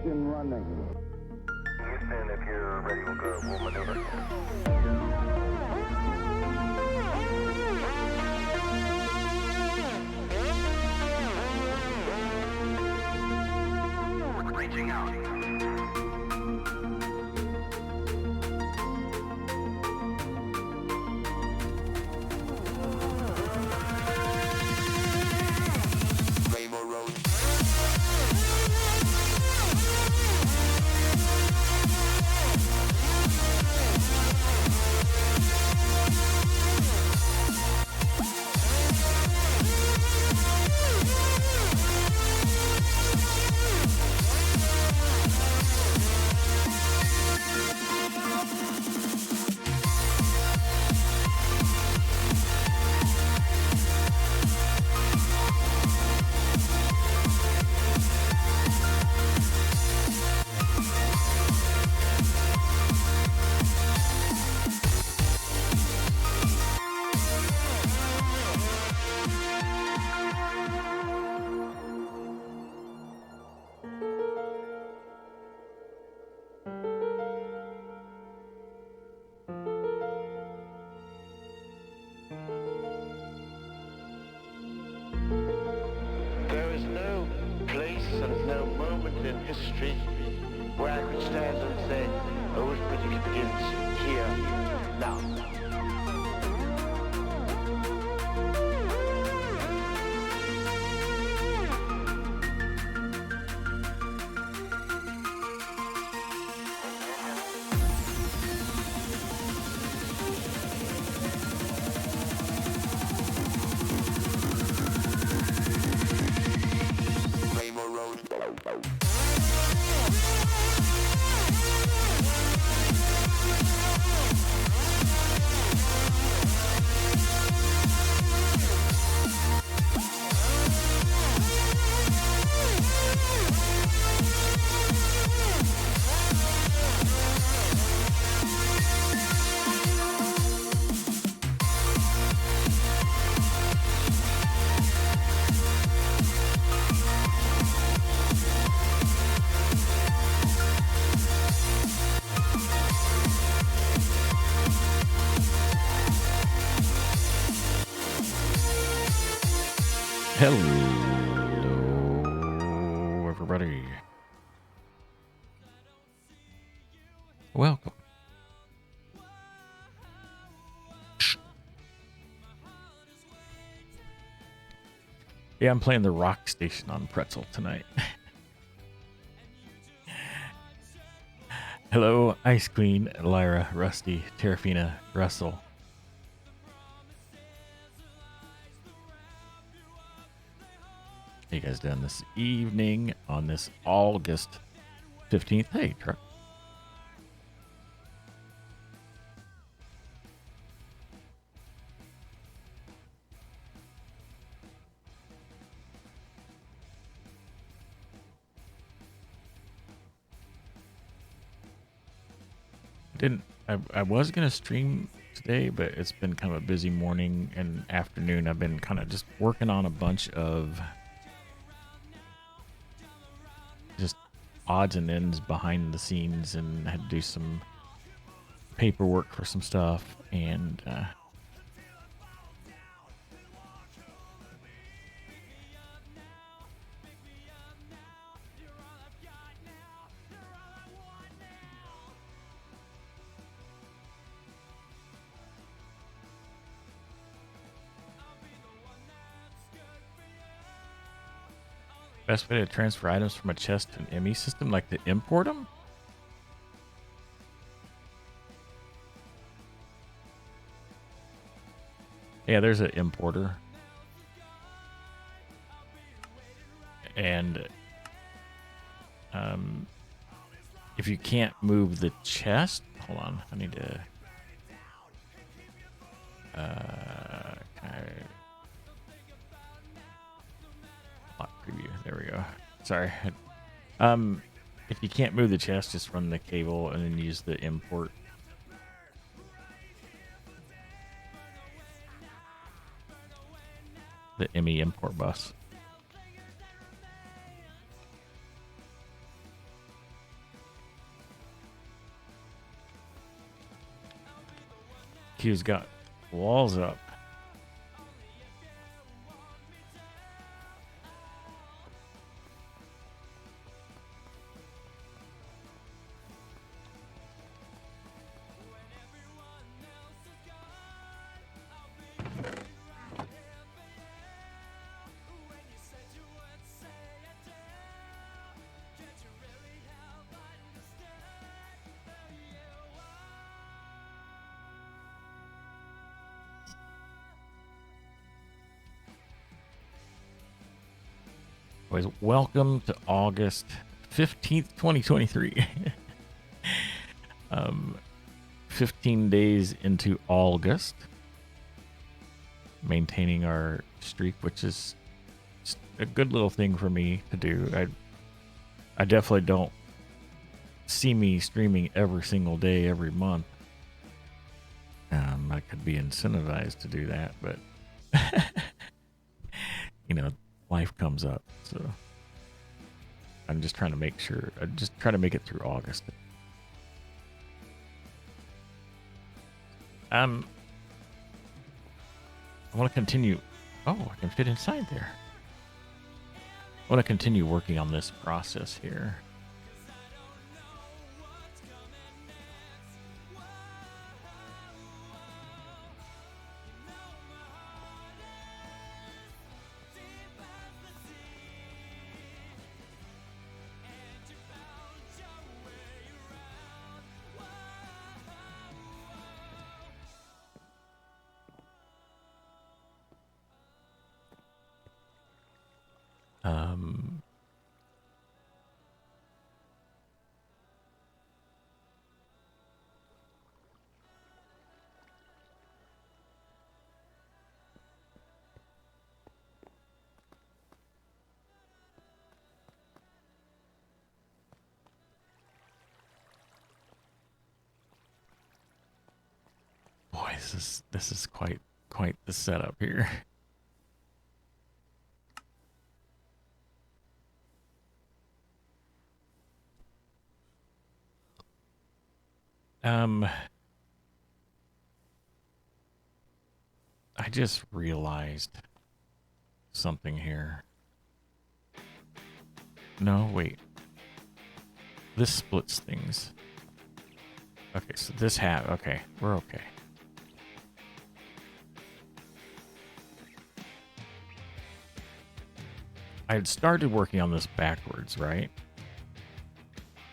Engine running. Houston, if you're ready, we'll maneuver. Reaching out. There is no place and no moment in history where I could stand and say, oh, it begins here, now. Hello, everybody. Welcome. Yeah, I'm playing the Rock Station on Pretzel tonight. Hello, Ice Queen, Lyra, Rusty, Terrafina, Russell. How you guys doing this evening on this August 15th? Hey, Truck. I was going to stream today, but it's been kind of a busy morning and afternoon. I've been kind of just working on a bunch of just odds and ends behind the scenes, and had to do some paperwork for some stuff, and best way to transfer items from a chest to an ME system, like to import them? Yeah, there's an importer. And if you can't move the chest, hold on, I need to lock preview. There we go. Sorry. If you can't move the chest, just run the cable and then use the import. The ME import bus. Q's got walls up. Anyways, welcome to August 15th, 2023. 15 days into August. Maintaining our streak, which is a good little thing for me to do. I definitely don't see me streaming every single day, every month. I could be incentivized to do that, but you know, life comes up, so I'm just trying to make sure. I just try to make it through August. I want to continue. Oh, I can fit inside there. I want to continue working on this process here. Boy, this is quite the setup here. I just realized something here. No, wait. This splits things. Okay, so this okay, we're okay. I had started working on this backwards, right?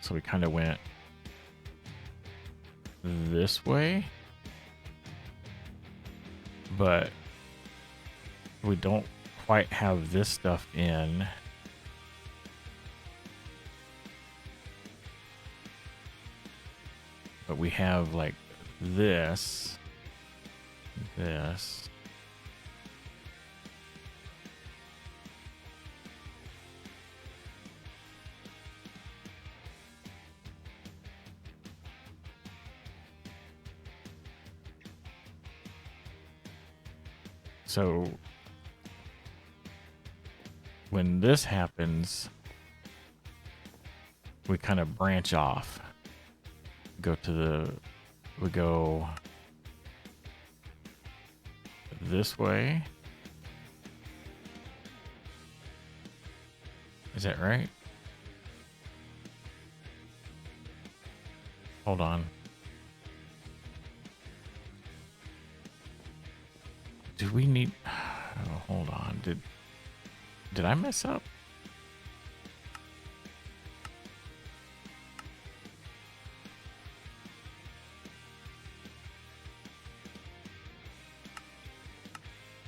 So we kind of went this way, but we don't quite have this stuff in. But we have like this. So when this happens, we kind of branch off. We go this way. Is that right? Hold on. Do we need... Oh, hold on. Did I mess up?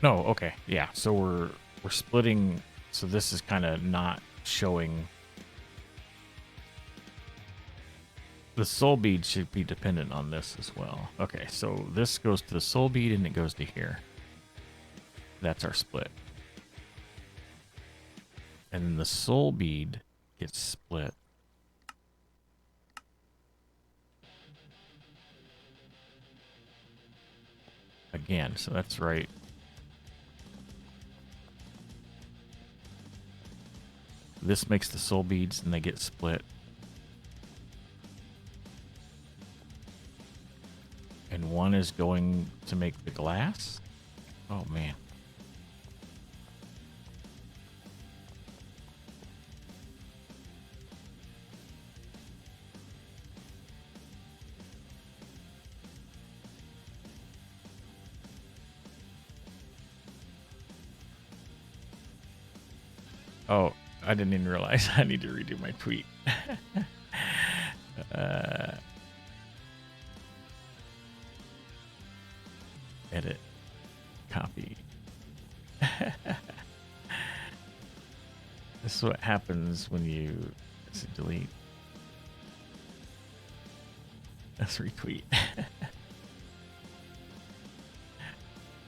No, okay. Yeah, so we're splitting, so this is kind of not showing. The soul bead should be dependent on this as well. Okay, so this goes to the soul bead and it goes to here. That's our split. And then the soul bead gets split. Again, so that's right. This makes the soul beads and they get split. And one is going to make the glass? Oh, man. Oh, I didn't even realize I need to redo my tweet. Edit. Copy. This is what happens when you delete. Let's retweet. I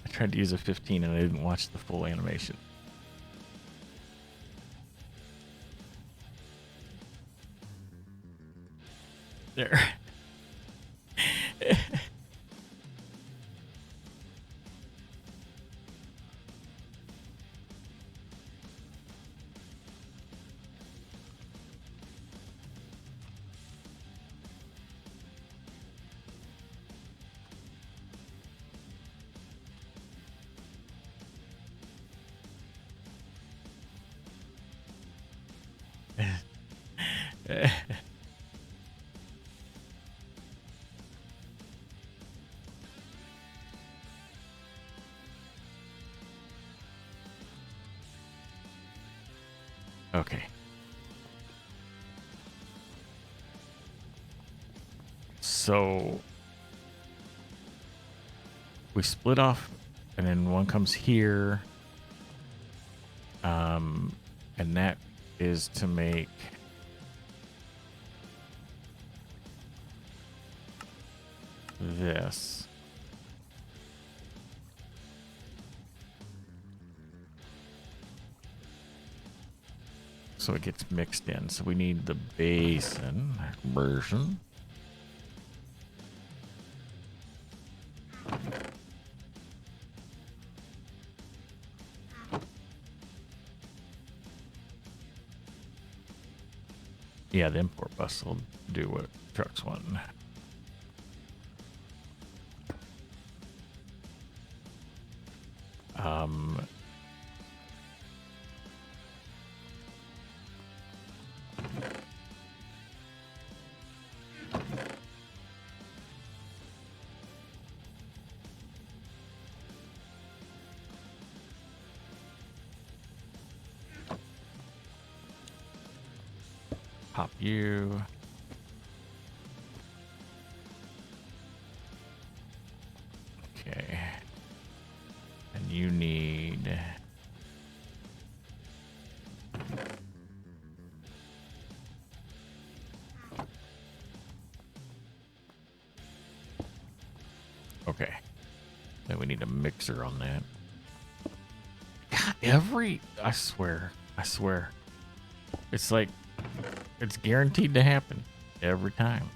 tried to use a 15 and I didn't watch the full animation. There. Okay. So we split off and then one comes here. And that is to make this. So it gets mixed in. So we need the basin version. Yeah, the import bus will do what trucks want. Pop you. Okay. And you need... Okay. Then we need a mixer on that. God, I swear. It's like, it's guaranteed to happen every time.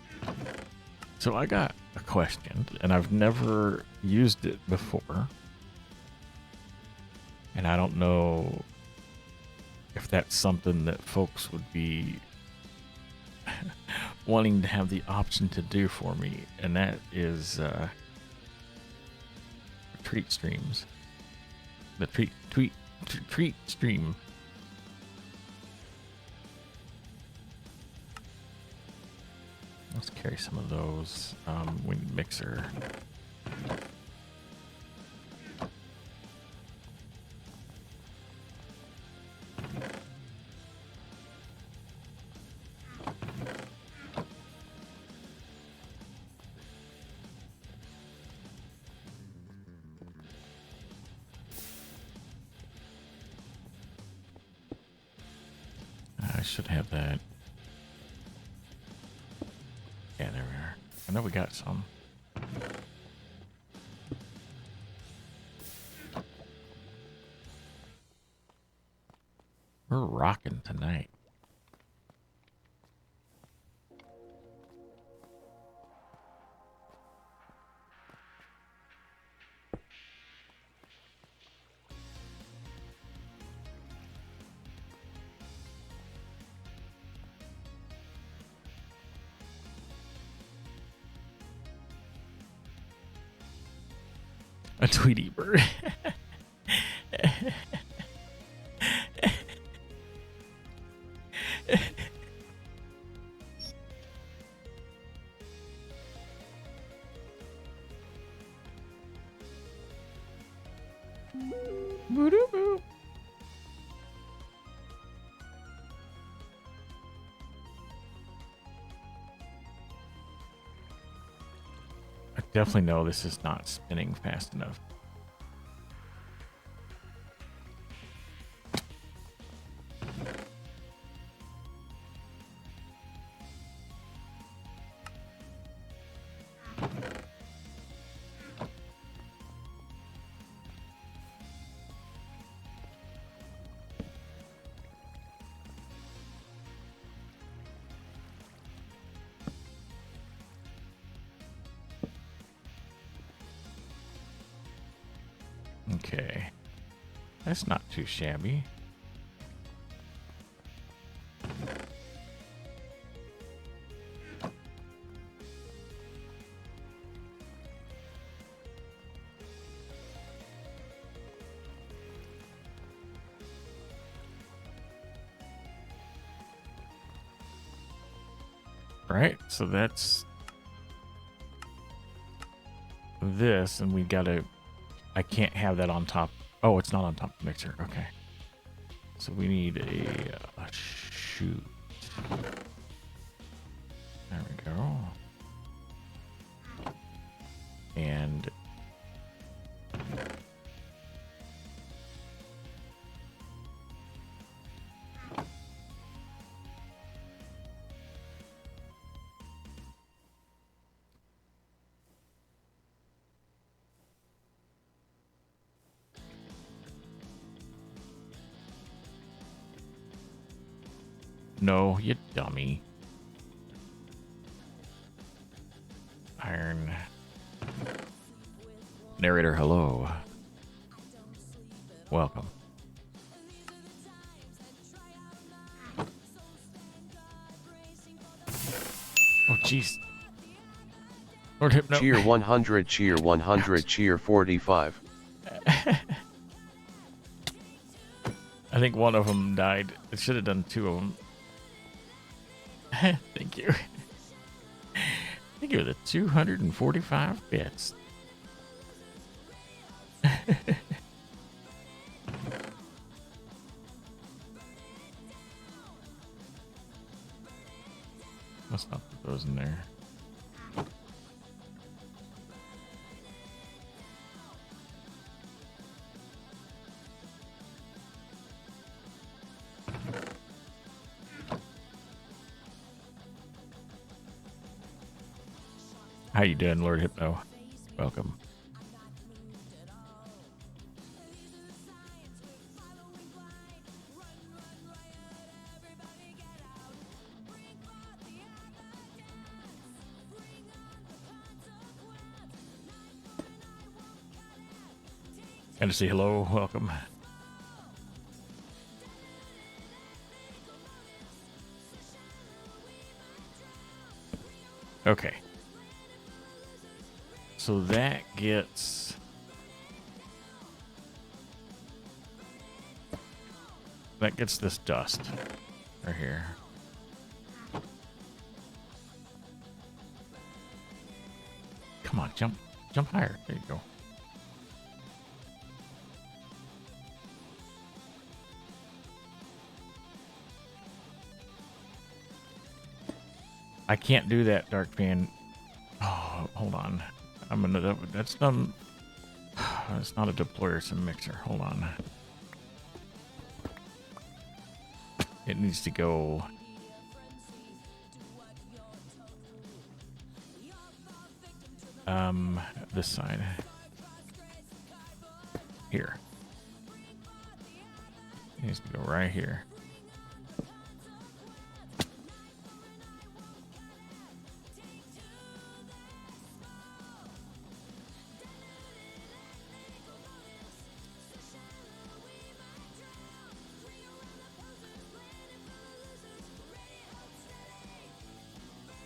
So I got a question, and I've never used it before. And I don't know if that's something that folks would be wanting to have the option to do for me. And that is treat streams. The treat stream. Let's carry some of those. We need mixer. I should have that. Yeah, there we are. I know we got some. We're rocking tonight. A Tweety bird. Boo-doo-boo. I definitely know this is not spinning fast enough. Okay, that's not too shabby. Right, so that's this, and we gotta. I can't have that on top. Oh, it's not on top of the mixer. Okay. So we need a shoot. There we go. And no, you dummy. Iron. Narrator, hello. Welcome. Oh, jeez. Lord Hypno. Cheer 100, cheer 100, cheer 45. I think one of them died. It should have done two of them. Thank you. Thank you for the 245 bits. Must not put those in there. How you doing, Lord Hypno? Welcome. And to say hello, welcome. Okay. So that gets this dust right here. Come on, jump higher. There you go. I can't do that, Dark Fan. Oh, hold on. That's not. It's not a deployer, it's a mixer. Hold on. It needs to go. This side. Here. It needs to go right here.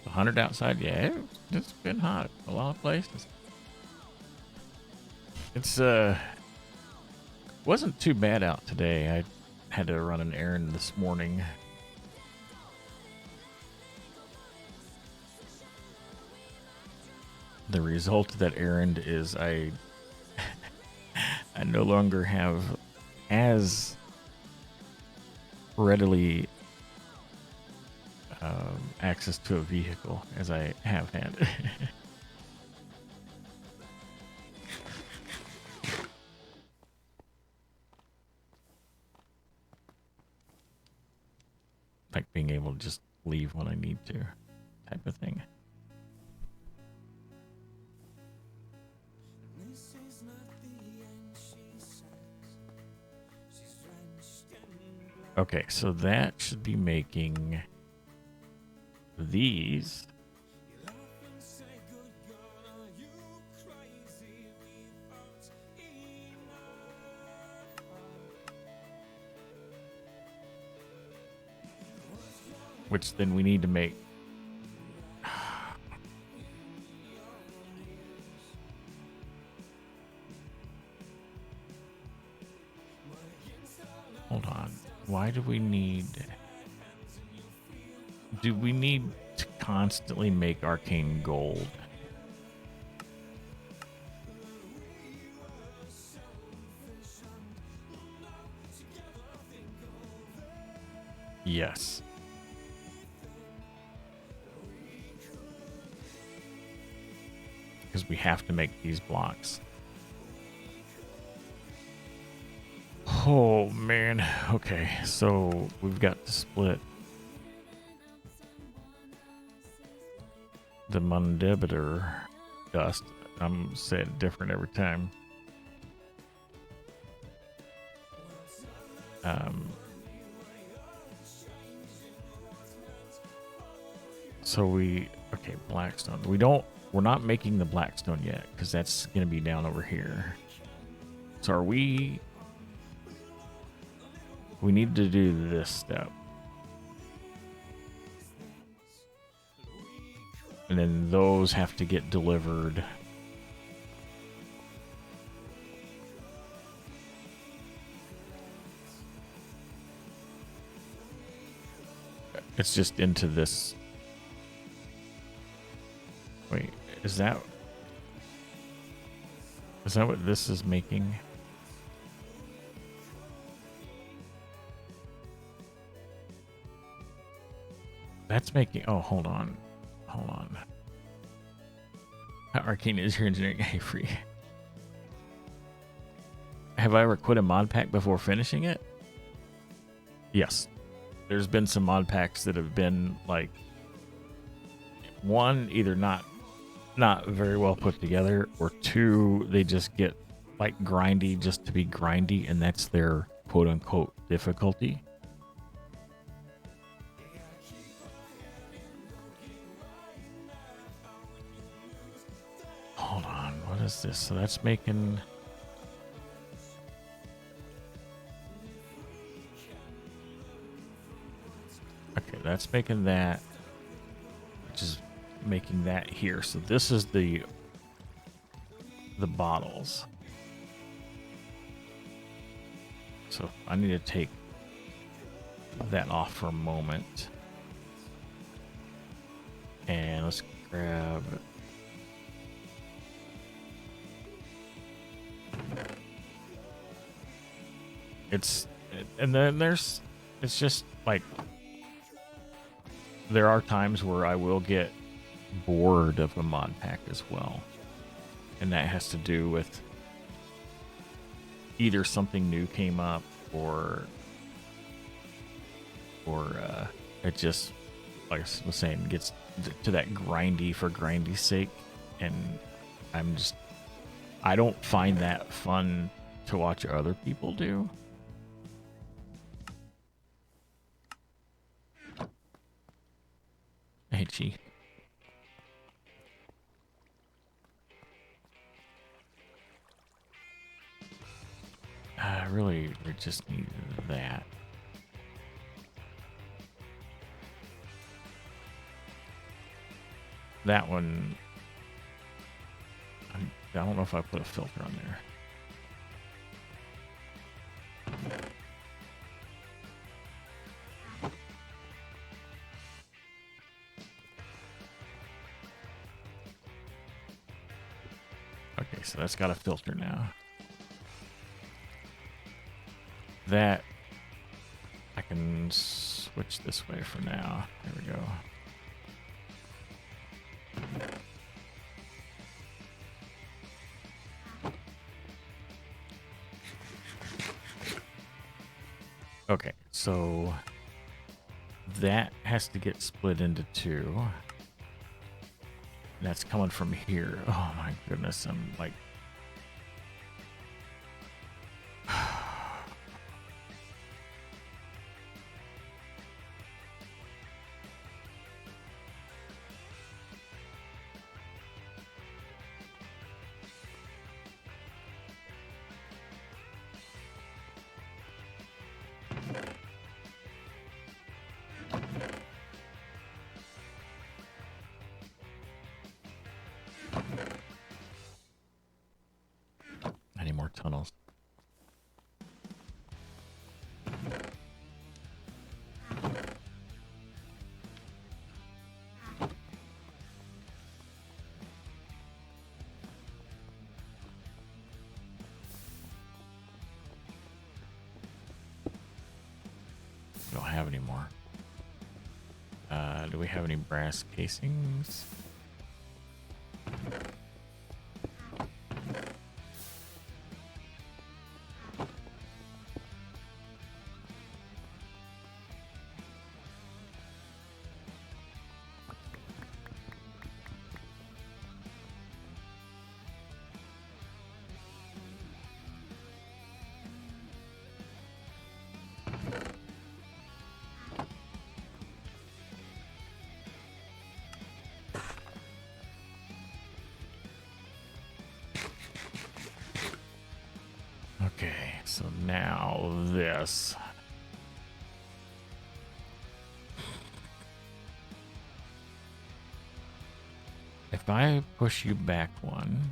A 100 outside, yeah, it's been hot a lot of places. It's wasn't too bad out today. I had to run an errand this morning. The result of that errand is I no longer have as readily access to a vehicle as I have had. Like being able to just leave when I need to, type of thing. Okay, so that should be making these. Which then we need to make. Hold on. Why do we need... Do we need to constantly make Arcane gold? Yes. Because we have to make these blocks. Oh man. Okay, so we've got to split the mandibular dust. I'm saying it different every time. So okay, Blackstone. We're not making the Blackstone yet because that's going to be down over here. So we need to do this step. And then those have to get delivered. It's just into this. Wait, is that what this is making? That's making, oh, hold on. Arcane is your engineering free. Have I ever quit a mod pack before finishing it? Yes. There's been some mod packs that have been like, one, either not very well put together, or two, they just get like grindy just to be grindy, and that's their quote unquote difficulty. Hold on, what is this? So that's making... Okay, that's making that, which is making that here. So this is the bottles. So I need to take that off for a moment. And let's grab... and then it's just like, there are times where I will get bored of a mod pack as well. And that has to do with either something new came up or it just, like I was saying, gets to that grindy for grindy's sake. And I don't find that fun to watch other people do. Hey, Chi. Really, we just need that. That one, I don't know if I put a filter on there. Okay, so that's got a filter now. That I can switch this way for now. There we go. Okay, so that has to get split into two. That's coming from here. Oh my goodness, I'm like... I need more tunnels. Don't have any more. Do we have any brass casings? Okay, so now this. If I push you back one,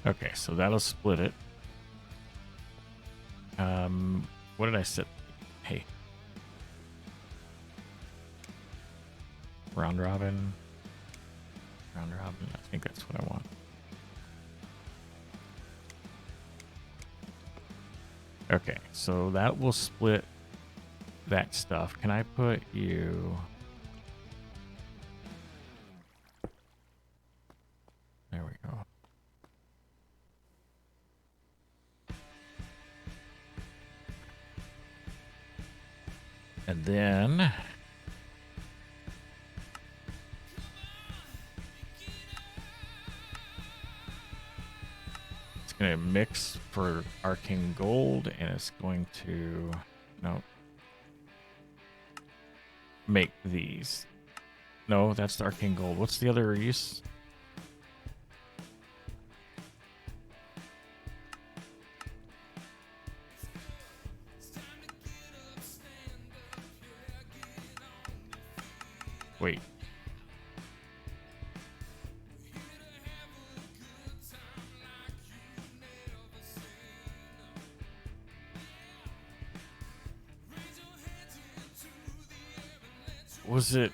okay, so that'll split it. What did I set? Hey. Round robin. Round robin. I think that's what I want. Okay, so that will split that stuff. Can I put you... There we go. And then it's going to mix for Arcane Gold, and it's going to make these. No, that's the Arcane Gold. What's the other use? Wait. Was it...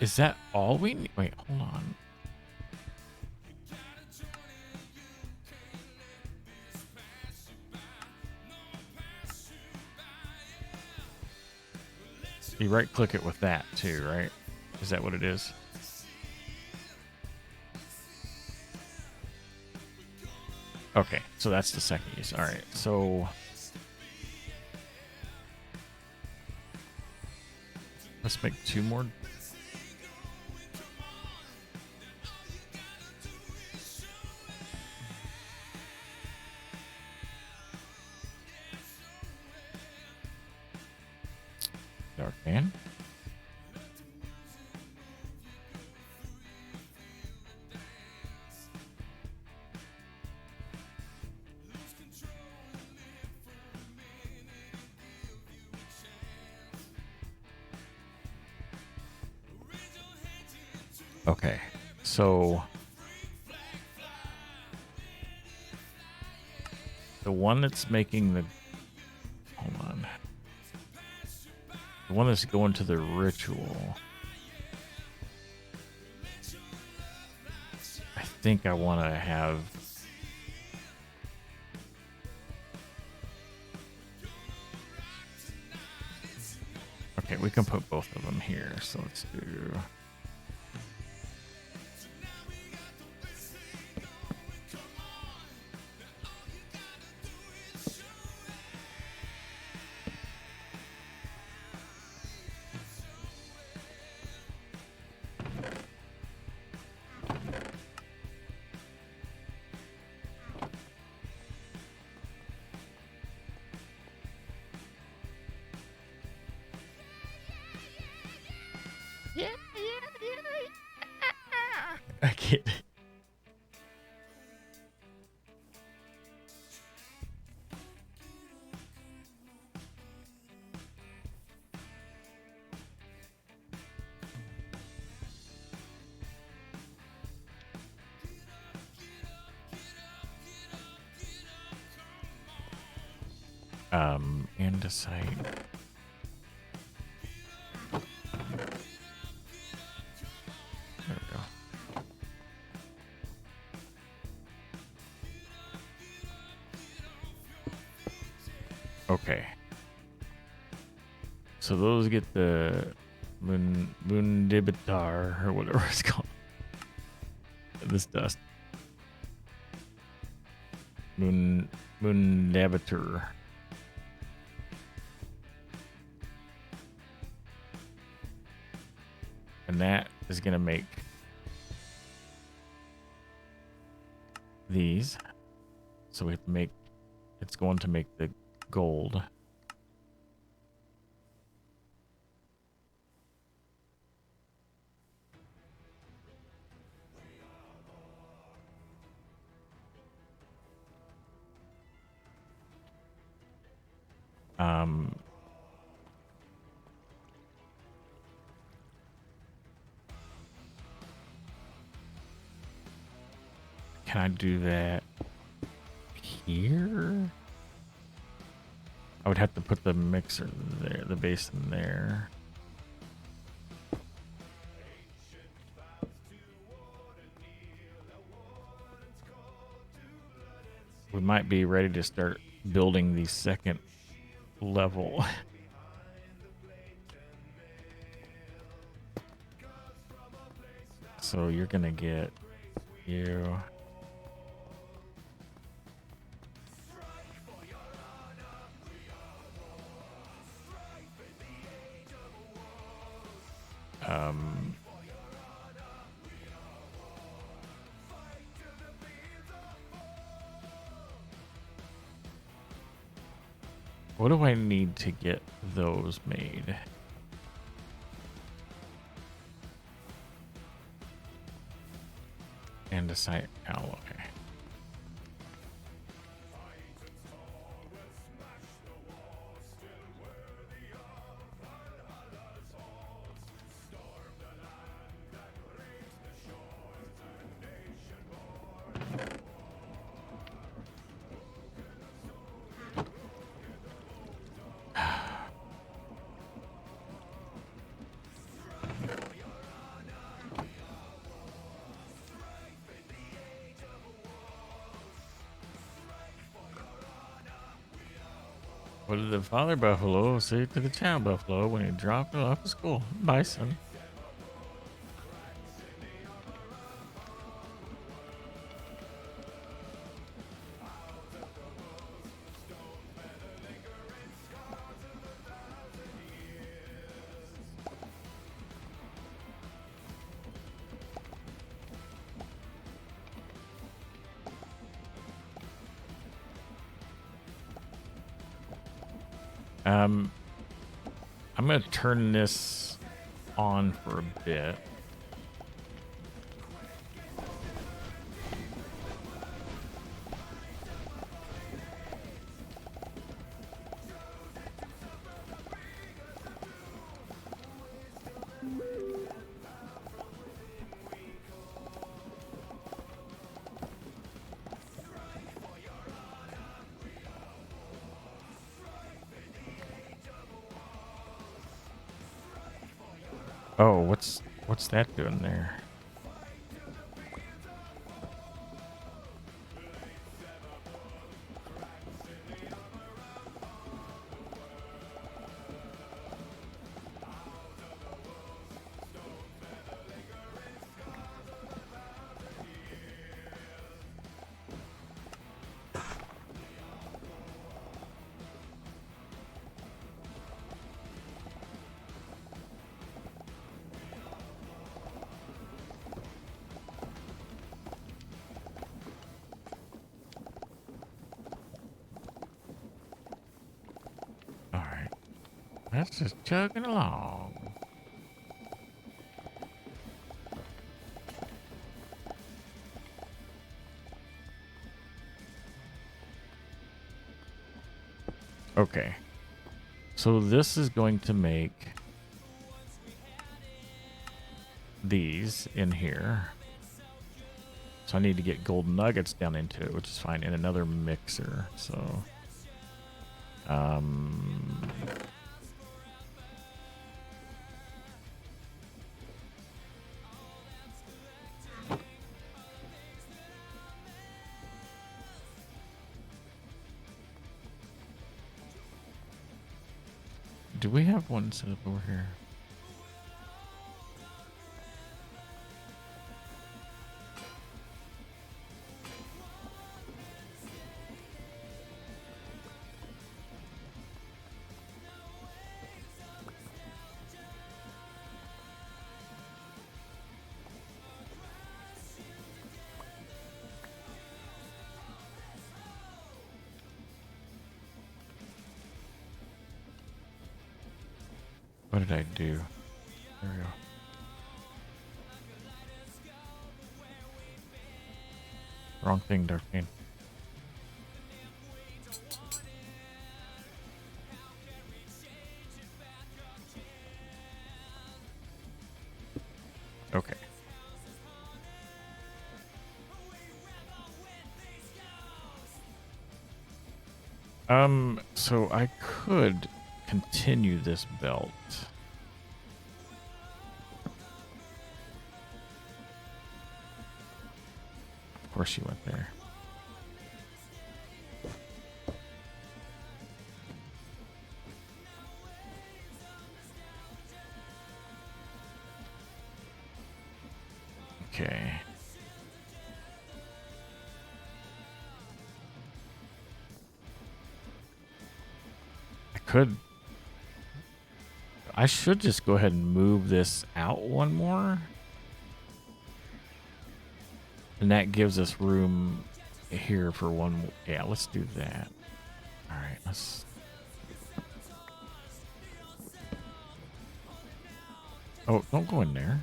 Is that all we need? Wait, hold on. You right click it with that too, right? Is that what it is? Okay, so that's the second use. All right, so let's make two more. Arcane. Okay, so the one that's making the, hold on, the one that's going to the ritual, I think I want to have, okay, we can put both of them here. So let's do, I can't. Andesite. There we go. Okay. So those get the Mundibitar or whatever it's called. This dust. Mundabitor. And that is going to make these. So we have to make, it's going to make the gold. Can I do that here? I would have to put the mixer there, the basin there. We might be ready to start building the second level. So you're gonna get you. What do I need to get those made? Andesite alloy. What did the father buffalo say to the child buffalo when he dropped it off at school? Bison. I'm going to turn this on for a bit. Oh, what's that doing there? All right, let's just chugging along. Okay, so this is going to make these in here. So I need to get gold nuggets down into it, which is fine, in another mixer. So, do we have one set up over here? What did I do? There we go. Wrong thing, Arcane. Okay. So I could continue this belt. Of course you went there. Okay. I should just go ahead and move this out one more. And that gives us room here for one more. Yeah, let's do that. All right, let's. Oh, don't go in there.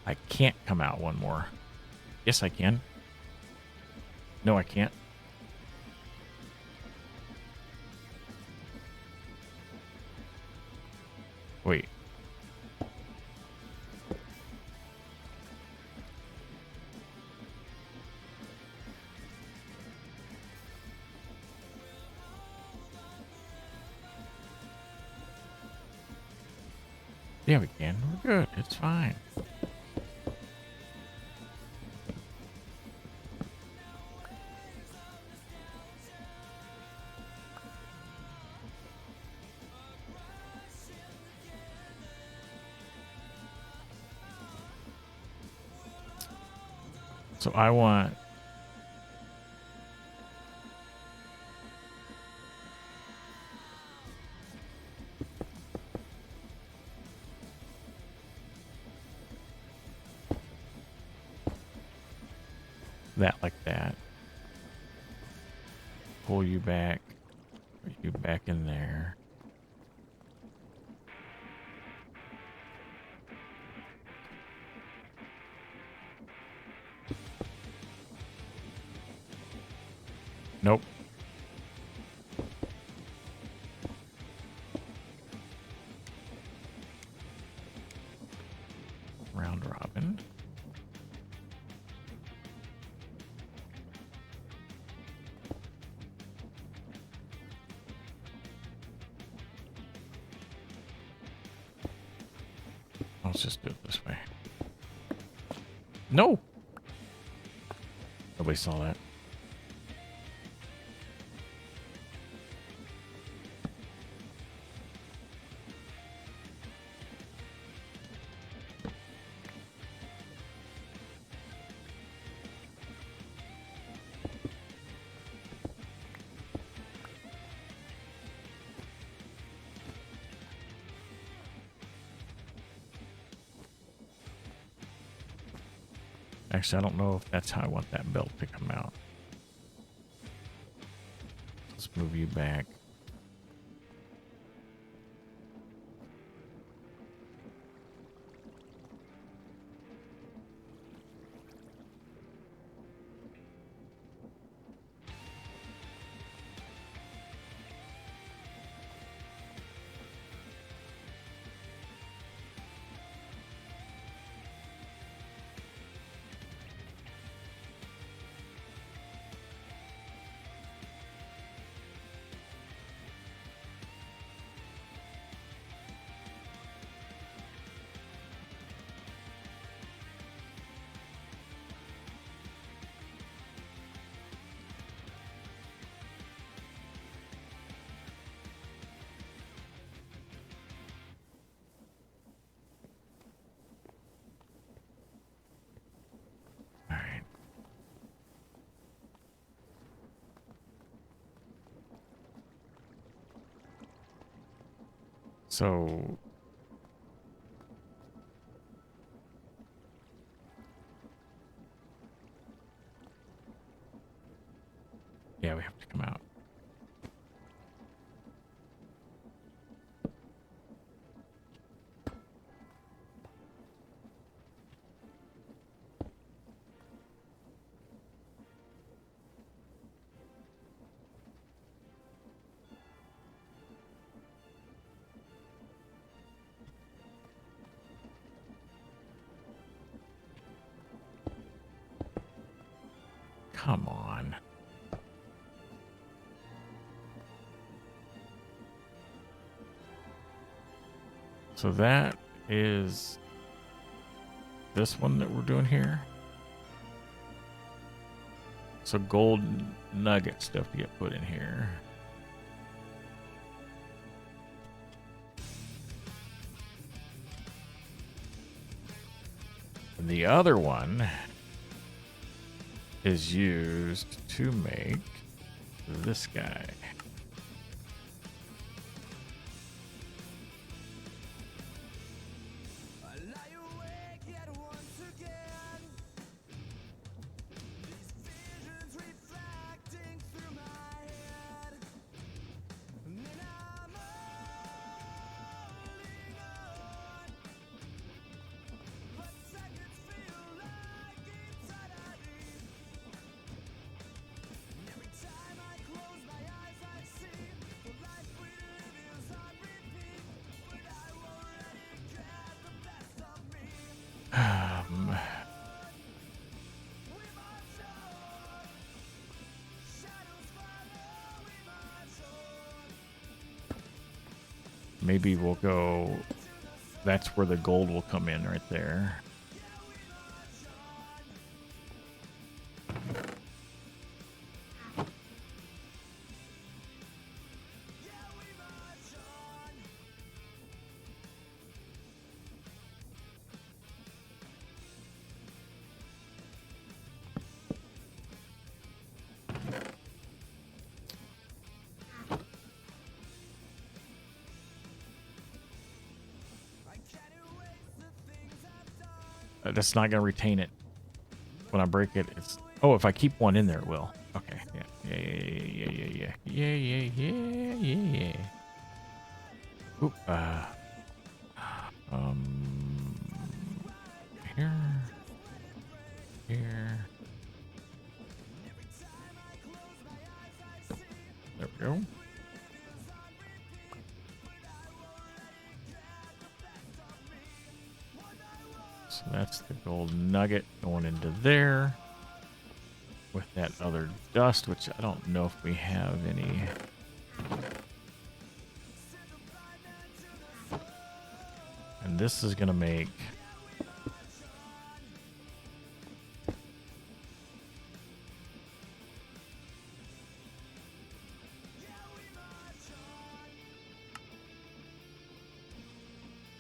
I can't come out one more. Yes, I can. No, I can't. Wait. Yeah, we can. We're good. It's fine. So I want that like that. Pull you back. Put you back in there. Nope. Round robin. Let's just do it this way. No! Nobody saw that. Actually, I don't know if that's how I want that belt to come out. Let's move you back. All right. So yeah, we have to come out. Come on. So that is this one that we're doing here. So gold nugget stuff to get put in here. And the other one is used to make this guy. Maybe we'll go, that's where the gold will come in right there. That's not gonna retain it when I break it. It's, oh, if I keep one in there, it will. Okay, yeah. Oop, here. There we go. So that's the gold nugget going into there with that other dust, which I don't know if we have any. And this is gonna make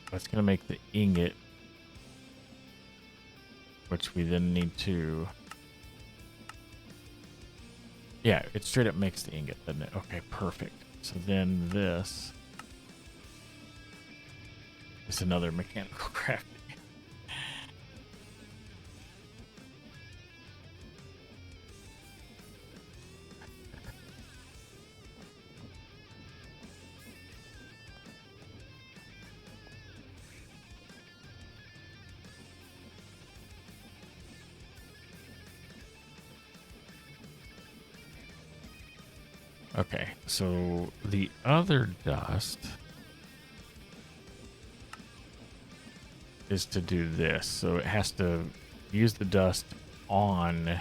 that's gonna make the ingot, which we then need to, yeah, it straight up makes the ingot, doesn't it? Okay, perfect. So then this is another mechanical crafting. Okay, so the other dust is to do this. So it has to use the dust on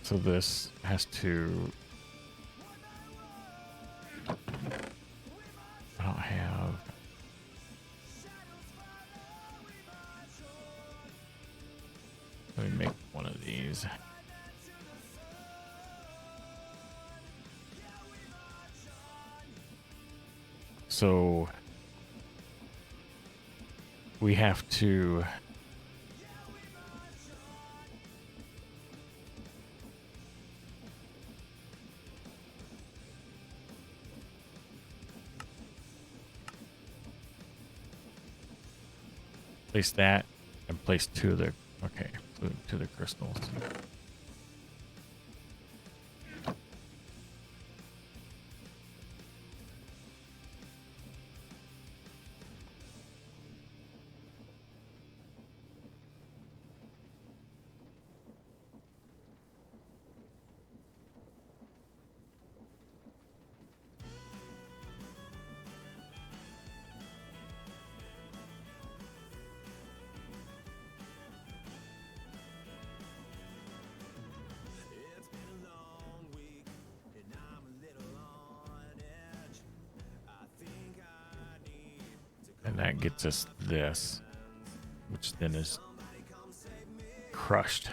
so this has to, I don't have, let me make one of these. So we have to place that and place two of the, okay, two of the crystals. And that gets us this, which then is crushed.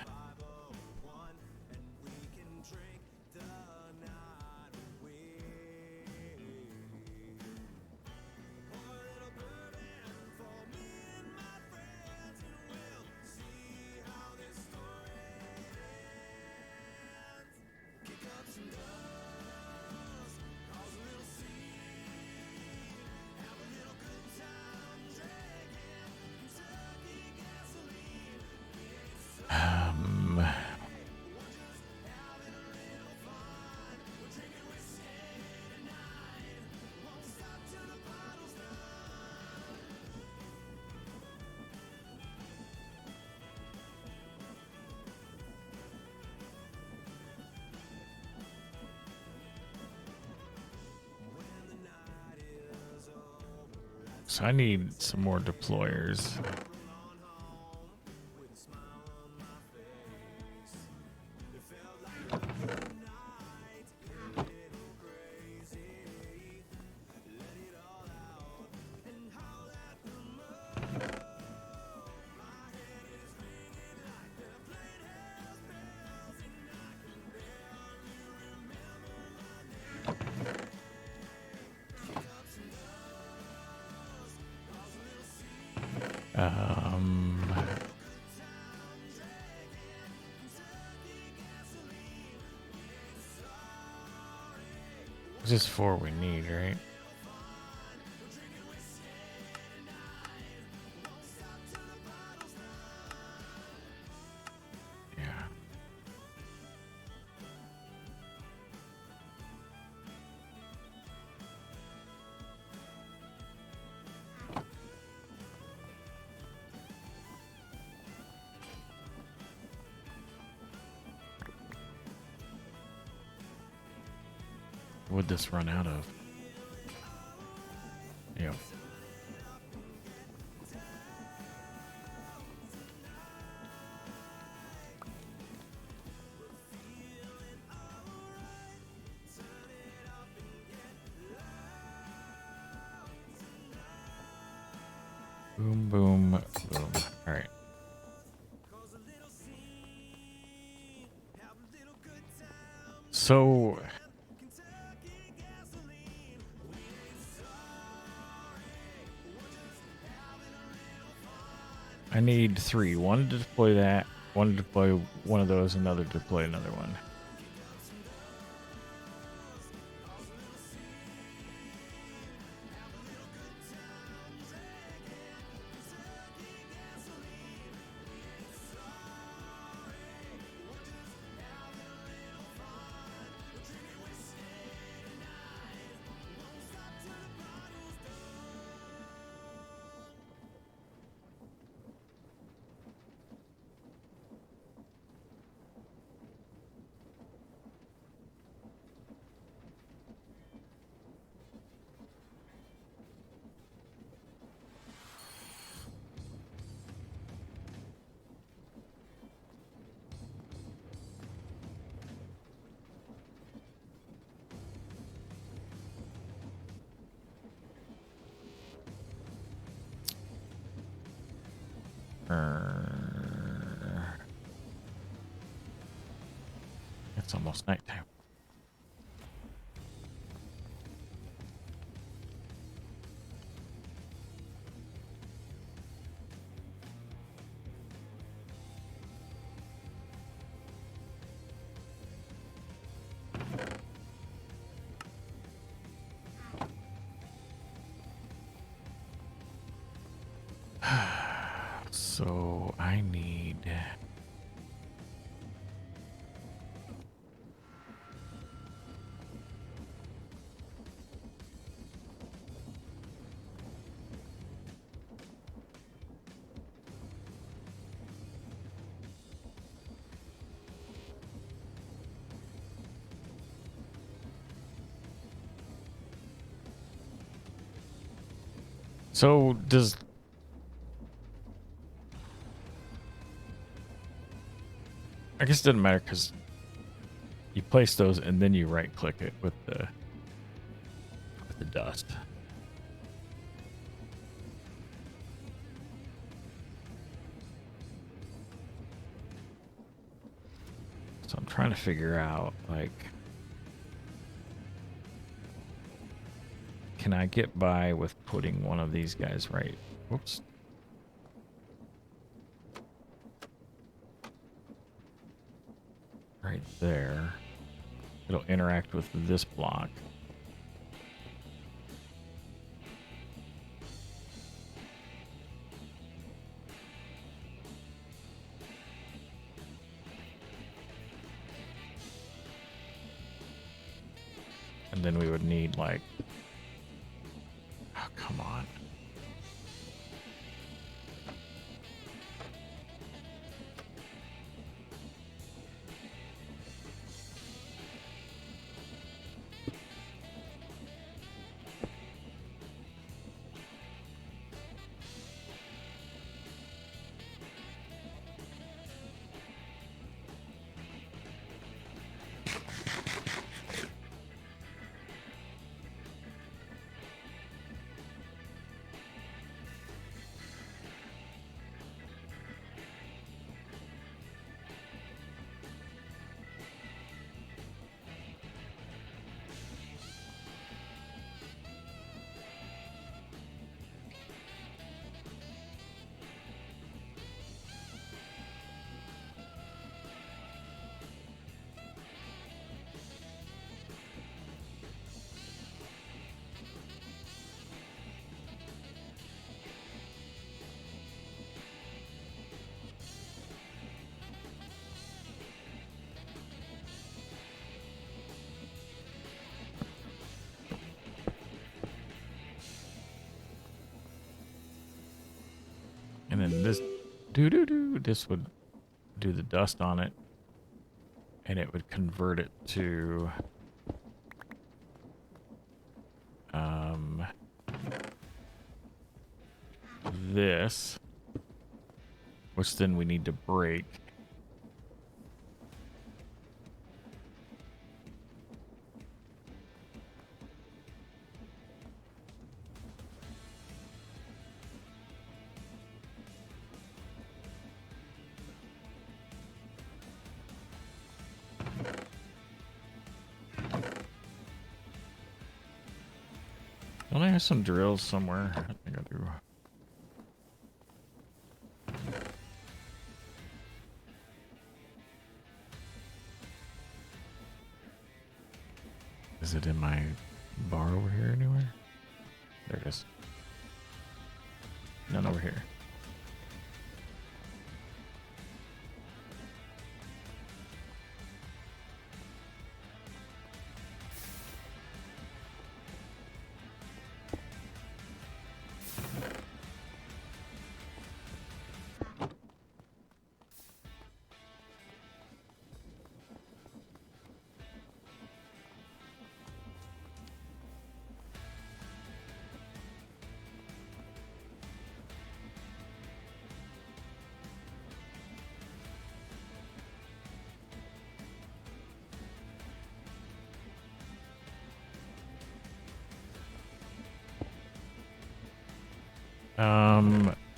So I need some more deployers. Just 4 we need, right? Yeah. Would this run out of? Yep. Boom, boom, boom. All right. So I need 3. One to deploy that, one to deploy one of those, another to deploy another one. It's almost nighttime. So I need. So does. I guess it doesn't matter because you place those and then you right click it with the dust. So I'm trying to figure out, like, can I get by with putting one of these guys right? Whoops. Right there. It'll interact with this block. And then we would need, like, oh, come on. And then this this would do the dust on it, and it would convert it to this, which then we need to break. Don't I have some drills somewhere? I think I do. Is it in my bar over here anywhere? There it is. None over here.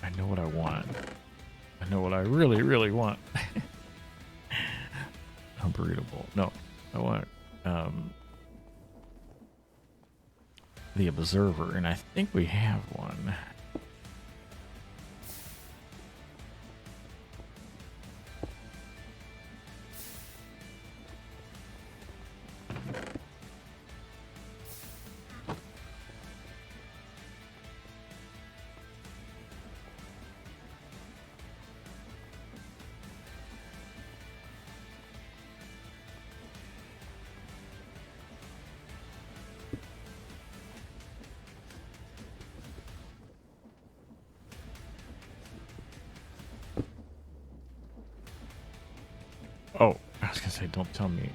I know what I want. I know what I really, really want. A burrito bowl. No, I want the observer, and I think we have one. Oh, I was gonna say, don't tell me.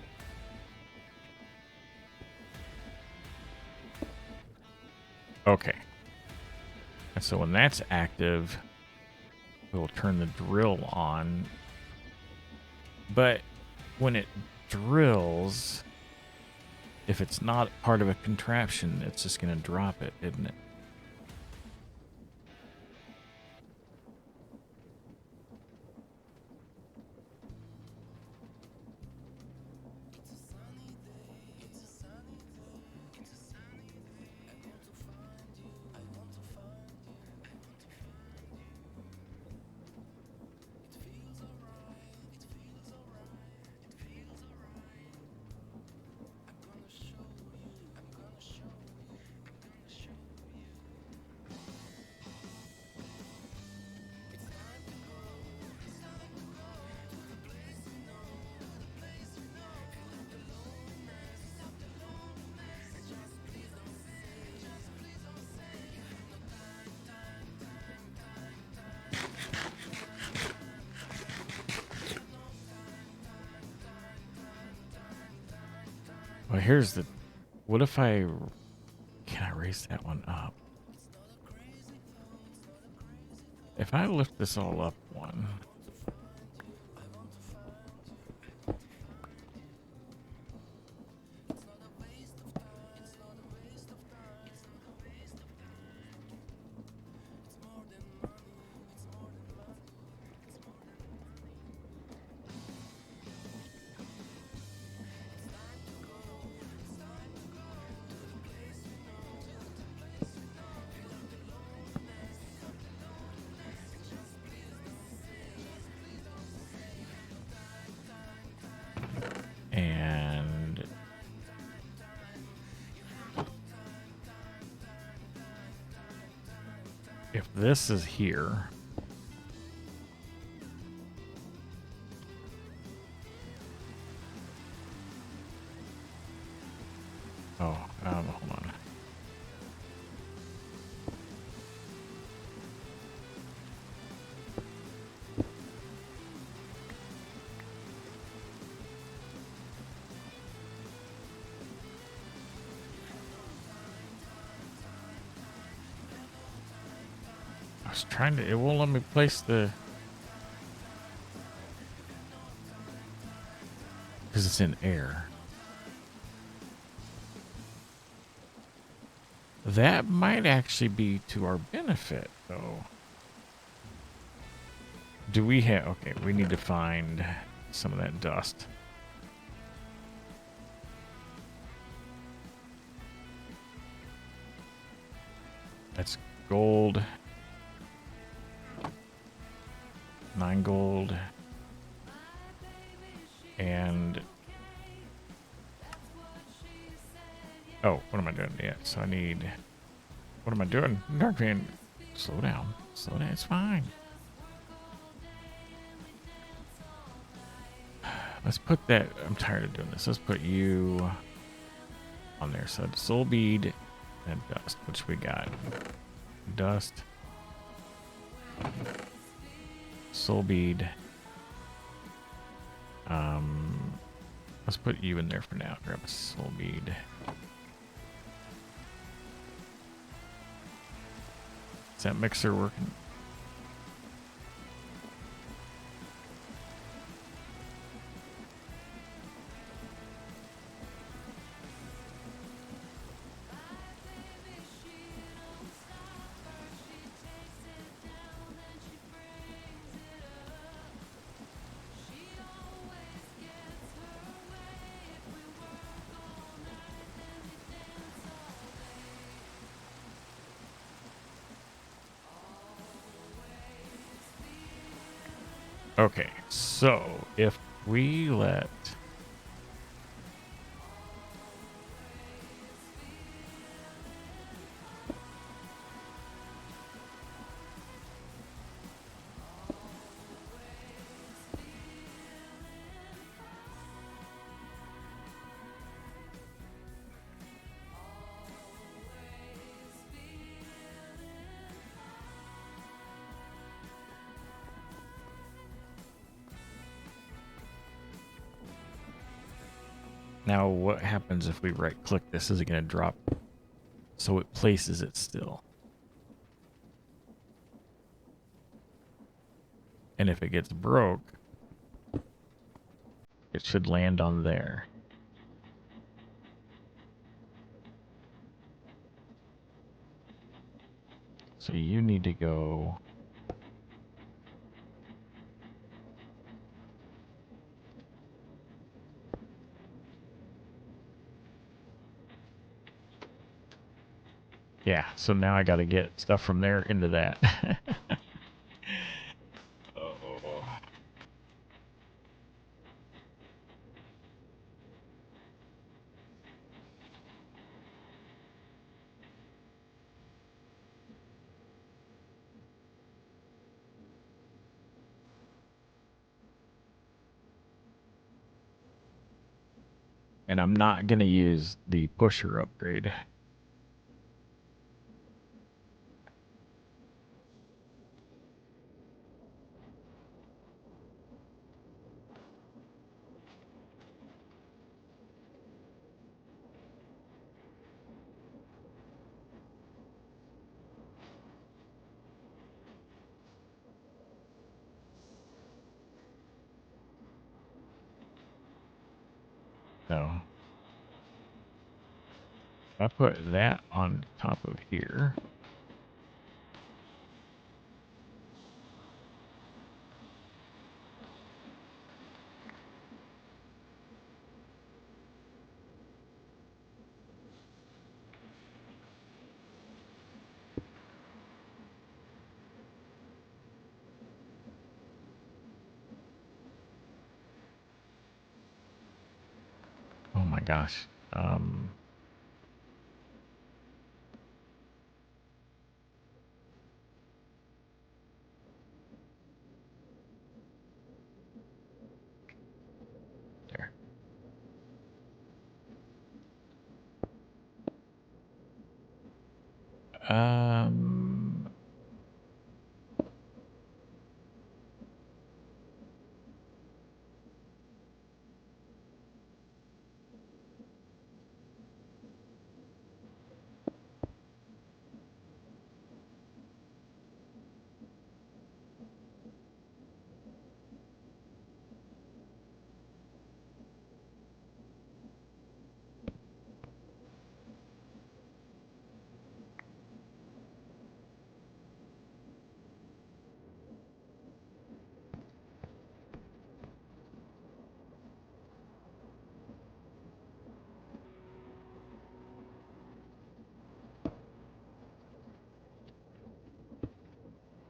Okay. And so when that's active, we'll turn the drill on. But when it drills, if it's not part of a contraption, it's just gonna drop it, isn't it? Well, here's the... What if I... Can I raise that one up? If I lift this all up one... And if this is here, hold on. I was trying to, it won't let me place the, because it's in air. That might actually be to our benefit, though. Do we have... Okay, we need to find some of that dust. That's gold. 9 gold. And oh, what am I doing? Yeah, so I need. What am I doing? Darkman, slow down. Slow down. It's fine. Let's put that. I'm tired of doing this. Let's put you on there. So soul bead and dust, which we got. Dust. Soul bead. Let's put you in there for now. Grab a soul bead. Is that mixer working? Okay, so if we let now what happens if we right click this? Is it going to drop? So it places it still. And if it gets broke, it should land on there. So you need to go. Yeah, so now I got to get stuff from there into that. Oh. And I'm not going to use the pusher upgrade. No. If I put that on top of here. Oh my gosh. There. Um,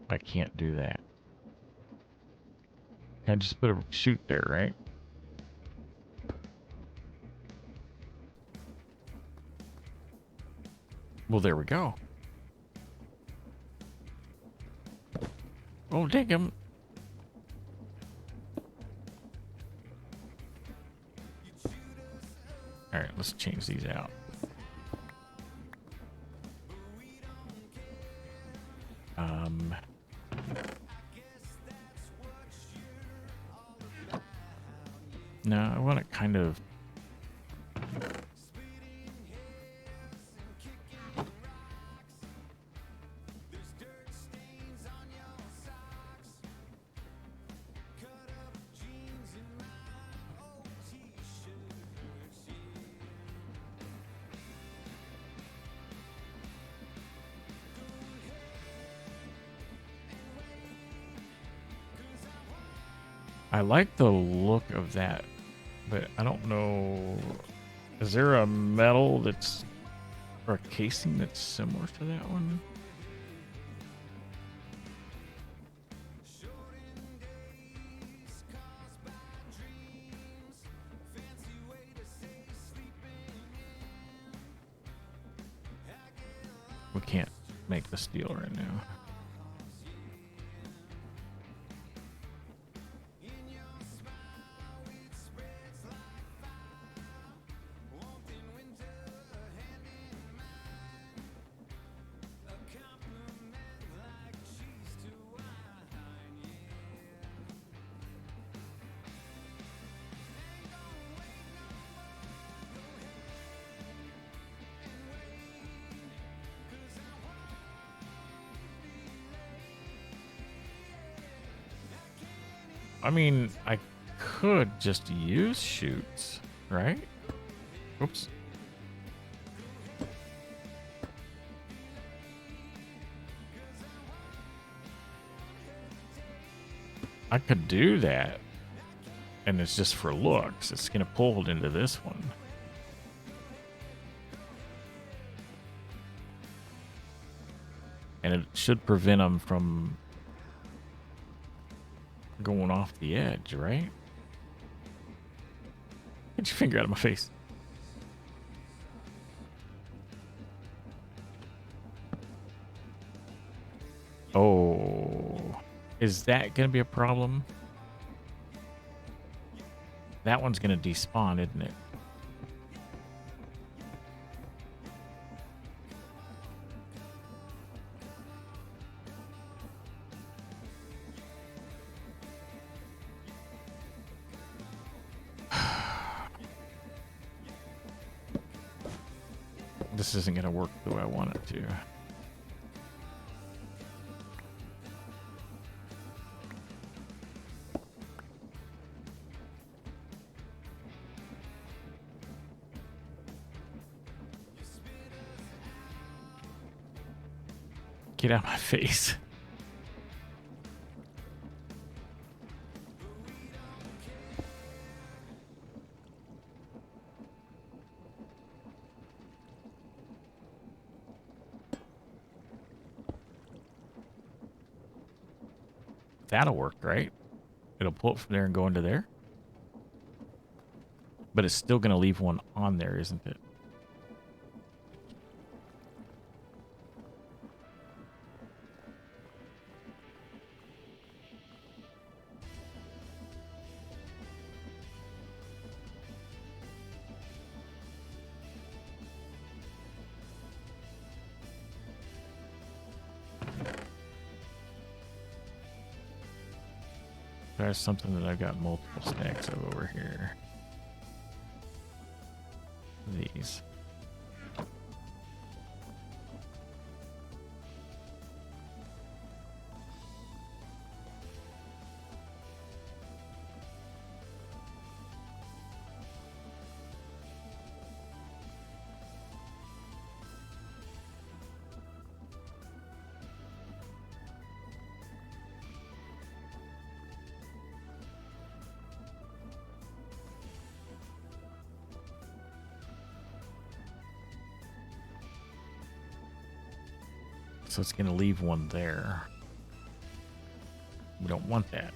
I can't do that. I just put a chute there, right? Well, there we go. Oh, dig him. All right, let's change these out. No, I want to kind of. I like the look of that, but I don't know. Is there a metal that's, or a casing that's similar to that one? We can't make the steel right now. I mean, I could just use chutes, right? Oops. I could do that, and it's just for looks. It's gonna pull into this one. And it should prevent them from going off the edge, right? Get your finger out of my face. Oh, is that gonna be a problem? That one's gonna despawn, isn't it? This isn't gonna work the way I want it to. Get out of my face. That'll work, right? It'll pull it from there and go into there. But it's still going to leave one on there, isn't it? There's something that I've got multiple stacks of over here. These. So it's going to leave one there. We don't want that.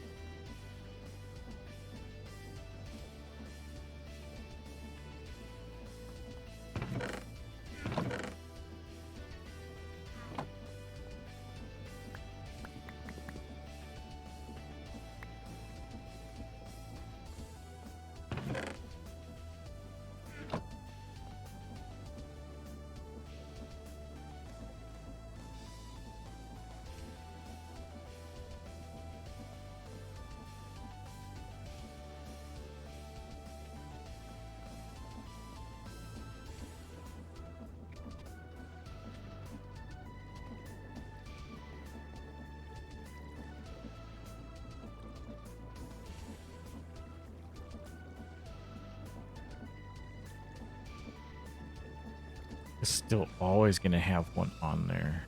It's still always going to have one on there.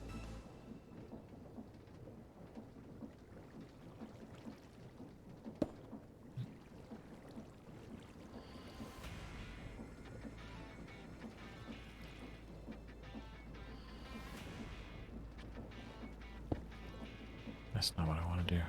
That's not what I want to do.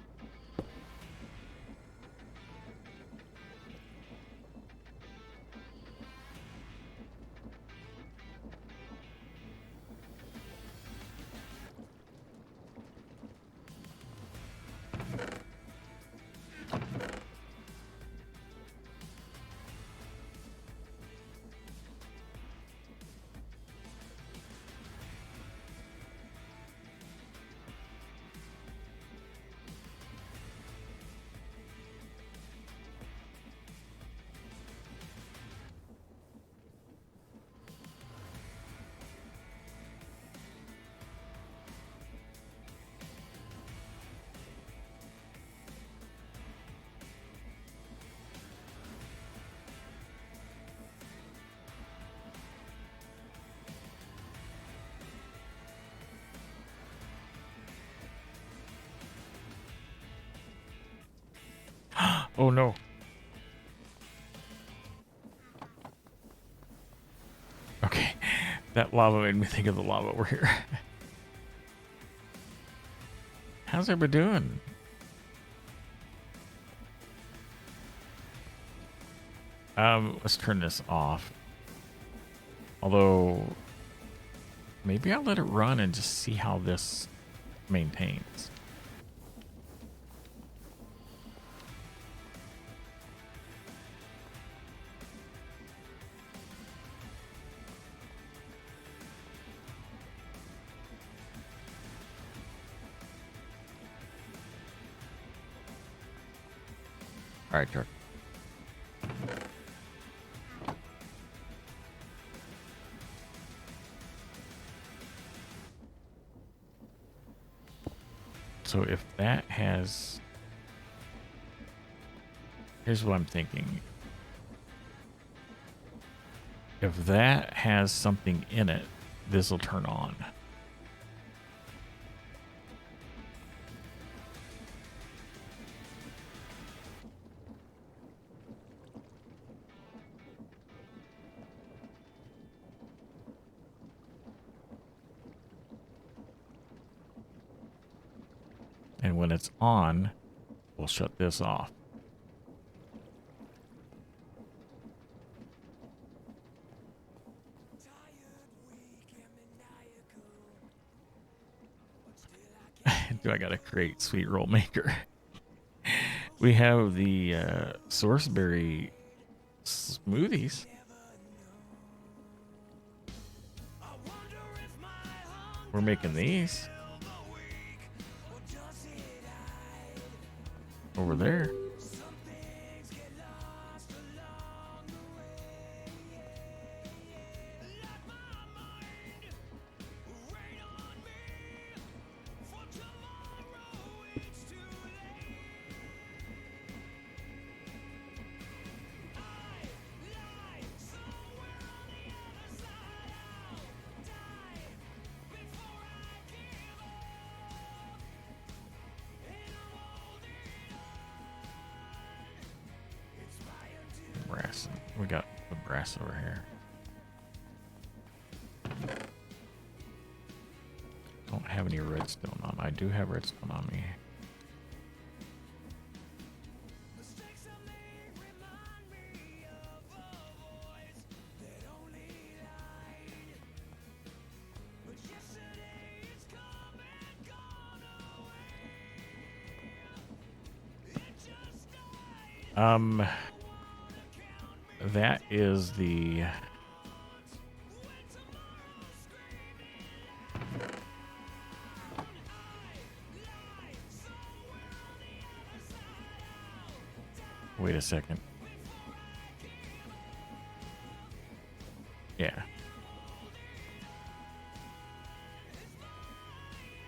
Oh no. Okay. That lava made me think of the lava over here. How's everybody doing? Let's turn this off. Although, maybe I'll let it run and just see how this maintains. All right, Dirk. So if that has... Here's what I'm thinking. If that has something in it, this will turn on. And when it's on, we'll shut this off. Do I gotta create sweet roll maker? We have the sourceberry smoothies. We're making these over there. Brass. We got the brass over here. Don't have any redstone on. I do have redstone on me. That is the... Wait a second. Yeah.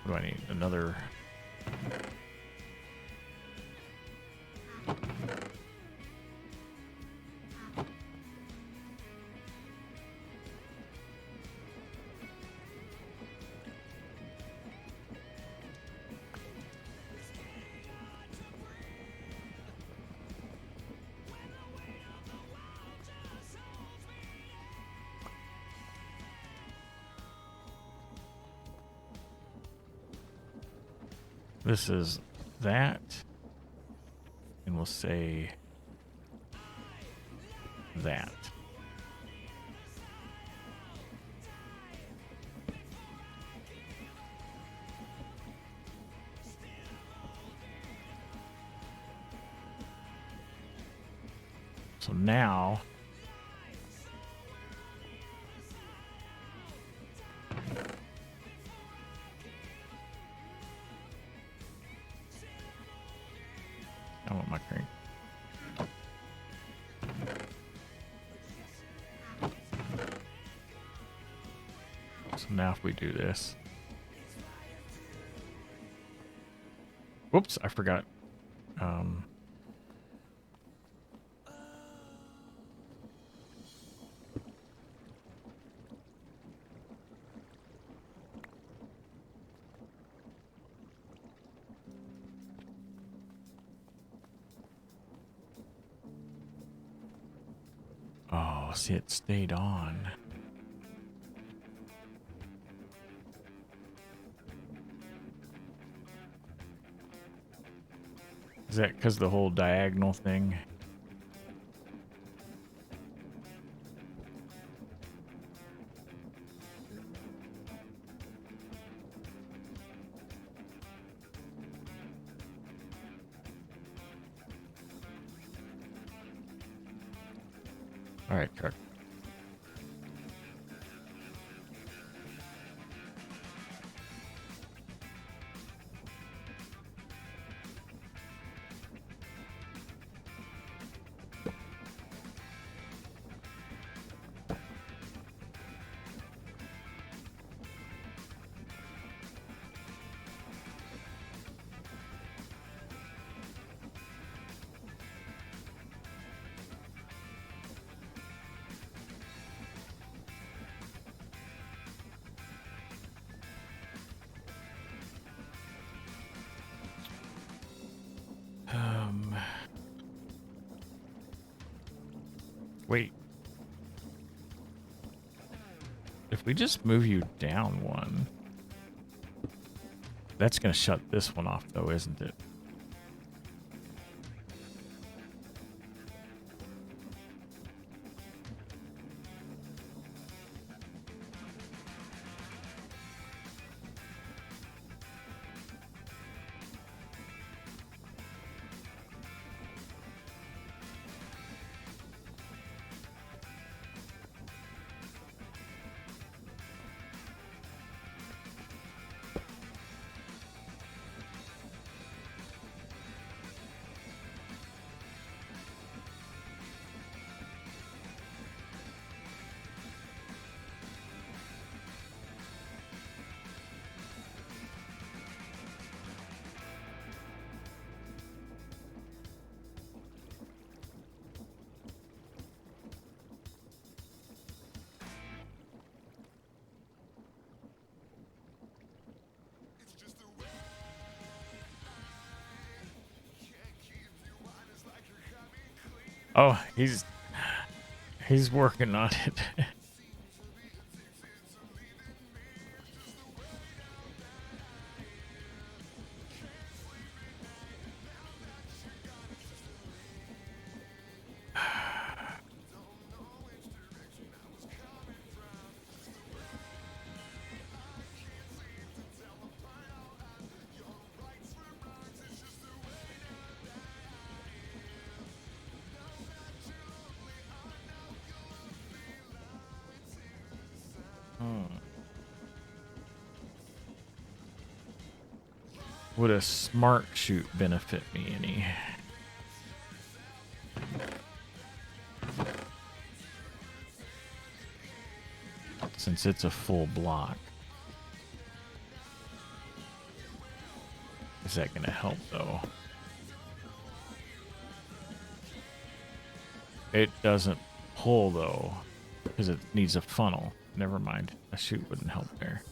What do I need? Another... This is that, and we'll say that. So now, I want my crank. So now if we do this. Whoops, I forgot. Oh, see, it stayed on. Is that because the whole diagonal thing? All right, Kirk. Wait. If we just move you down one, that's going to shut this one off, though, isn't it? Oh, he's working on it. Would a smart shoot benefit me any? Since it's a full block. Is that gonna help though? It doesn't pull though, because it needs a funnel. Never mind. A chute wouldn't help there.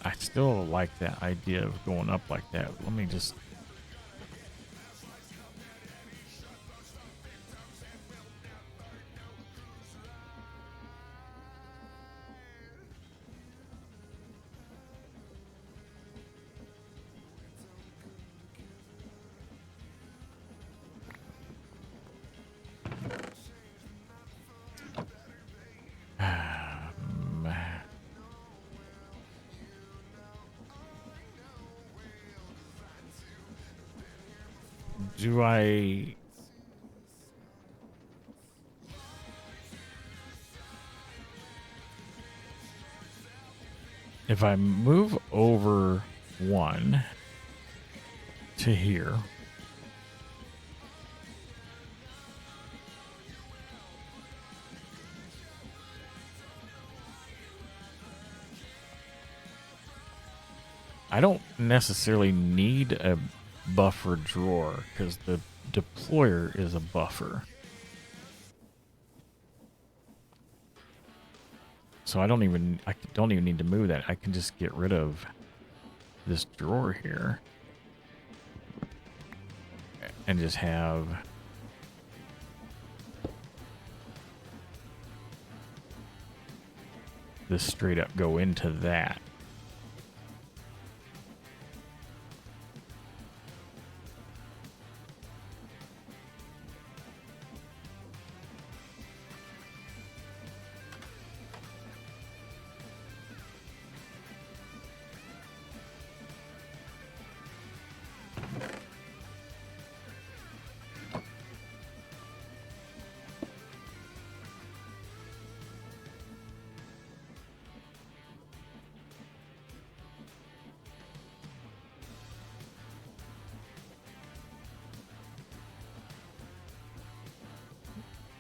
I still like that idea of going up like that. Let me just... Do I... If I move over one to here, I don't necessarily need a buffer drawer because the deployer is a buffer. So I don't even need to move that. I can just get rid of this drawer here and just have this straight up go into that.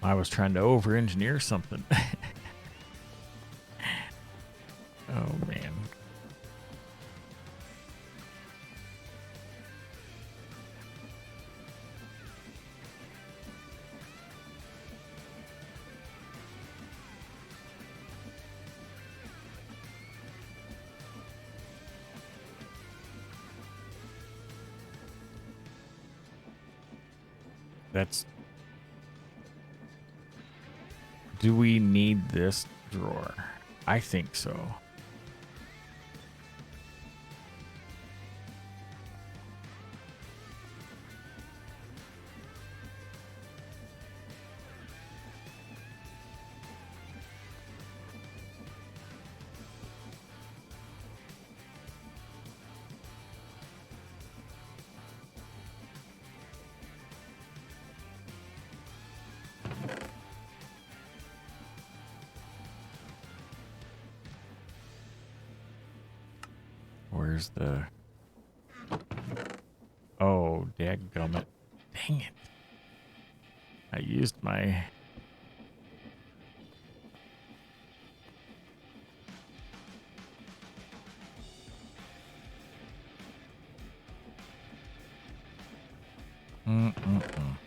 I was trying to over-engineer something. Oh, man. That's... Do we need this drawer? I think so. Where's the... Oh, dadgummit. Dang it. I used my... Mm-mm-mm.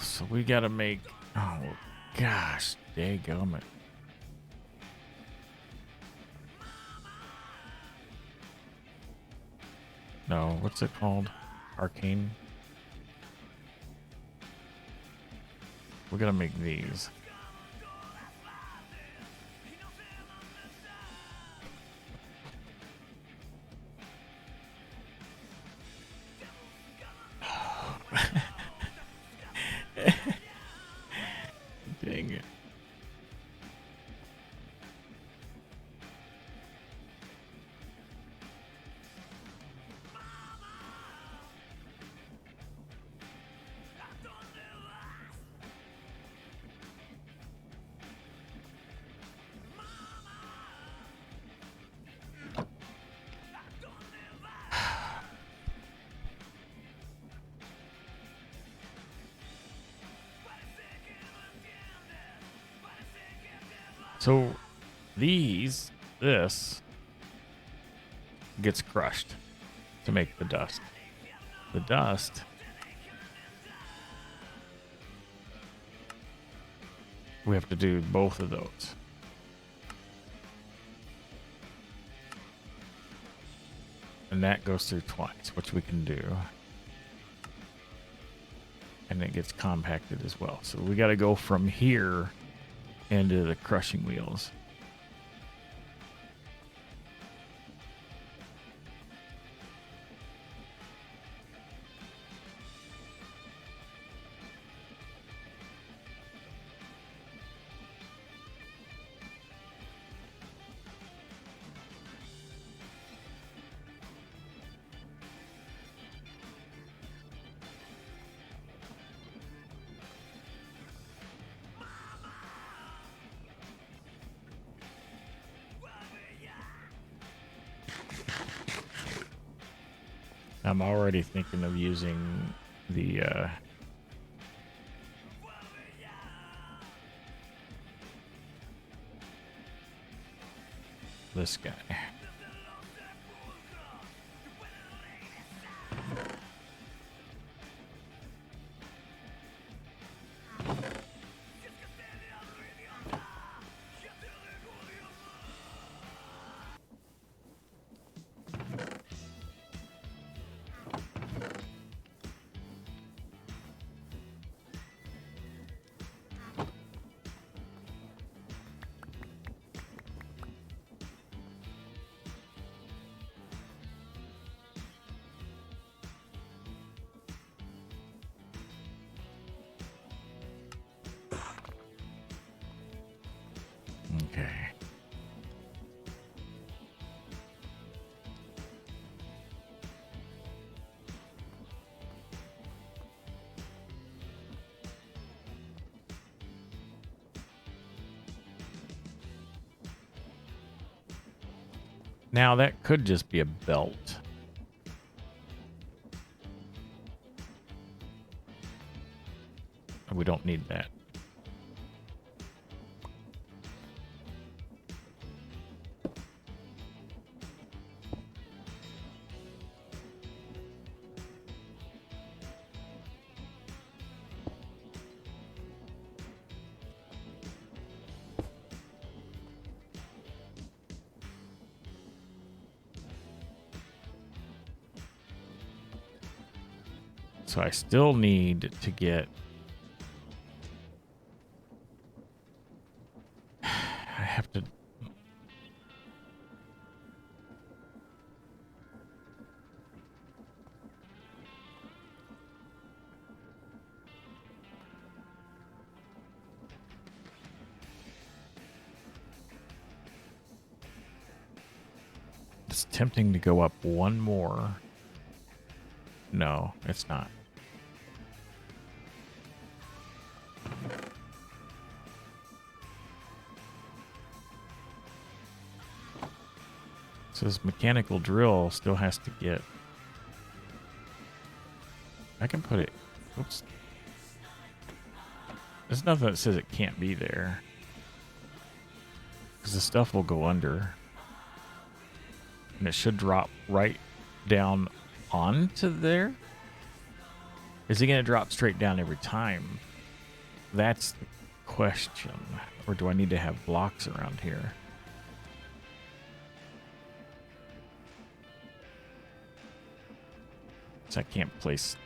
So we gotta make. Oh gosh, dagummit. No, what's it called? Arcane. We're gonna make these. Dang it. So this gets crushed to make the dust. The dust we have to do both of those. And that goes through twice, which we can do. And it gets compacted as well. So we got to go from here into the crushing wheels. I'm already thinking of using the this guy. Okay. Now that could just be a belt. We don't need that. So I still need to get... I have to... It's tempting to go up one more. No, it's not. So this mechanical drill still has to get... I can put it... Oops. There's nothing that says it can't be there. Because the stuff will go under. and it should drop right down onto there. Is he going to drop straight down every time? That's the question. Or do I need to have blocks around here? So I can't place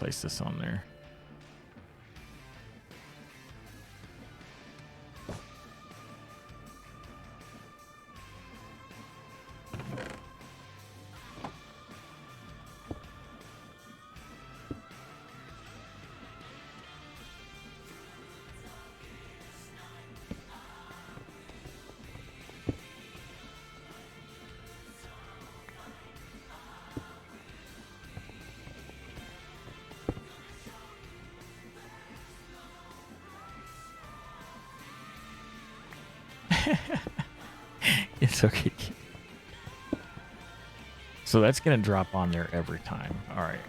this on there. It's okay. So that's going to drop on there every time. All right.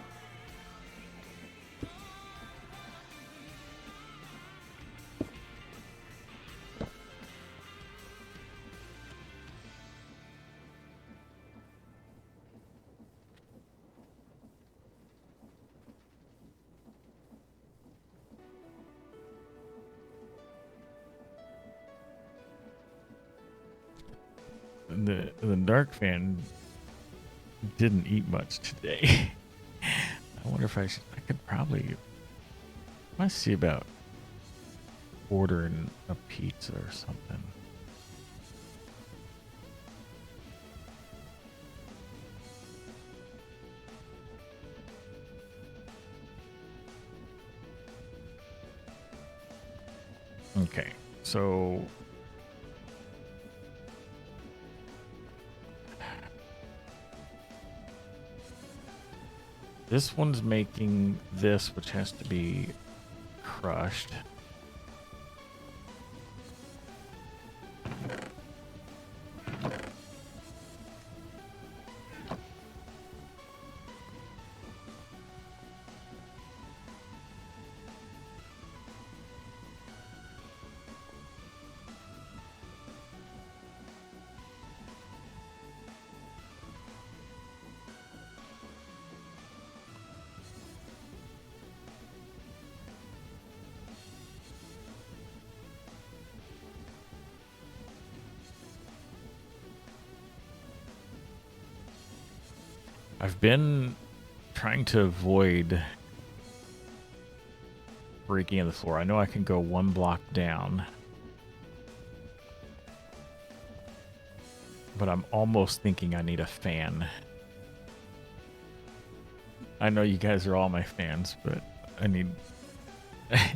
The dark fan didn't eat much today. I wonder if I could probably. Let's see about ordering a pizza or something. Okay, so this one's making this, which has to be crushed. I've been trying to avoid breaking in the floor. I know I can go one block down, but I'm almost thinking I need a fan. I know you guys are all my fans, but I need I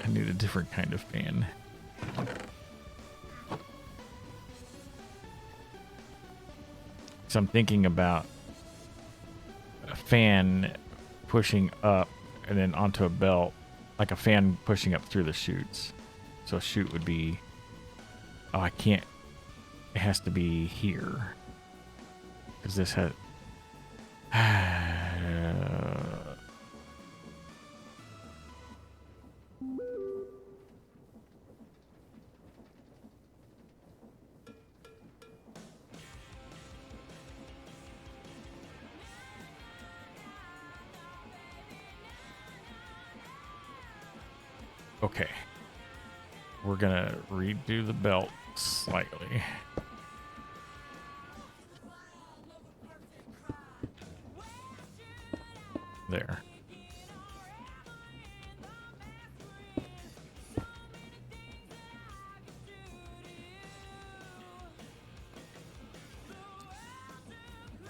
need a different kind of fan. So I'm thinking about a fan pushing up and then onto a belt, like a fan pushing up through the chutes. So a chute would be, oh, I can't, it has to be here. Because this has, okay, we're gonna redo the belt slightly. There.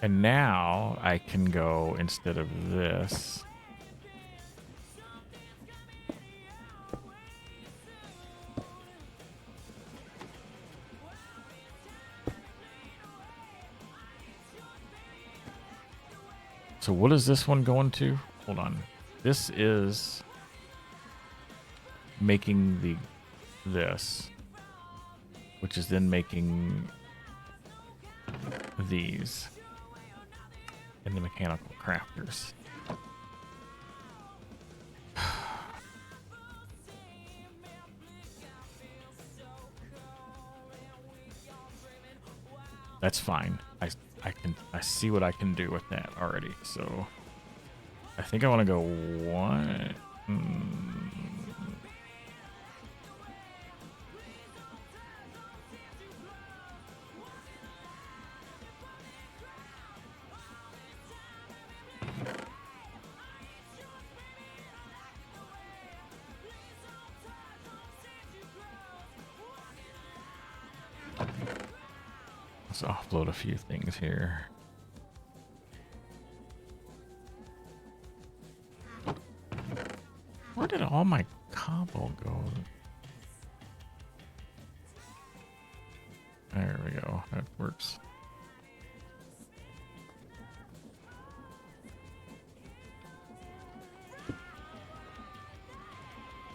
And now I can go, instead of this, so what is this one going to? Hold on. This is making this, which is then making these and the mechanical crafters. that's fine. I see what I can do with that already. So I think I want to go one. Let's offload a few things here. Where did all my cobble go? There we go. That works.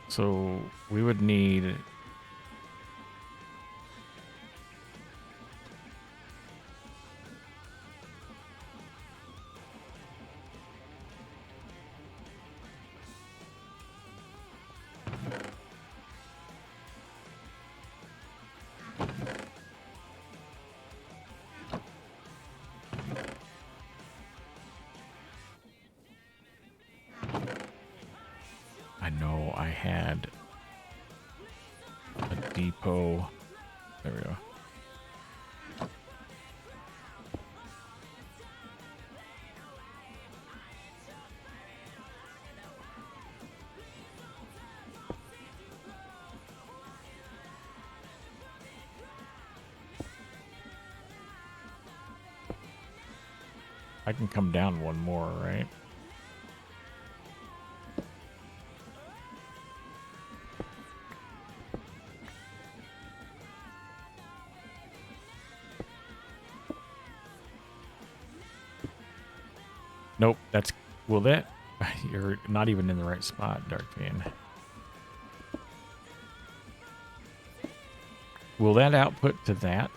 So we would need I know I had a depot. There we go. I can come down one more, right? Nope, that's... Will that... You're not even in the right spot, Darkfiend. Will that output to that?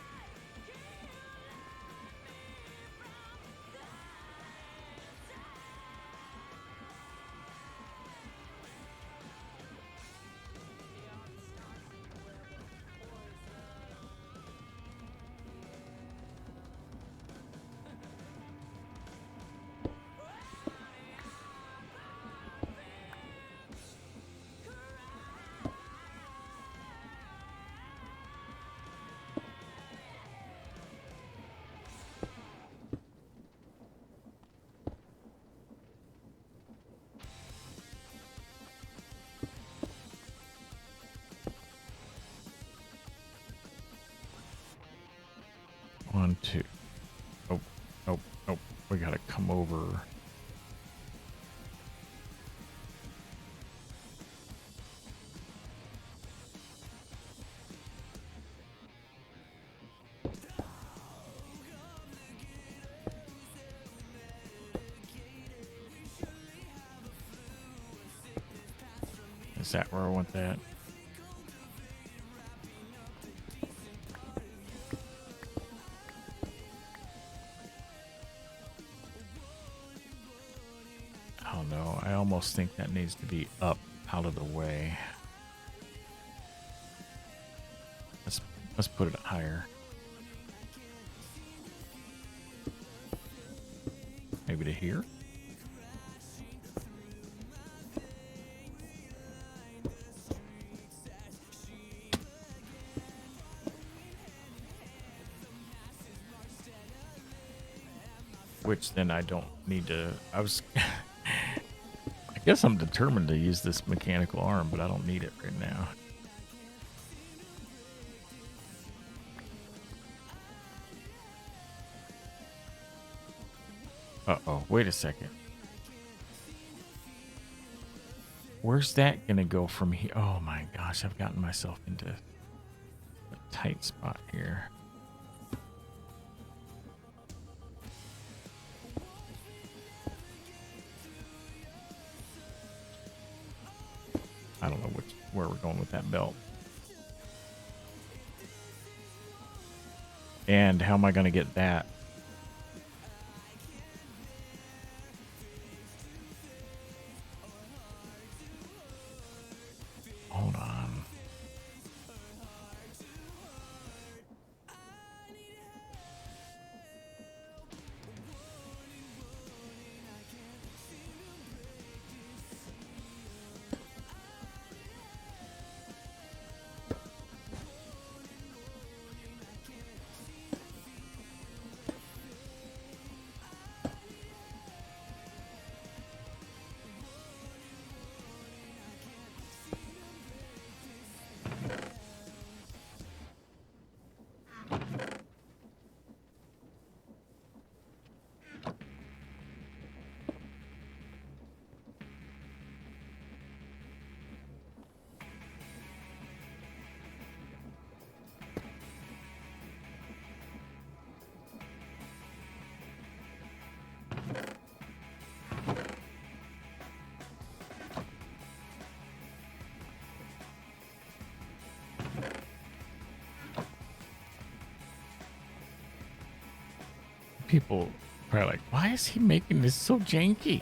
One, two. Oh, nope, nope. We gotta come over. Is that where I want that? Oh no, I almost think that needs to be up out of the way. Let's put it higher. Maybe to here? Which then I don't need to... I was... I guess I'm determined to use this mechanical arm, but I don't need it right now. Uh-oh, wait a second. Where's that gonna go from here? Oh my gosh, I've gotten myself into a tight spot here. I don't know where we're going with that belt. And how am I going to get that? Hold on. people probably like, why is he making this so janky?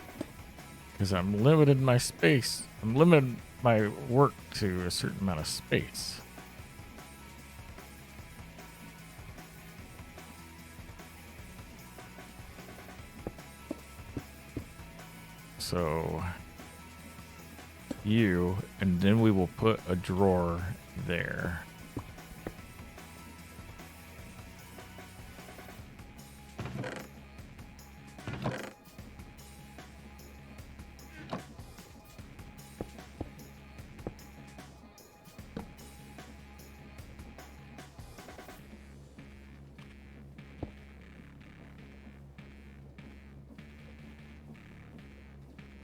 Because I'm limited my space. I'm limiting my work to a certain amount of space. So you, and then we will put a drawer there.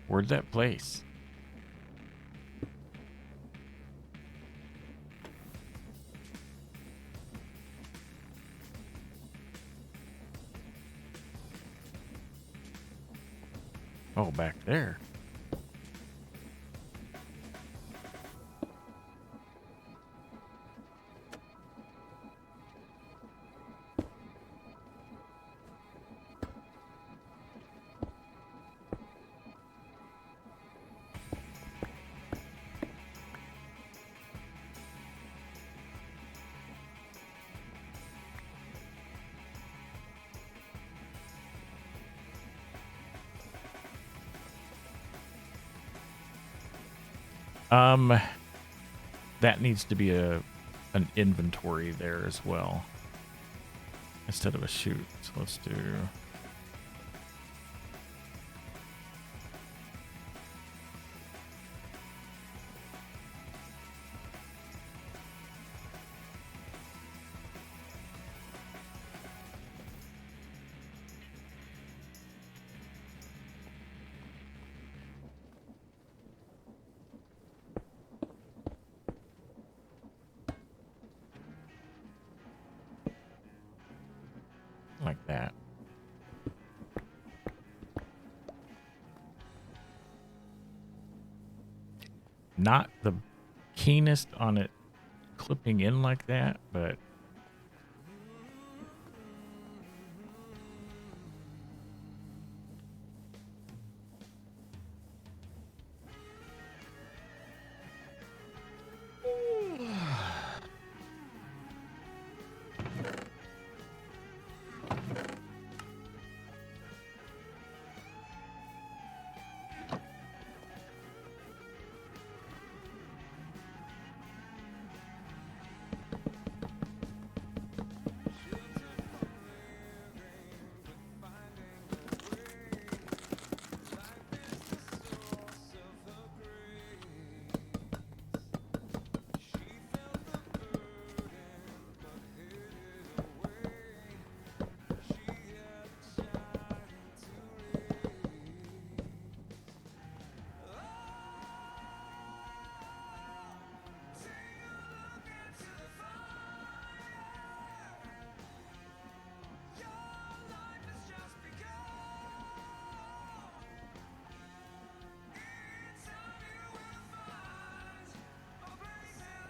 Where'd that place? Oh, back there. That needs to be an inventory there as well, instead of a chute. So let's do. Like that. Not the keenest on it clipping in like that, but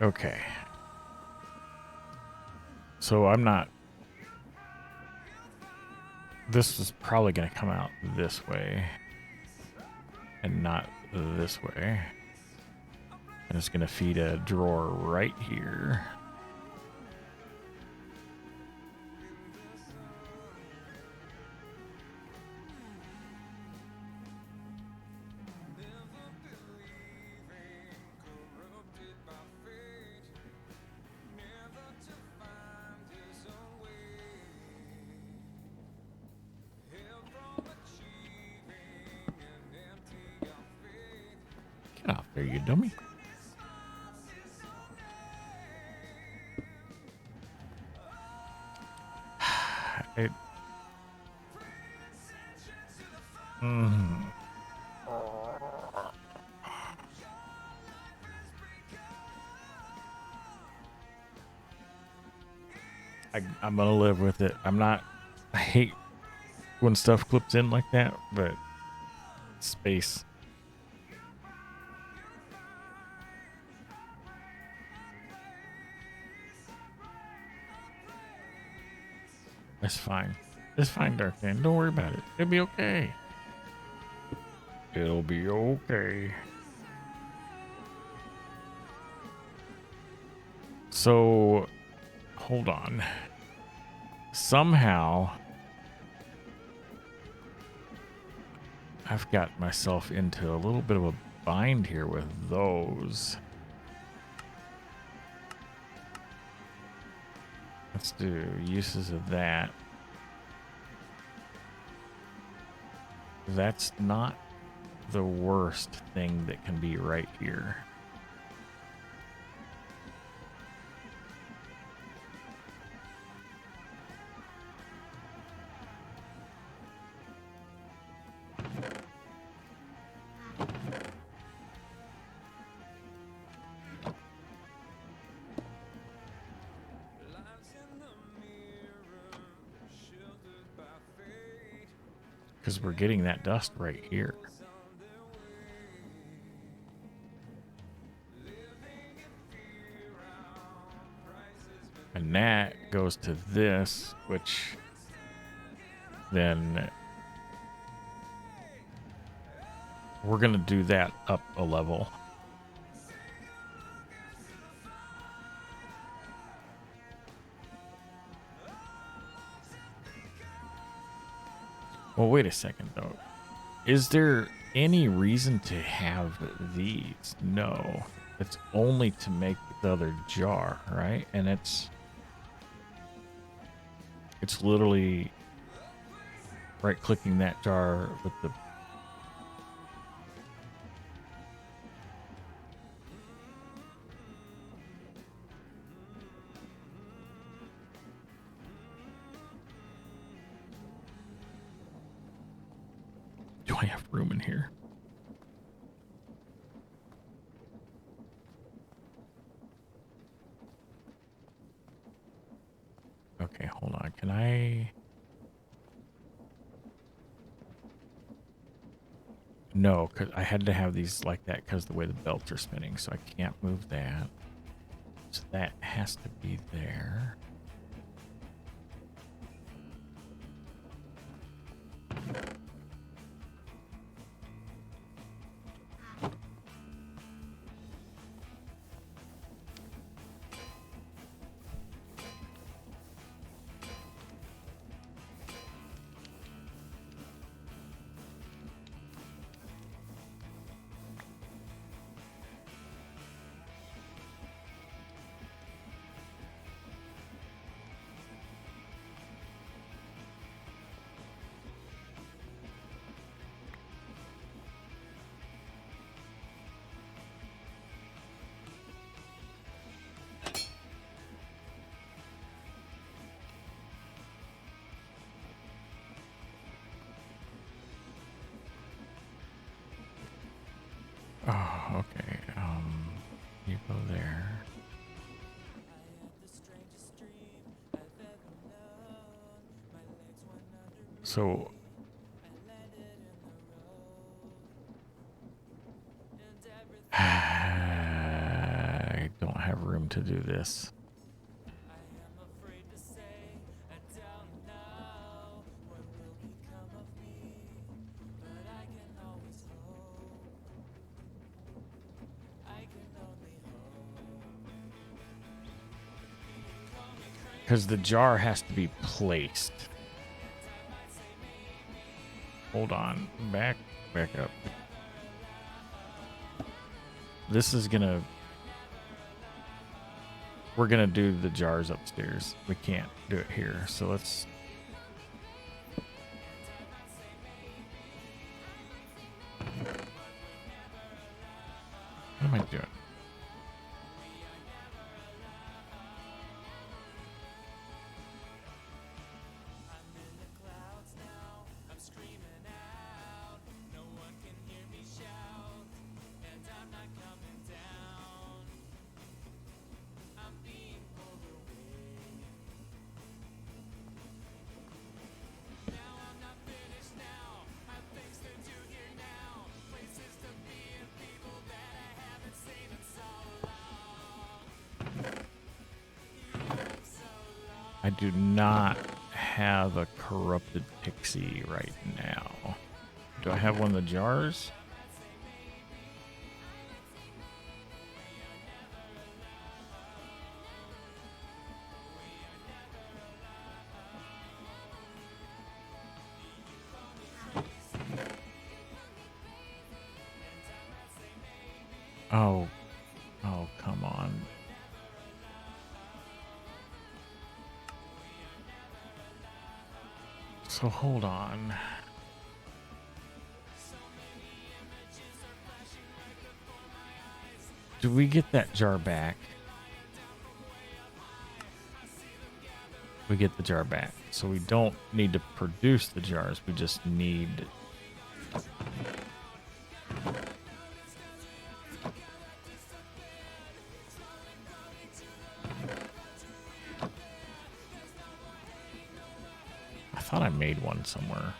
okay. So I'm not. This is probably going to come out this way and not this way. And it's going to feed a drawer right here. Get off there, you dummy. It, I'm gonna live with it. I'm not. I hate when stuff clips in like that, but space. That's fine. It's fine, Darkman. Don't worry about it. It'll be okay. It'll be okay. So, hold on. Somehow, I've got myself into a little bit of a bind here with those. Let's do uses of that. That's not the worst thing that can be right here. Because we're getting that dust right here. And that goes to this, which then we're going to do that up a level. Well, wait a second, though. Is there any reason to have these? No. It's only to make the other jar, right? And it's literally right-clicking that jar with the... Do I have room in here? Okay, hold on. Can I... No, because I had to have these like that because the way the belts are spinning, so I can't move that. So that has to be there. Oh, okay. You go there. So I don't have room to do this. Because the jar has to be placed. Hold on. Back up. This is gonna... We're gonna do the jars upstairs. We can't do it here. So let's... What am I doing? I do not have a corrupted pixie right now. Do I have one of the jars? Oh, oh, come on. So hold on. Do we get that jar back? We get the jar back. So we don't need to produce the jars. We just need... I thought I made one somewhere.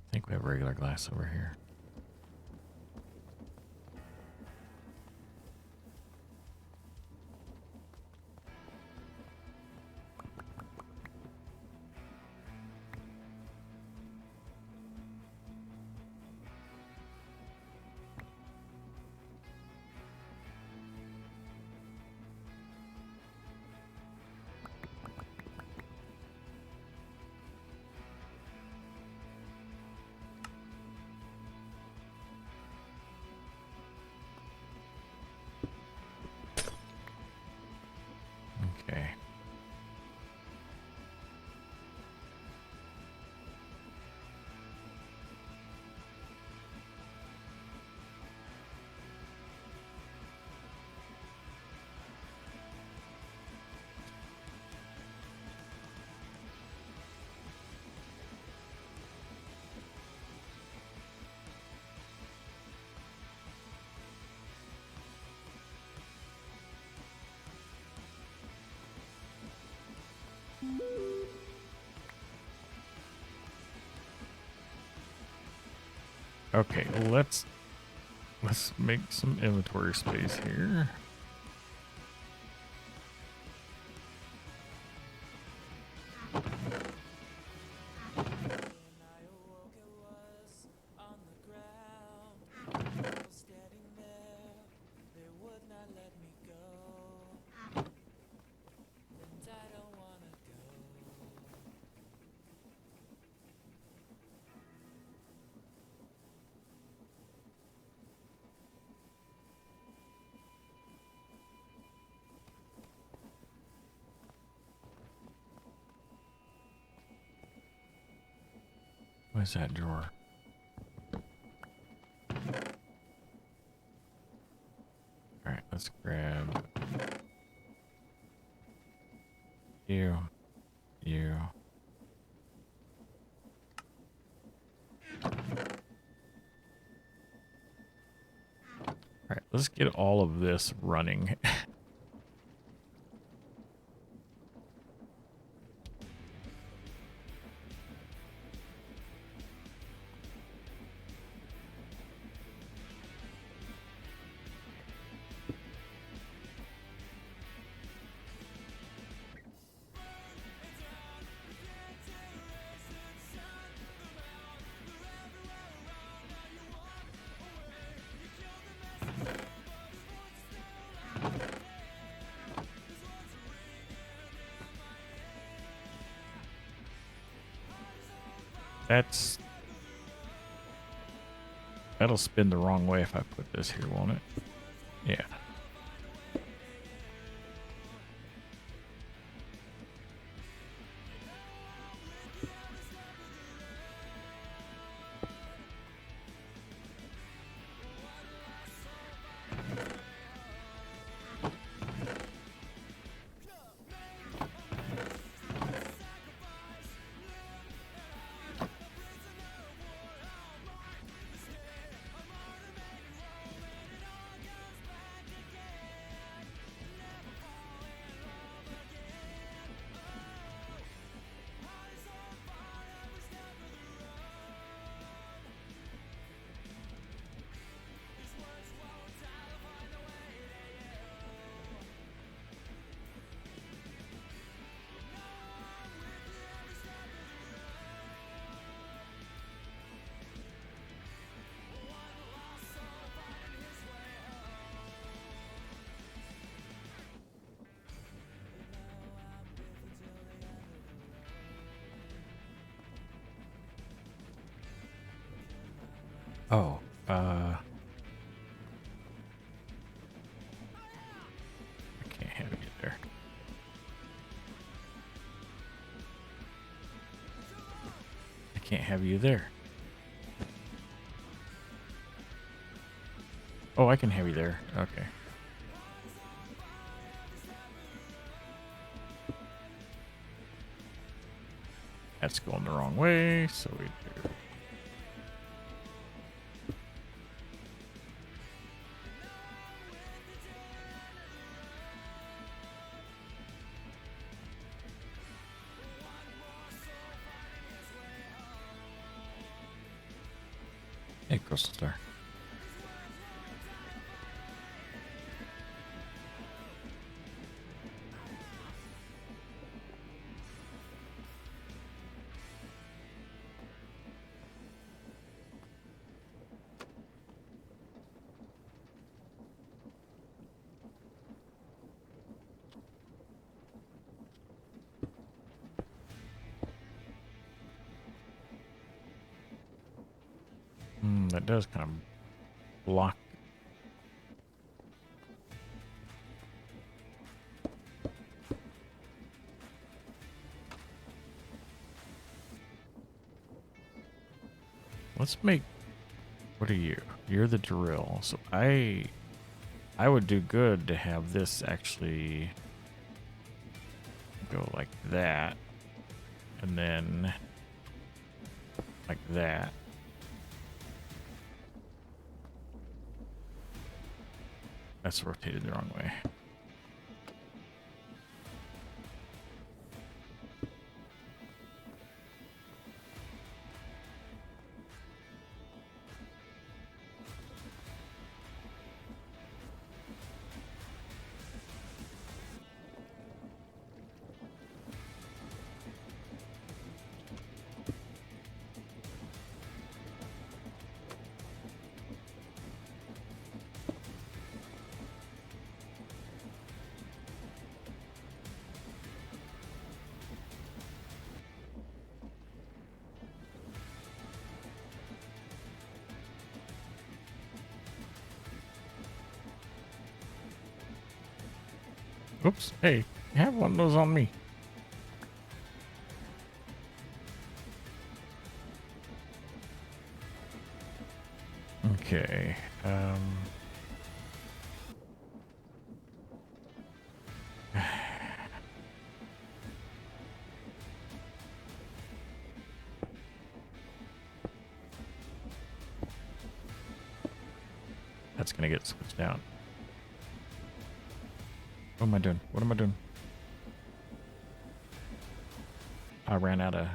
I think we have regular glass over here. Okay. Okay, let's make some inventory space here. Where's that drawer? All right, let's grab you. All right, let's get all of this running. That'll spin the wrong way if I put this here, won't it? Yeah. Oh, I can't have you there. I can't have you there. Oh, I can have you there. Okay. That's going the wrong way, so we do. Hey, Crystal Star. That does kind of block. Let's make. What are you? You're the drill. So I would do good to have this actually go like that, and then like that. That's rotated the wrong way. Oops. Hey, have one of those on me. Okay. That's gonna get switched out. What am I doing? What am I doing? I ran out of...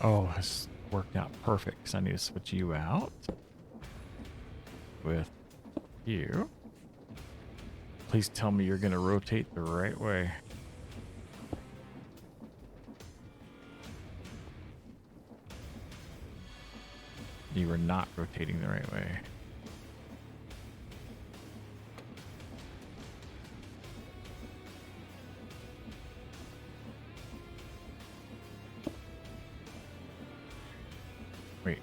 Oh, this worked out perfect because I need to switch you out with you. Please tell me you're going to rotate the right way. You are not rotating the right way. Wait.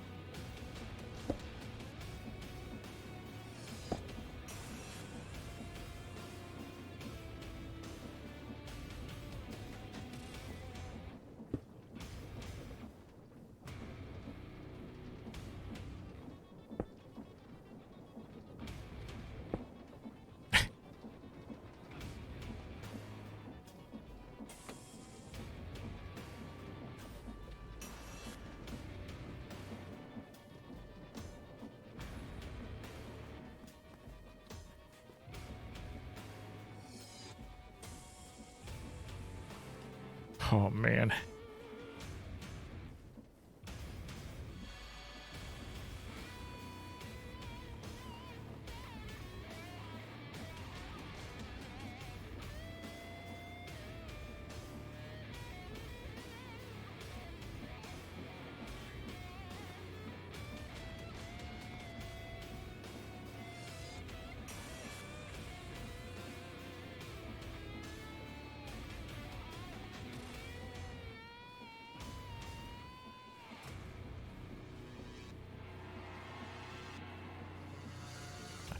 Oh, man.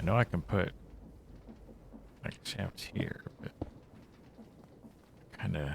know I can put like shafts here, but kind of.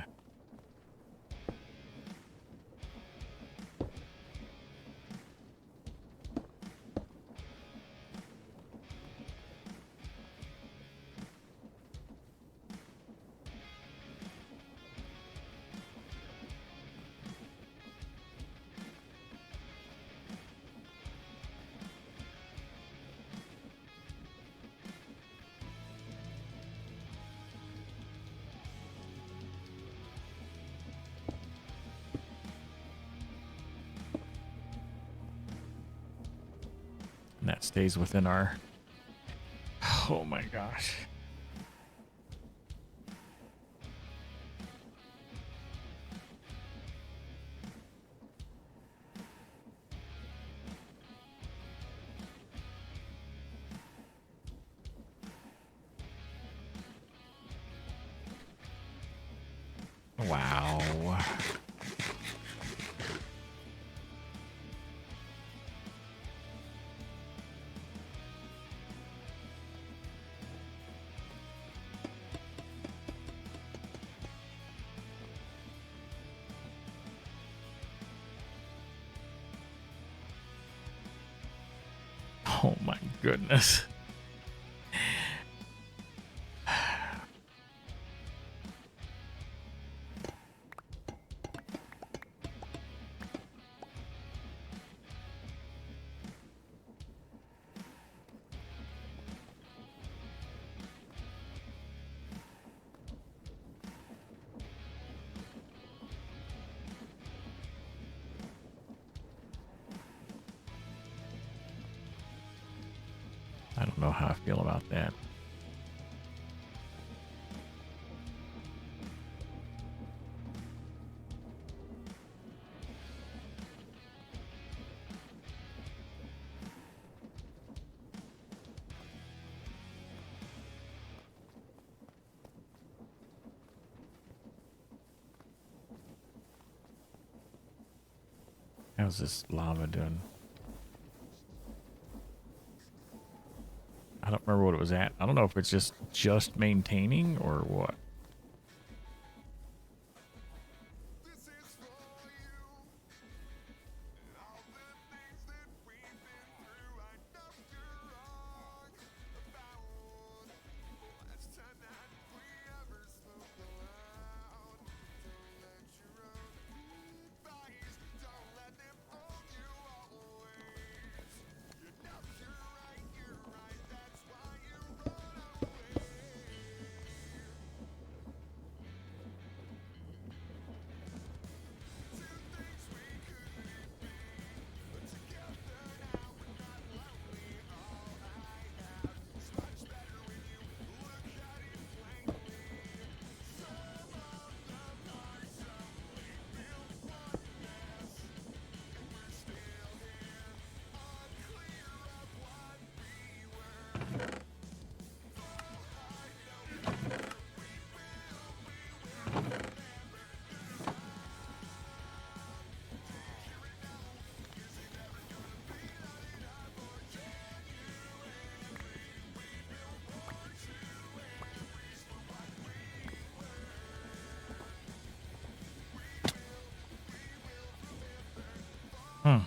And that stays within our. Oh my gosh. Wow. Oh my goodness. I don't know how I feel about that. How's this lava doing? I don't remember what it was at. I don't know if it's just maintaining or what. Hmm.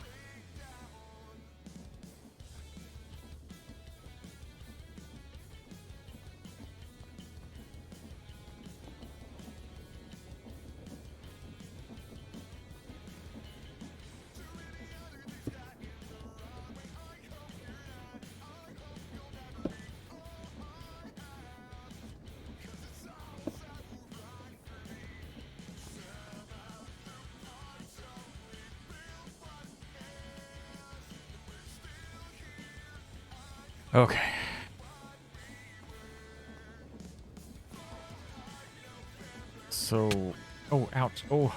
Okay. So, oh, ouch. Oh.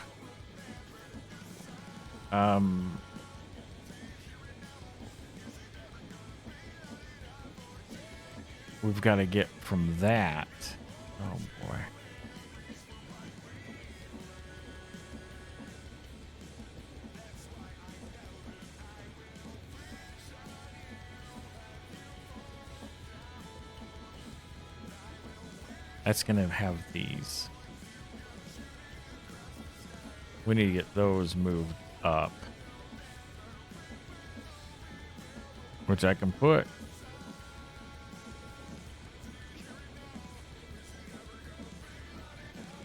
We've got to get from that. Oh boy. That's going to have these. We need to get those moved up. Which I can put.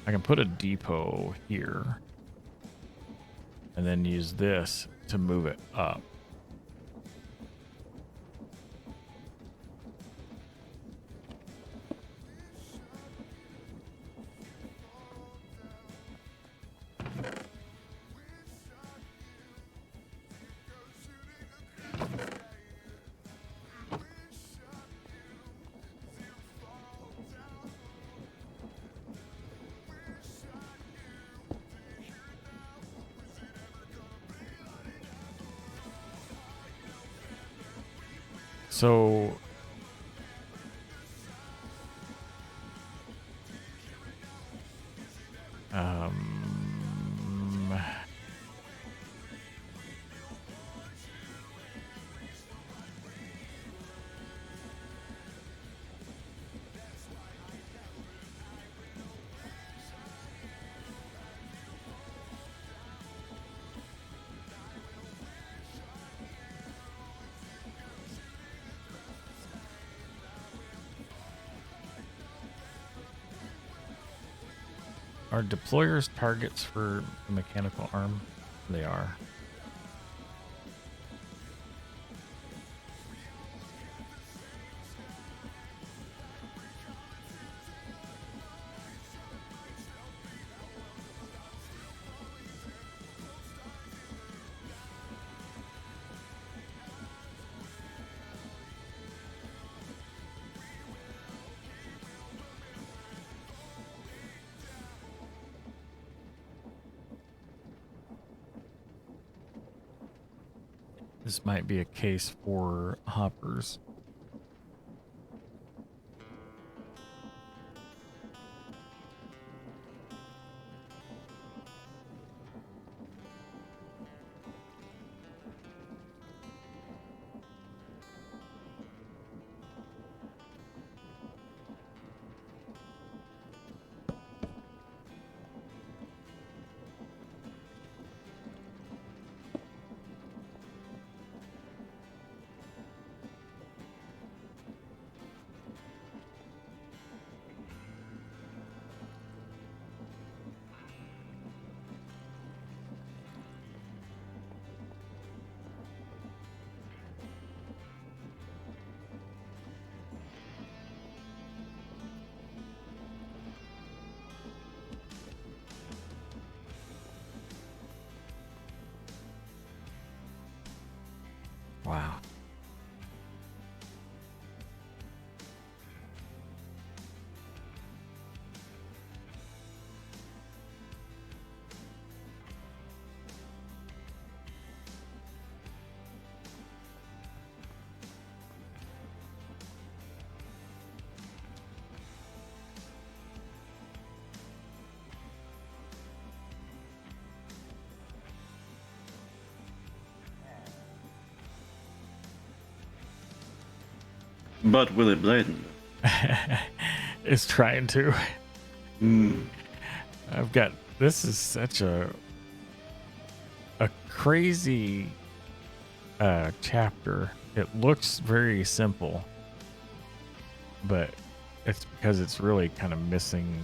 I can put a depot here. And then use this to move it up. So are deployers targets for the mechanical arm? They are. This might be a case for hoppers. Wow. But will it blend? It's trying to. Mm. I've got, this is such a crazy chapter. It looks very simple, but it's because it's really kind of missing,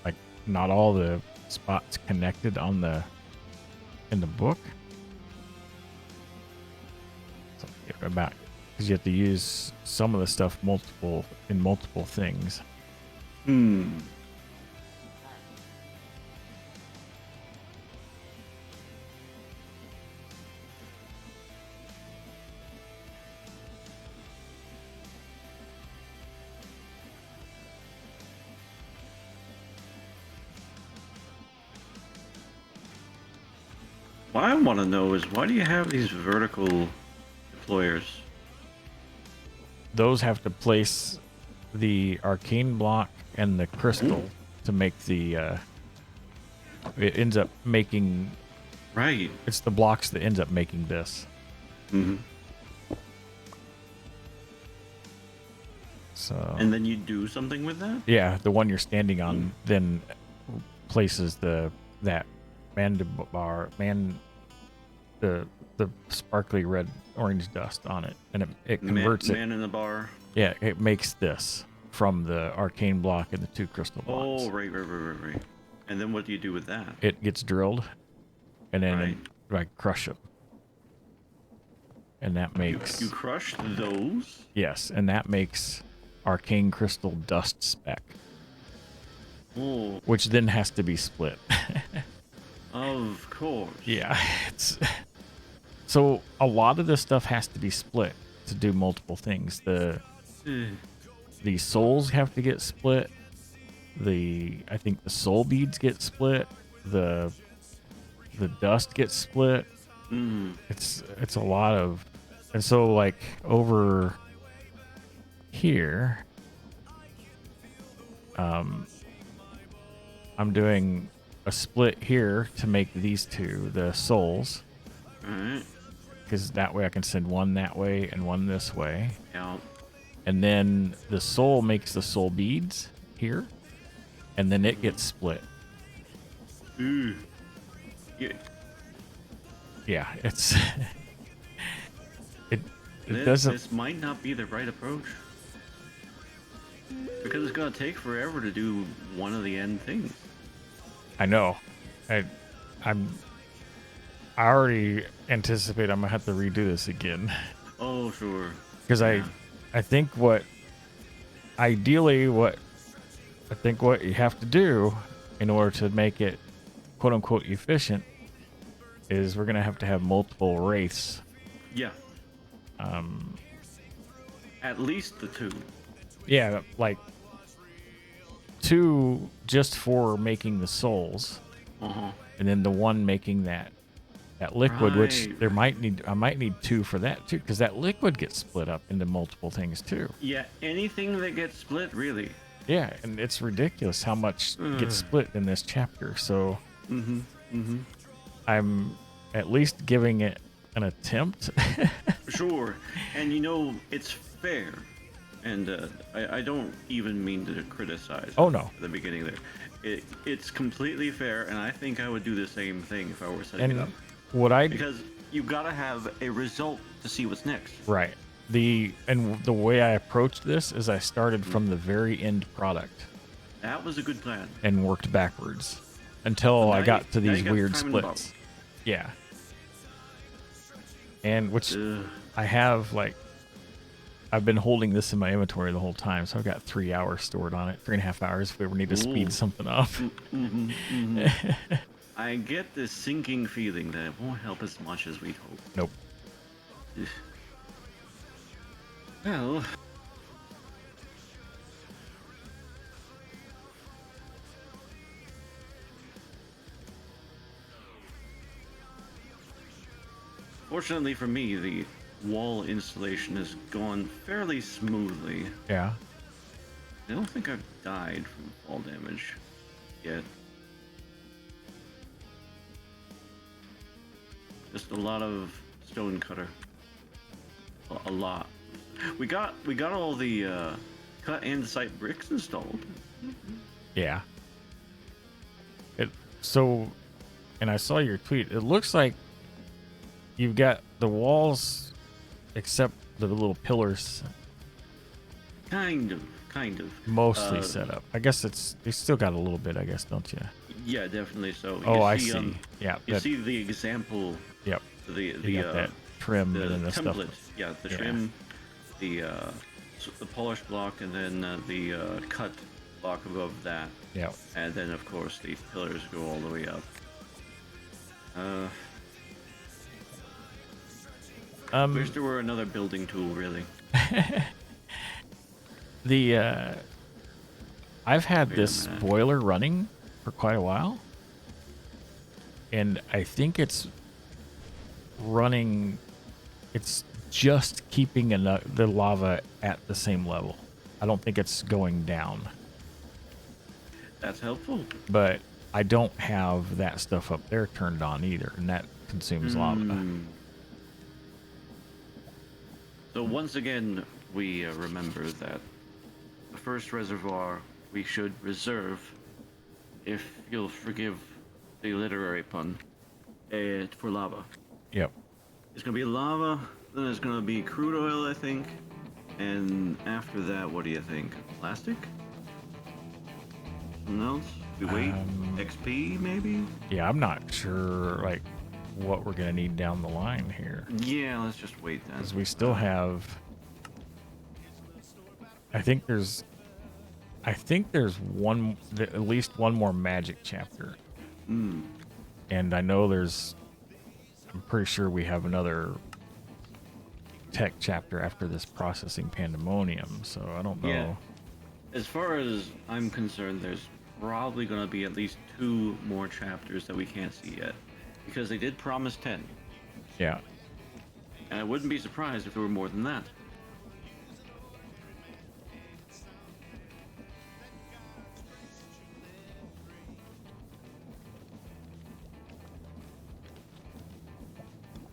like, not all the spots connected on the in the book. So about, because you have to use some of the stuff in multiple things. Hmm. What I want to know is, why do you have these vertical deployers? Those have to place the arcane block and the crystal to make the it ends up making, Right. it's the blocks that ends up making this. Mm-hmm. So And then you do something with that? yeah, the one you're standing on then places that the sparkly red orange dust on it, and it converts Man in the bar. Yeah, it makes this from the arcane block and the 2 crystal blocks. Oh, right. And then what do you do with that? It gets drilled, and then Right. I crush them, and that makes You crush those? yes, and that makes arcane crystal dust spec, Oh, which then has to be split. of course. Yeah, it's so a lot of this stuff has to be split to do multiple things. The souls have to get split. I think the soul beads get split. The dust gets split. It's a lot of, and so like over here, I'm doing a split here to make these 2 the souls, Alright. because that way I can send one that way and one this way. Yeah. And then the soul makes the soul beads here, and then it gets split. Ooh. Yeah. Yeah, it's it doesn't. This might not be the right approach. Because it's gonna take forever to do one of the end things. I know. I already anticipate I'm gonna have to redo this again, Oh, sure. because Yeah. I think what you have to do in order to make it quote unquote efficient is we're gonna have to have multiple wraiths. Yeah. At least the 2. Yeah, like 2 just for making the souls, Uh-huh. and then the one making that liquid, which Right. I might need 2 for that too, because that liquid gets split up into multiple things too. Yeah, anything that gets split, really. Yeah, and it's ridiculous how much gets split in this chapter. So I'm at least giving it an attempt. Sure. And you know, it's fair. And I don't even mean to criticize Oh, no. at the beginning there. It's completely fair, and I think I would do the same thing if I were setting it And up. what I Because you gotta have a result to see what's next. right, the way I approached this is I started from the very end product That was a good plan. and worked backwards until I now got you- to now these you got weird time in the splits. Yeah. And which Ugh. I have, like, I've been holding this in my inventory the whole time, so I've got 3 hours stored on it, 3.5 hours if we ever need to speed Ooh. something up. I get this sinking feeling that it won't help as much as we'd hope. Nope. Ugh. Well, fortunately for me, the wall installation has gone fairly smoothly. Yeah. I don't think I've died from fall damage yet. Just a lot of stone cutter. A lot. We got all the cut andesite bricks installed. Yeah. So, and I saw your tweet. It looks like you've got the walls, except the little pillars, Kind of. mostly set up. I guess you still got a little bit, I guess, don't you? Yeah, definitely so. Oh, You I see. Yeah. You see the example, Yep. the You got that trim the and then the template. stuff. Yeah, the Yeah. trim, the polished block, and then the cut block above that. Yeah. And then, of course, the pillars go all the way up. Wish there were another building tool, really. I've had Wait a this minute. boiler running for quite a while, and I think it's running. It's just keeping the lava at the same level. I don't think it's going down, That's helpful. but I don't have that stuff up there turned on either, and that consumes lava. So once again, we remember that the first reservoir we should reserve, if you'll forgive the literary pun, for lava. Yep. It's gonna be lava, then it's gonna be crude oil, I think, and after that, what do you think? Plastic? Something else? We wait? XP, maybe? Yeah, I'm not sure like what we're gonna need down the line here, Yeah, let's just wait then. because we still have. I think there's at least one more magic chapter, and I know I'm pretty sure we have another tech chapter after this processing pandemonium. So I don't know. Yeah. As far as I'm concerned, there's probably going to be at least 2 more chapters that we can't see yet, because they did promise 10, Yeah. and I wouldn't be surprised if there were more than that.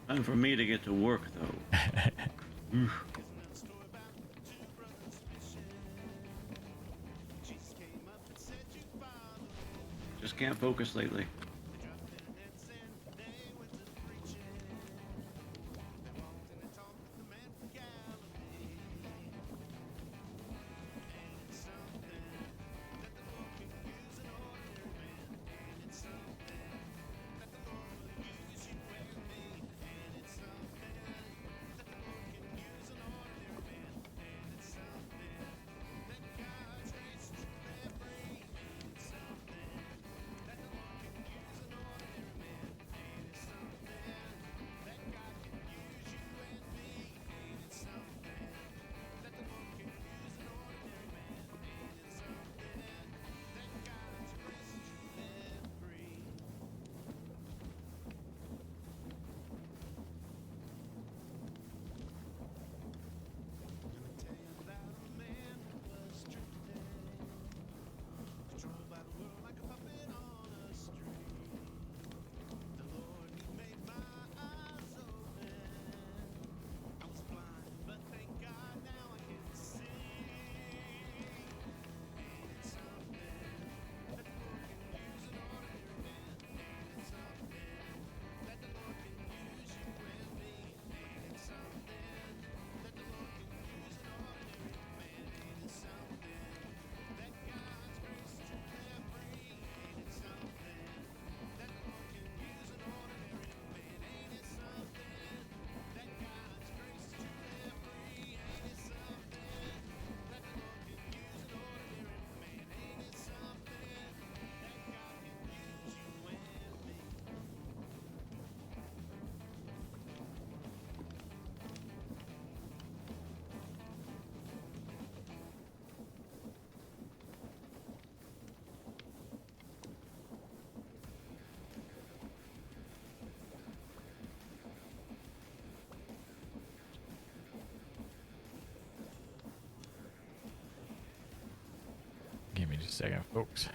Time for me to get to work, though. Oof. Just can't focus lately. Give me just a second, folks.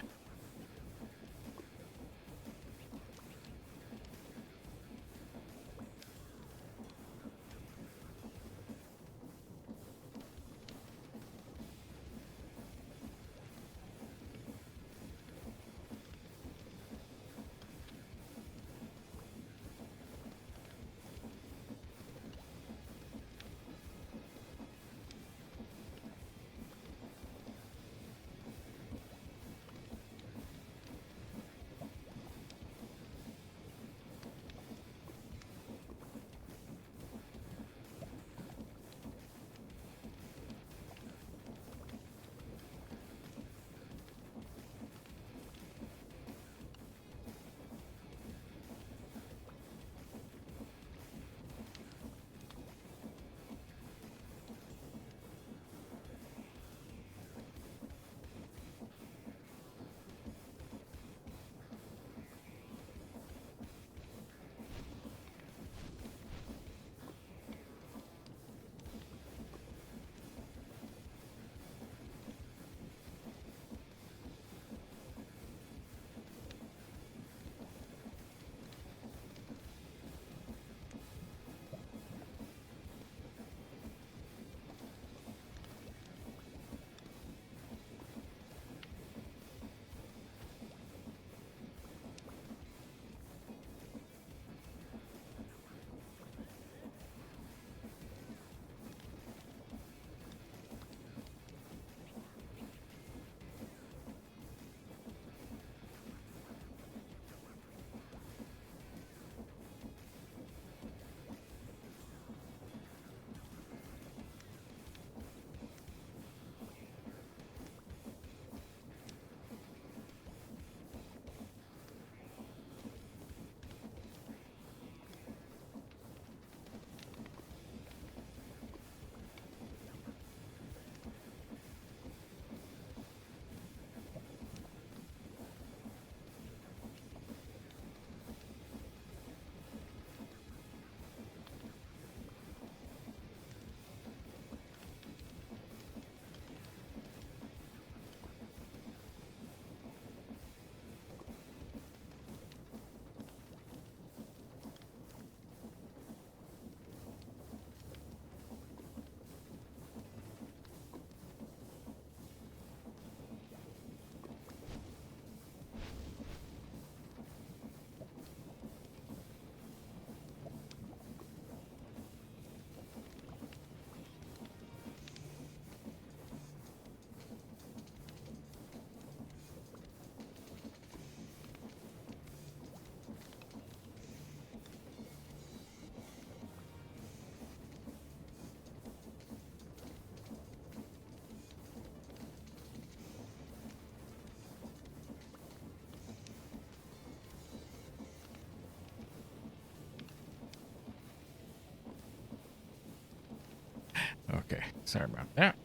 Okay, sorry about that.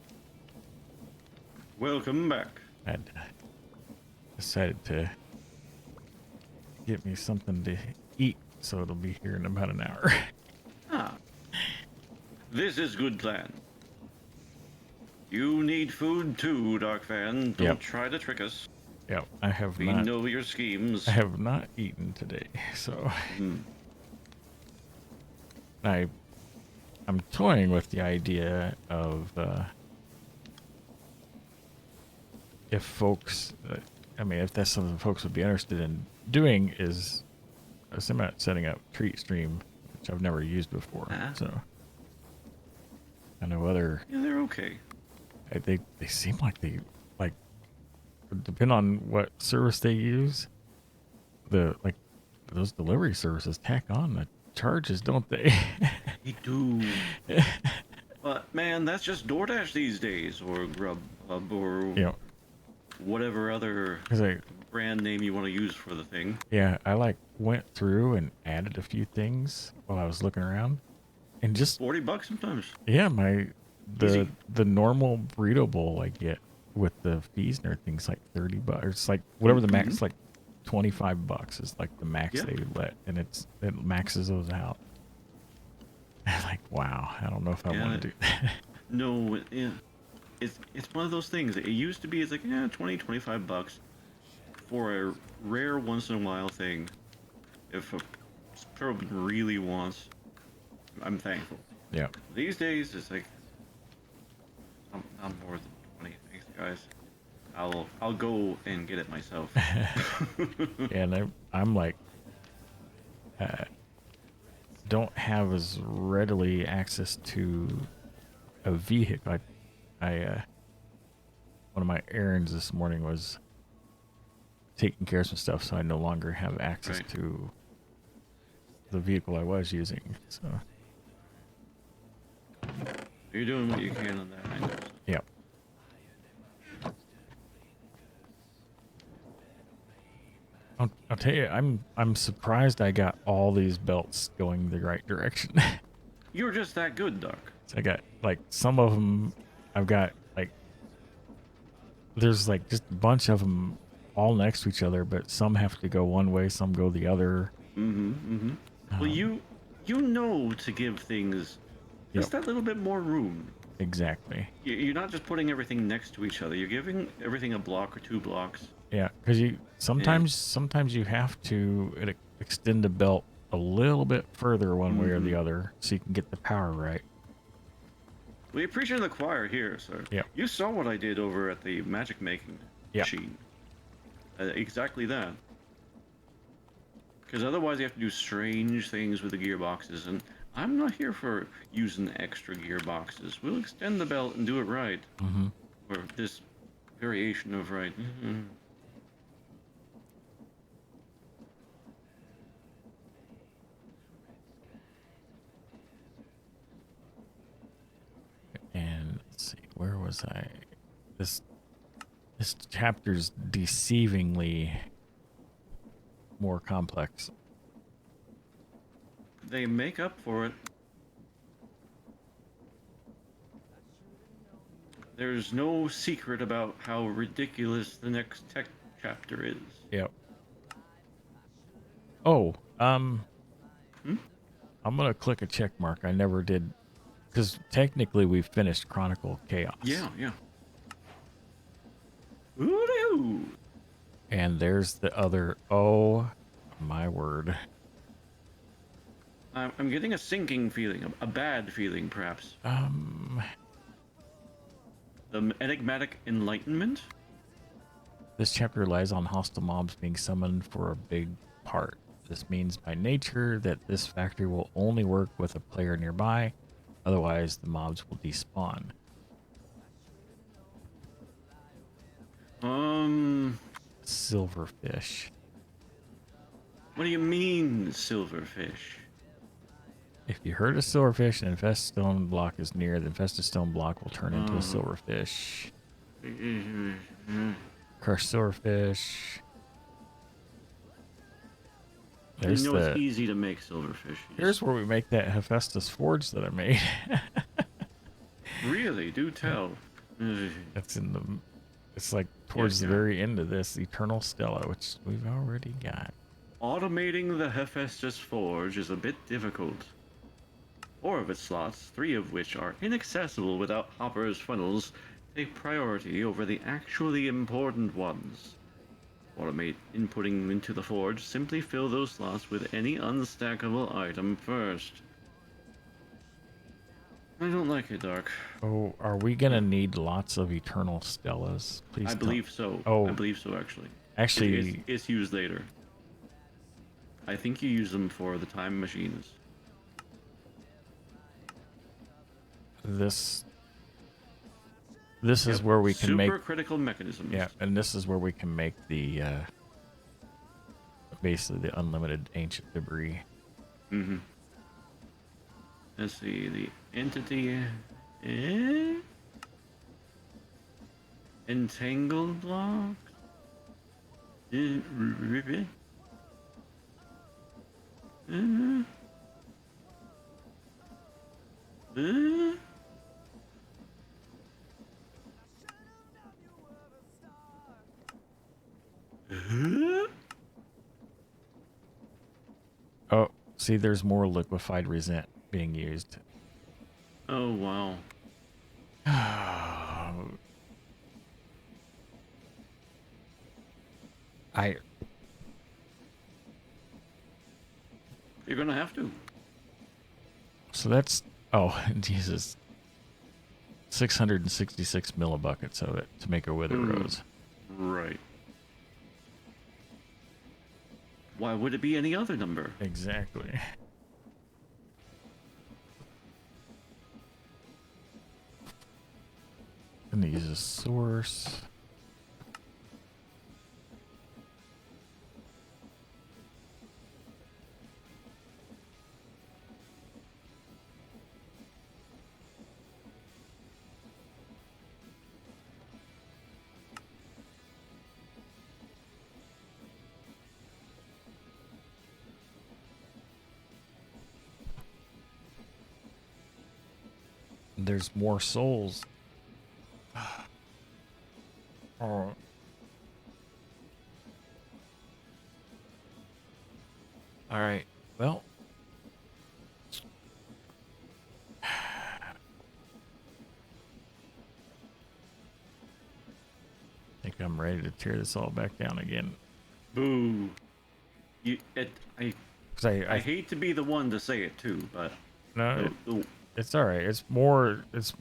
Welcome back. I decided to get me something to eat, so it'll be here in about an hour. Ah. This is good plan. You need food too, Dark Fan. Don't Yep. try to trick us. Yep, I have We not. know your schemes. I have not eaten today, so I'm toying with the idea of if folks, if that's something folks would be interested in doing, is setting up Treat Stream, which I've never used before. So I know other. Yeah, they're okay. They seem like they depend on what service they use. Those delivery services tack on the charges, don't they? They do. But man, that's just DoorDash these days, or Grubhub, or whatever other brand name you want to use for the thing. Yeah, I went through and added a few things while I was looking around, and just $40 sometimes. Yeah, Easy. the normal burrito bowl I get with the fees and everything's like $30. It's like whatever the max, like $25 is like the max they let, and it maxes those out. Like, wow, I don't know if I want to do that. No, yeah. It's one of those things. It used to be, it's like, yeah, $20-25 for a rare once in a while thing. If a person really wants, I'm thankful. Yeah. These days, it's like, I'm more than 20. Thanks, guys. I'll go and get it myself. Yeah, and I'm like, don't have as readily access to a vehicle. One of my errands this morning was taking care of some stuff, so I no longer have access to the vehicle I was using. So you're doing what you can on that angle. Yep. I'll tell you, I'm surprised I got all these belts going the right direction. You're just that good, Doc. So I got some of them. I've got there's just a bunch of them all next to each other, but some have to go one way, some go the other. Well, you know to give things just that little bit more room. Exactly. You're not just putting everything next to each other. You're giving everything a block or 2 blocks. Yeah, because sometimes you have to extend the belt a little bit further one way or the other so you can get the power right. We appreciate the choir here, sir. Yeah. You saw what I did over at the magic making machine. Exactly that. Because otherwise you have to do strange things with the gearboxes, and I'm not here for using extra gearboxes. We'll extend the belt and do it right. Or this variation of right. And let's see, where was I? This chapter's deceivingly more complex. They make up for it. There's no secret about how ridiculous the next tech chapter is. Yep. Oh, I'm gonna click a check mark. I never did, because technically we finished Chronicle Chaos. Yeah. Ooh. And there's the other. Oh, my word. I'm getting a sinking feeling, a bad feeling, perhaps. The enigmatic enlightenment? This chapter relies on hostile mobs being summoned for a big part. This means by nature that this factory will only work with a player nearby, otherwise the mobs will despawn. Silverfish. What do you mean, silverfish? If you hurt a silverfish and an infested stone block is near, the infested stone block will turn into a silverfish. Crush silverfish. There's it's easy to make silverfish. Here's where we make that Hephaestus forge that I made. Really? Do tell. That's in the. It's like towards the yeah. very end of this Eternal Stella, which we've already got. Automating the Hephaestus Forge is a bit difficult. 4 of its slots, 3 of which are inaccessible without Hopper's funnels, take priority over the actually important ones. Automate inputting into the forge, simply fill those slots with any unstackable item first. I don't like it, Dark. Oh, are we gonna need lots of Eternal Stellas? Please. I believe so. Oh. I believe so, actually. Actually, It's used later. I think you use them for the time machines. this is where we can make. Supercritical mechanisms. Yeah, and this is where we can make the basically the unlimited ancient debris. Mm-hmm. Let's see, the entity... Entangled blocks? Oh, see, there's more liquefied resent being used. Oh, wow. You're gonna have to. So that's, oh, Jesus. 666 millibuckets of it to make a Wither Rose. Right. Why would it be any other number? Exactly. And use a source. There's more souls. Oh. All right. Well. I think I'm ready to tear this all back down again. Boo. I I hate to be the one to say it too, but no, the- it's all right. It's more. It's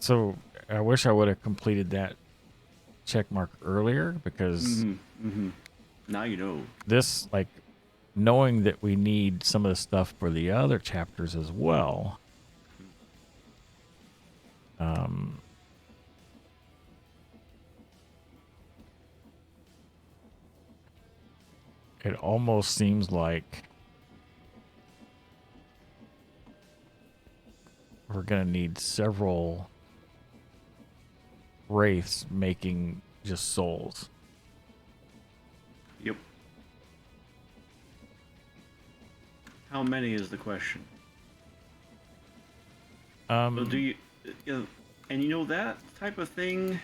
so. I wish I would have completed that check mark earlier because now you know. this, like, knowing that we need some of the stuff for the other chapters as well. It almost seems like we're gonna need several wraiths making just souls. Yep. How many is the question? So do you know, and you know that type of thing?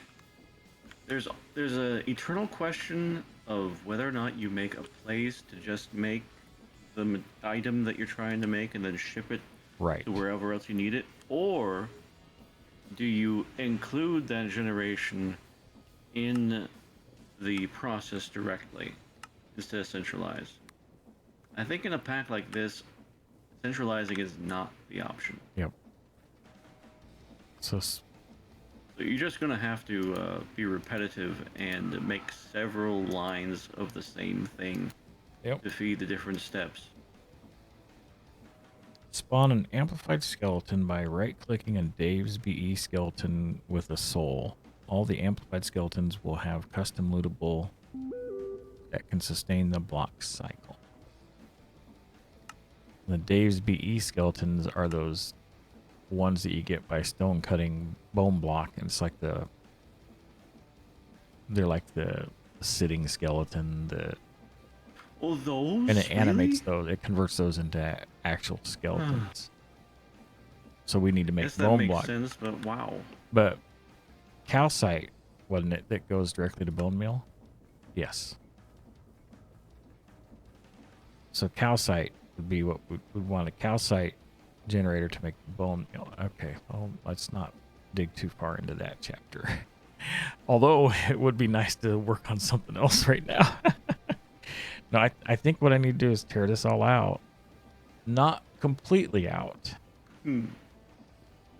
There's a eternal question of whether or not you make a place to just make the item that you're trying to make and then ship it right. to wherever else you need it, or do you include that generation in the process directly instead of centralized? I think in a pack like this, centralizing is not the option. Yep. So So you're just gonna have to be repetitive and make several lines of the same thing to feed the different steps. spawn an amplified skeleton by right-clicking a Dave's BE skeleton with a soul. All the amplified skeletons will have custom lootable that can sustain the block cycle. The Dave's BE skeletons are those ones that you get by stone cutting bone block, and it's like they're like the sitting skeleton, Those? and it animates those, it converts those into actual skeletons. So we need to make Guess that bone makes block. sense, but wow. But calcite, wasn't it, that goes directly to bone meal? Yes. So calcite would be what we'd want, a calcite generator to make bone meal. Okay, well, let's not dig too far into that chapter. Although it would be nice to work on something else right now. No, I think what I need to do is tear this all out. Not completely out.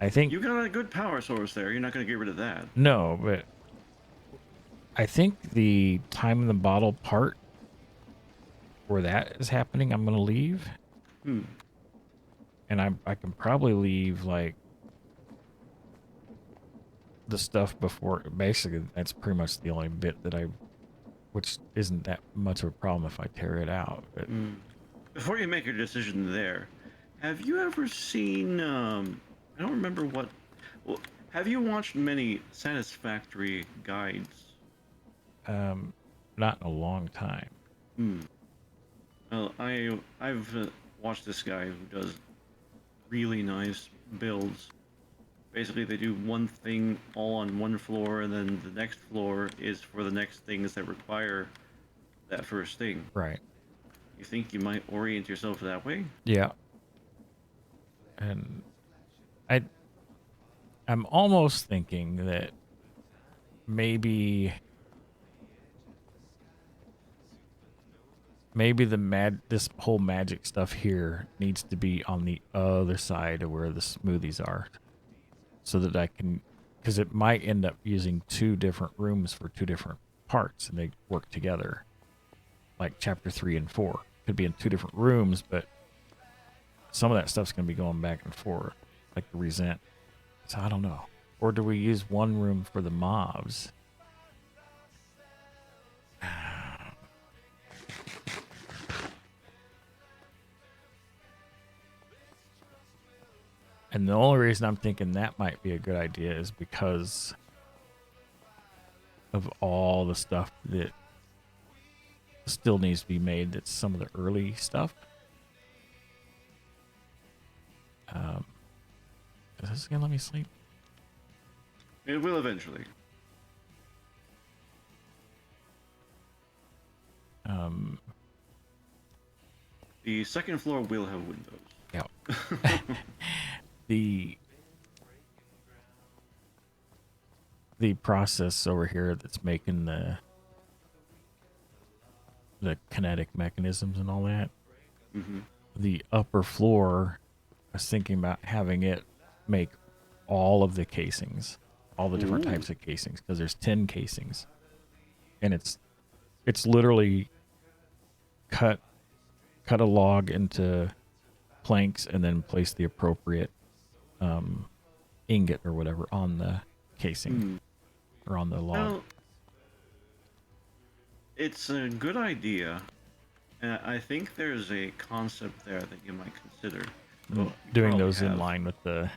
I think... You got a good power source there. You're not going to get rid of that. No, but I think the time in the bottle part where that is happening, I'm going to leave. And I can probably leave, like, the stuff before. Basically, that's pretty much the only bit that which isn't that much of a problem if I tear it out. But Before you make your decision there, have you ever seen, I don't remember what, well, have you watched many Satisfactory guides? not in a long time. Well, I've watched this guy who does really nice builds. Basically, they do one thing all on one floor, and then the next floor is for the next things that require that first thing. Right. You think you might orient yourself that way? Yeah. And I'm almost thinking that maybe this whole magic stuff here needs to be on the other side of where the smoothies are, so that I can, because it might end up using 2 different rooms for 2 different parts, and they work together. Like chapter 3 and 4 could be in 2 different rooms, but some of that stuff's going to be going back and forth, like the resent. So I don't know. Or do we use 1 room for the mobs? And the only reason I'm thinking that might be a good idea is because of all the stuff that still needs to be made. That's some of the early stuff. Is this gonna let me sleep? It will eventually. The second floor will have windows. Yeah. The process over here that's making the kinetic mechanisms and all that. The upper floor, I was thinking about having it make all of the casings, all the different types of casings, because there's 10 casings, and it's literally cut a log into planks and then place the appropriate ingot or whatever on the casing or on the log. Well, it's a good idea. I think there's a concept there that you might consider. Well, you Doing probably those in have. line with the...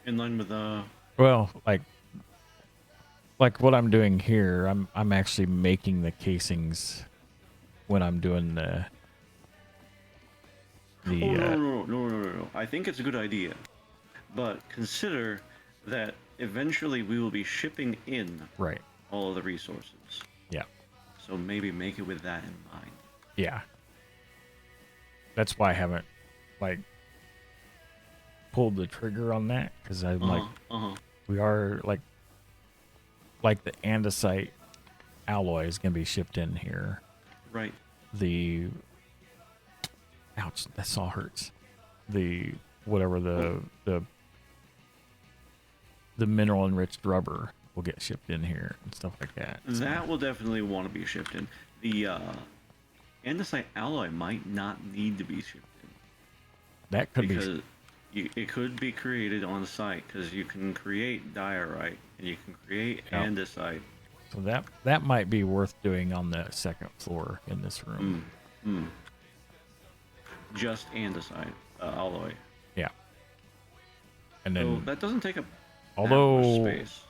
In line with the... Well, like what I'm doing here, I'm actually making the casings when I'm doing the No. I think it's a good idea. But consider that eventually we will be shipping in right. all of the resources. Yeah. So maybe make it with that in mind. Yeah. That's why I haven't pulled the trigger on that, because I'm we are like the andesite alloy is gonna be shipped in here. Right. The ouch, that saw hurts. The whatever the mineral enriched rubber will get shipped in here and stuff like that. That will definitely want to be shipped in. The andesite alloy might not need to be shipped in. That could because it could be created on site, because you can create diorite and you can create andesite. So that might be worth doing on the second floor in this room. Just andesite alloy. Yeah. And So then that doesn't take up although that much space.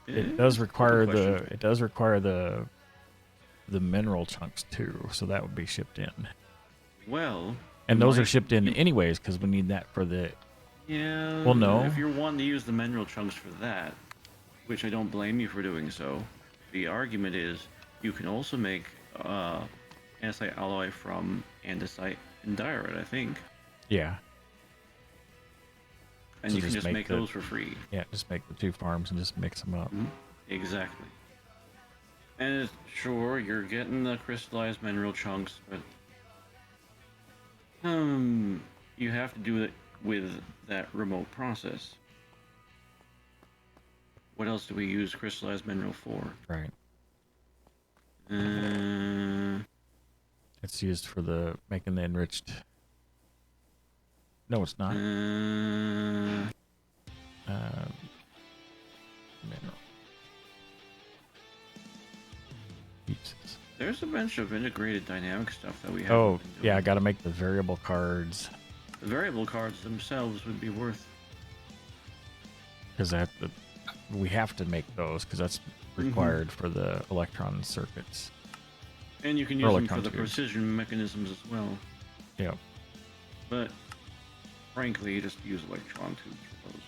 it does require the the mineral chunks too, so that would be shipped in. Well, And those are Might- shipped in anyways because we need that for the. Yeah. Well, no. If you're wanting to use the mineral chunks for that, which I don't blame you for doing so, the argument is you can also make andesite alloy from andesite and diorite, I think, Yeah. and So you can just just make make the- those for free. Yeah. Just make the 2 farms and just mix them up. Exactly. And sure, you're getting the crystallized mineral chunks, but you have to do it with that remote process. What else do we use crystallized mineral for? Right. Uh, It's used for the making the enriched. No, it's not. uh, Mineral. Pieces. there's a bunch of integrated dynamic stuff that we have. Oh, yeah, I got to make the variable cards The variable cards themselves would be worth. because we have to make those because that's required for the electron circuits. And you can Or use them for electron the tubes. precision mechanisms as well. Yep. But frankly, just use electron tubes for those.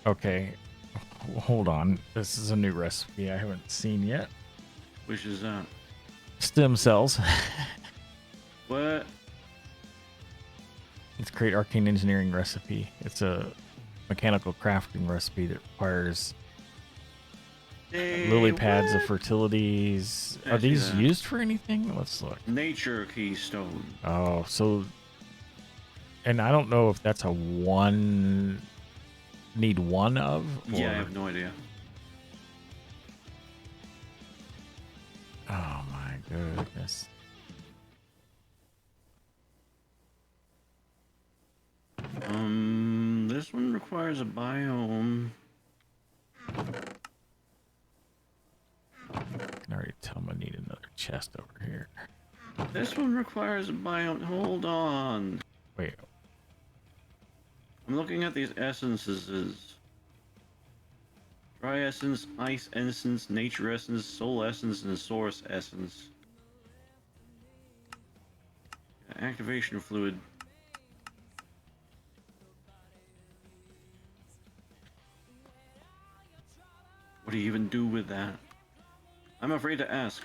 Okay. Hold on. This is a new recipe I haven't seen yet. Which is that? Stem cells. What? It's a great arcane engineering recipe. It's a mechanical crafting recipe that requires lily pads of fertilities. I Are see these that. used for anything? Let's look. Nature keystone. Oh, so. And I don't know if that's a one. Need one of? Yeah, I or- have no idea. Oh my goodness. This one requires a biome. I can already tell I need another chest over here. This one requires a biome. Hold on. Wait. I'm looking at these essences. Dry essence, ice essence, nature essence, soul essence, and source essence. Activation fluid. What do you even do with that? I'm afraid to ask.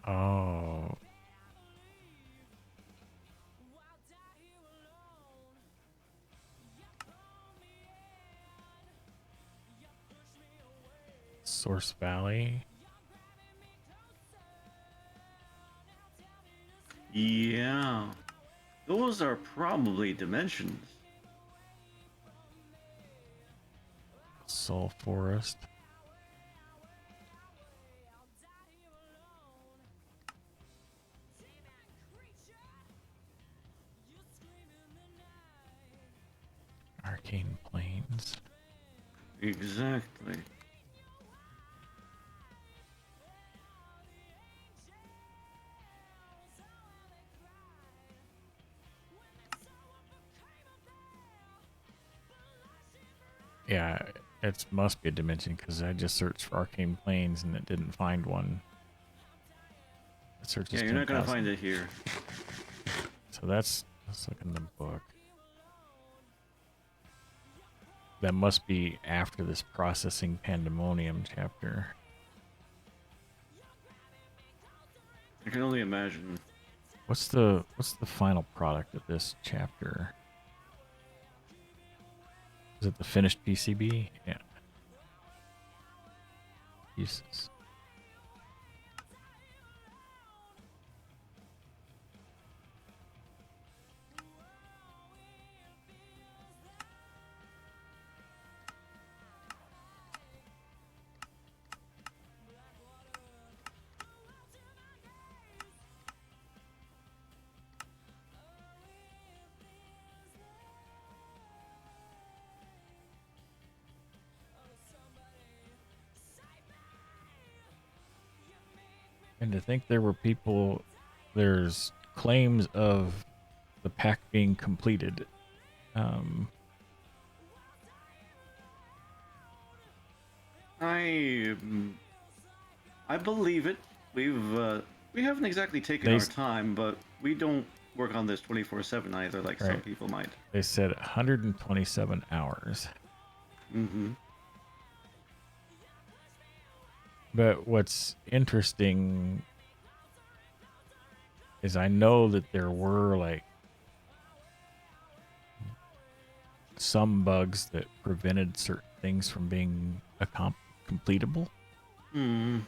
Oh. Source Valley. Yeah. Those are probably dimensions. Soul Forest. Arcane Plains. Exactly. Yeah, it must be a dimension because I just searched for Arcane Plains and it didn't find one. It searches Yeah, you're not gonna 10,000. find it here. So let's look in the book. That must be after this processing pandemonium chapter. I can only imagine. What's the final product of this chapter? Is it the finished PCB? Yeah. Uses. And to think there were people, there's claims of the pack being completed. I believe it. We haven't exactly taken our time, but we don't work on this 24/7 either, like some people might. They said 127 hours. Mm-hmm. But what's interesting is I know that there were like some bugs that prevented certain things from being completable. Hmm.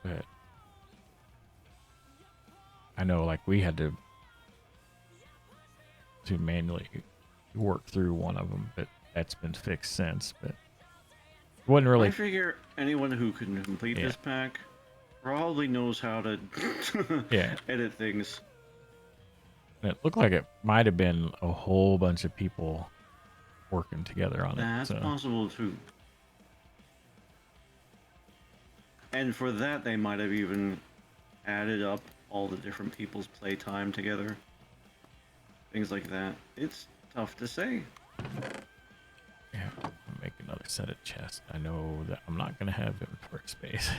But I know like we had to manually work through one of them, but that's been fixed since. But it wasn't really. I figure anyone who can complete this pack probably knows how to edit things. And it looked like it might have been a whole bunch of people working together on it. That's possible too. And for that, they might have even added up all the different people's playtime together. Things like that. It's tough to say. Yeah, I'll make another set of chests. I know that I'm not going to have inventory space.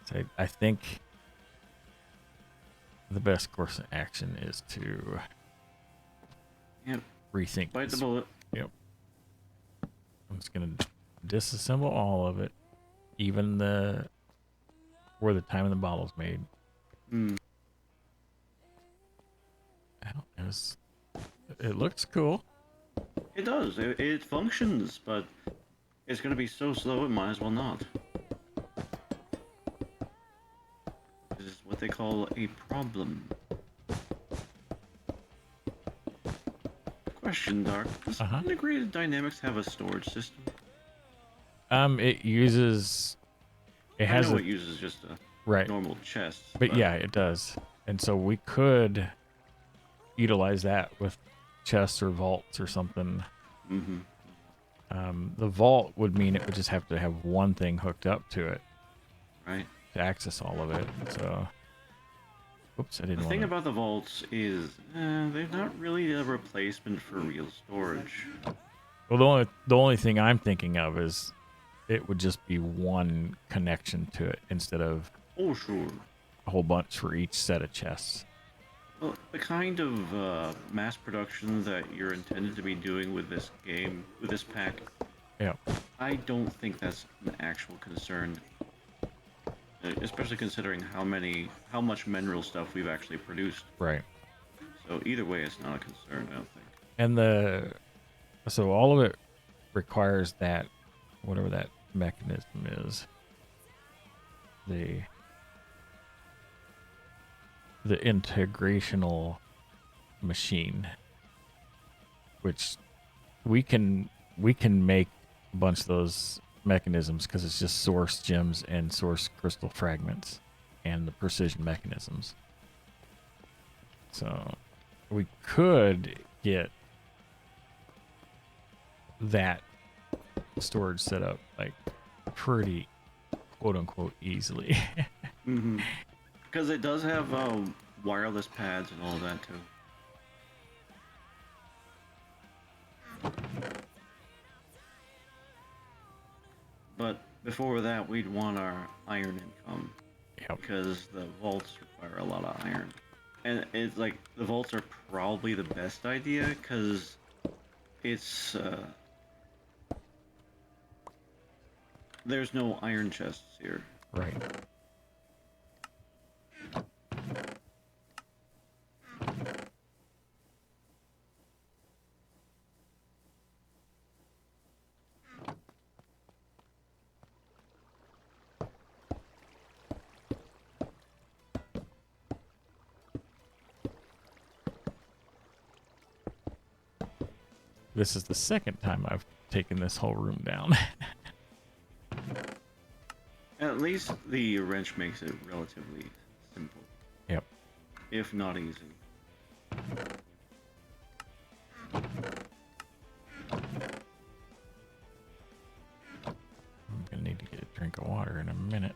So I think the best course of action is to rethink. Bite the bullet. Yep. I'm just going to disassemble all of it. Even where the time in the bottle's made. Mm. It looks cool. It does. It functions, but it's going to be so slow it might as well not. This is what they call a problem. Question, Dark. Does Integrated Dynamics have a storage system? It uses. It has. I know it uses just a normal chest. But yeah, it does. And so we could utilize that with chests or vaults or something. Mm-hmm. The vault would mean it would just have to have one thing hooked up to it, right, to access all of it. So, oops, I didn't. The thing about the vaults is they're not really a replacement for real storage. Well, the only thing I'm thinking of is it would just be one connection to it instead of a whole bunch for each set of chests. Well, the kind of mass production that you're intended to be doing with this game, with this pack, I don't think that's an actual concern. Especially considering how much mineral stuff we've actually produced. Right. So either way, it's not a concern, I don't think. And so all of it requires that, whatever that mechanism is, the integrational machine, which we can make a bunch of those mechanisms because it's just source gems and source crystal fragments and the precision mechanisms. So we could get that storage set up like pretty quote unquote easily. Mm-hmm. Because it does have wireless pads and all that too. But before that, we'd want our iron income. Because the vaults require a lot of iron. And it's like, the vaults are probably the best idea, because it's, there's no iron chests here. Right. This is the second time I've taken this whole room down. At least the wrench makes it relatively simple. Yep. If not easy. I'm gonna need to get a drink of water in a minute.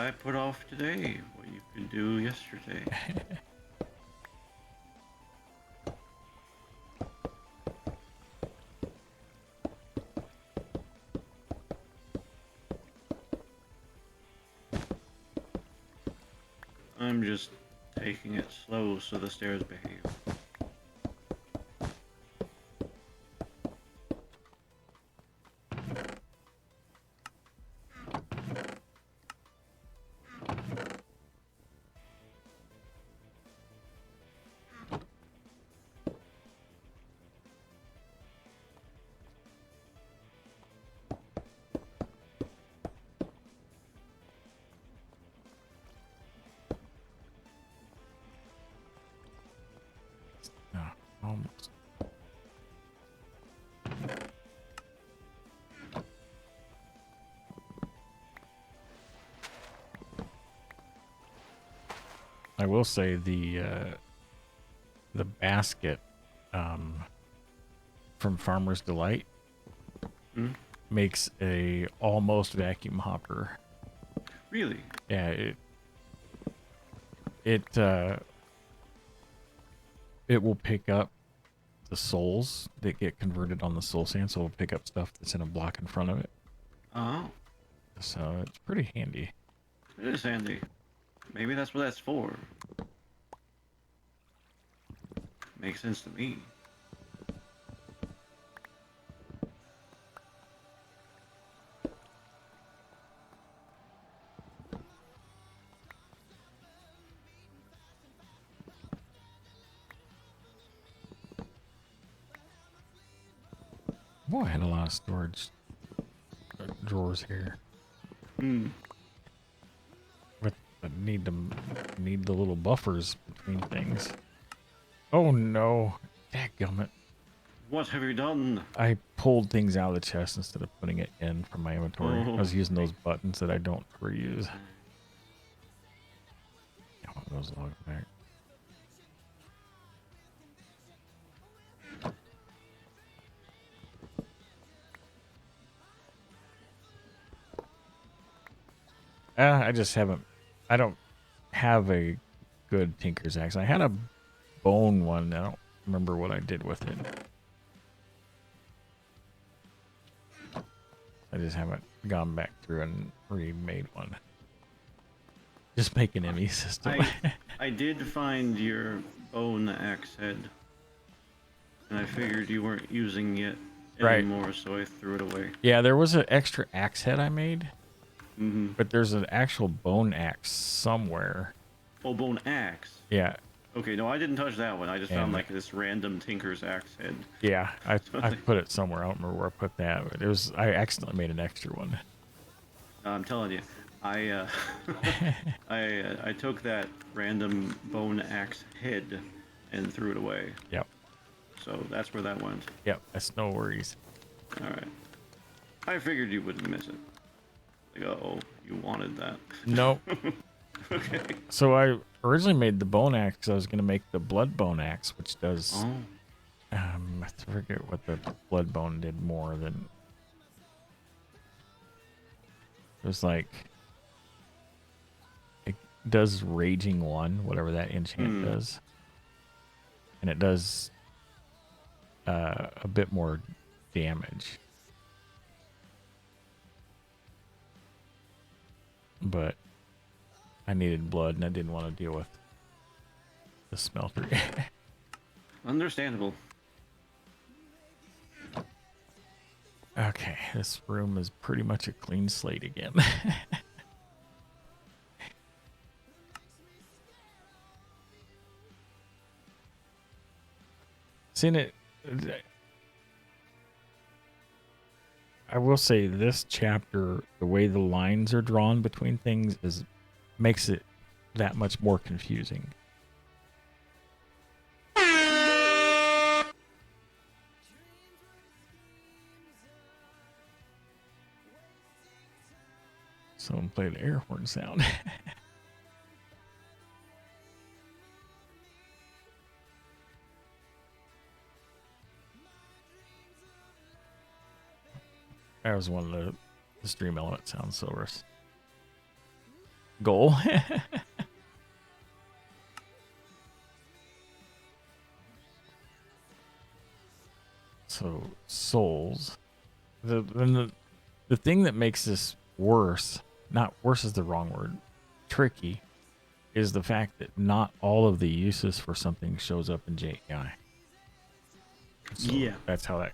Why put off today what you could do yesterday? I'm just taking it slow so the stairs behave. No, almost. I will say the basket from Farmer's Delight Hmm? makes a almost vacuum hopper. Really? Yeah, it will pick up the souls that get converted on the soul sand, so it'll pick up stuff that's in a block in front of it. Oh, So it's pretty handy. it is handy. Maybe that's what that's for. Makes sense to me. Boy, I had a lot of storage drawers here. Hmm. But I need the little buffers between things. Oh no. Dadgummit. What have you done? I pulled things out of the chest instead of putting it in from my inventory. I was Oh. using those buttons that I don't ever use. I want those logs back. I just haven't. I don't have a good Tinker's Axe. I had a bone one. I don't remember what I did with it. I just haven't gone back through and remade one. Just make an ME system. I did find your bone axe head, and I figured you weren't using it Right. anymore, so I threw it away. Yeah, there was an extra axe head I made, Mm-hmm. but there's an actual bone axe somewhere. Oh, bone axe. Yeah, Okay, no, I didn't touch that one. I just found And- like this random Tinker's axe head. yeah. I put it somewhere. I don't remember where I put that. But it was. I accidentally made an extra one. I'm telling you, I I took that random bone axe head and threw it away. Yep. So that's where that went. Yep. That's no worries. All right. I figured you wouldn't miss it. Like, oh, you wanted that. Nope. Okay. So I originally made the bone axe 'cause I was gonna make the blood bone axe, which does. Oh. I forget what the blood bone did more than. It was like. It does Raging 1, whatever that enchant does. And it does a bit more damage. But I needed blood and I didn't want to deal with the smelter. Understandable. Okay, this room is pretty much a clean slate again. Seen it. I will say this chapter, the way the lines are drawn between things makes it that much more confusing. Someone played an air horn sound. That was one of the stream element sound silvers. goal. So souls. The thing that makes this worse, not worse is the wrong word, tricky, is the fact that not all of the uses for something shows up in JEI. So Yeah. that's how that.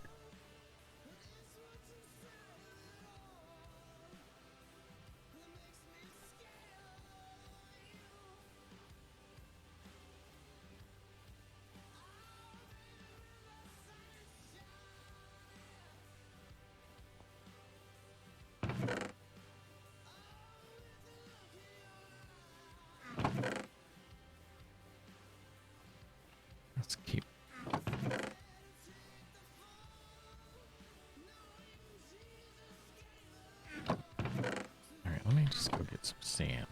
Let's keep. All right, let me just go get some sand.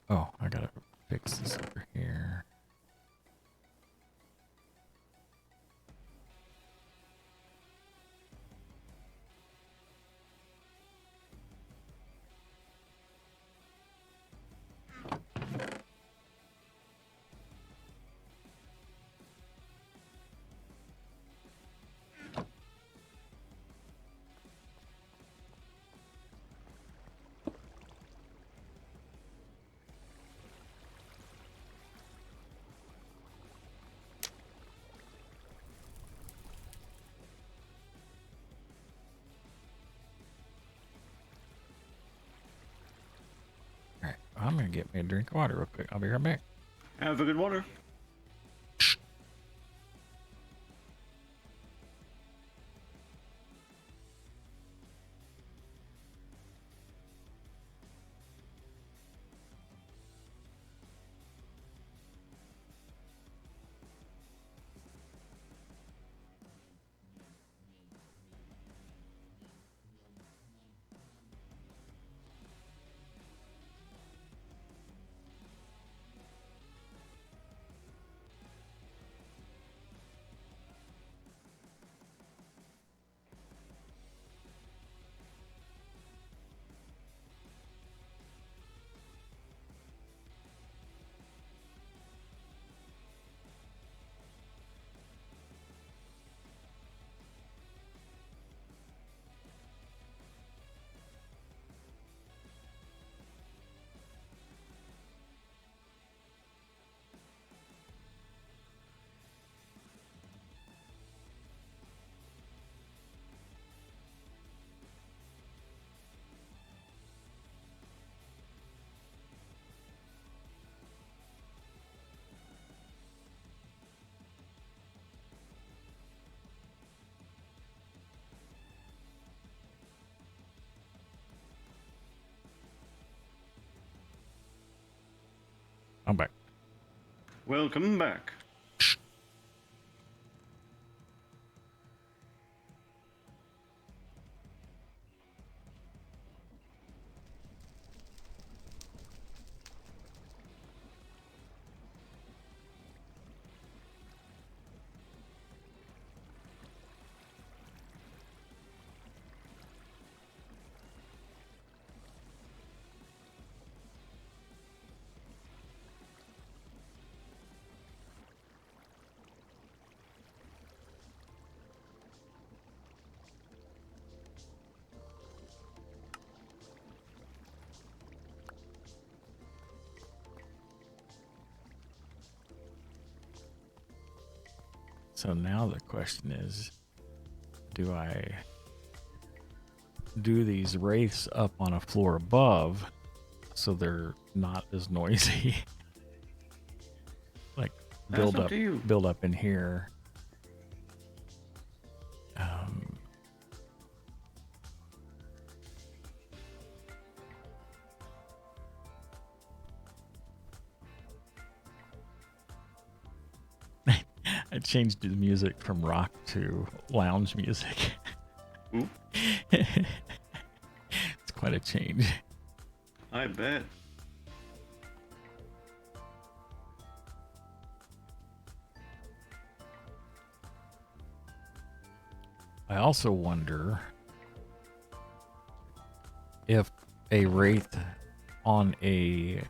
Oh, I gotta fix this over here. All right, I'm gonna get me a drink of water real quick. I'll be right back. Have a good water. I'm back. Welcome back. So now the question is, do I do these wraiths up on a floor above so they're not as noisy? Like That's up to you. build up in here. Um, I changed the music from rock to lounge music. Ooh, It's quite a change. I bet. I also wonder if a wraith on a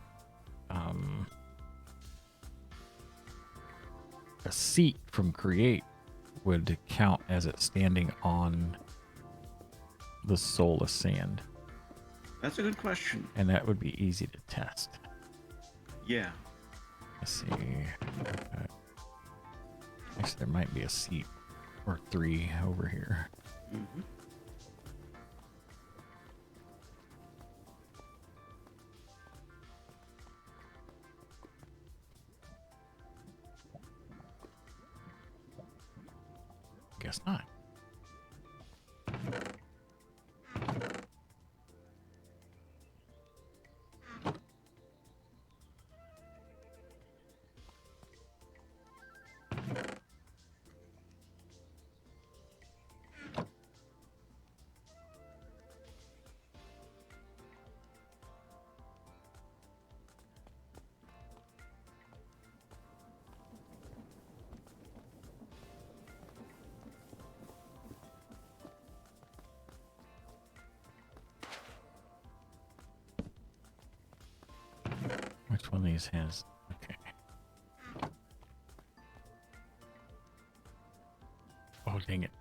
seat from Create would count as it standing on the soulless sand, That's a good question. and that would be easy to test. Yeah. Let's see. Actually, there might be a seat or 3 over here. Mm-hmm. Guess not. Which one of these has? Okay. Oh, dang it.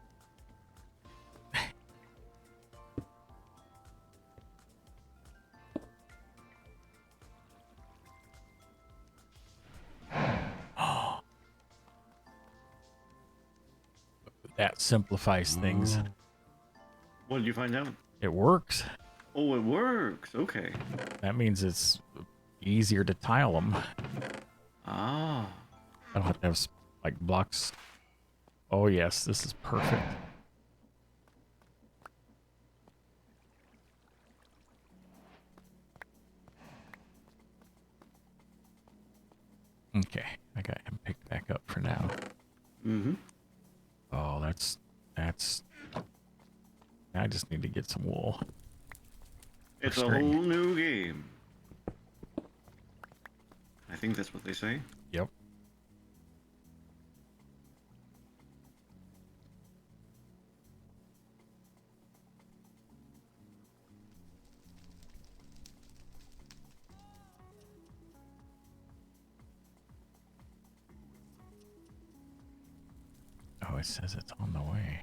That simplifies things. What did you find out? It works. Oh, it works. Okay. That means it's easier to tile them. Ah. I don't have to have like blocks. Oh yes, this is perfect. Okay, I got him picked back up for now. Mm-hmm. Oh, that's. I just need to get some wool. It's a string. whole new game. I think that's what they say. Yep. Oh, it says it's on the way.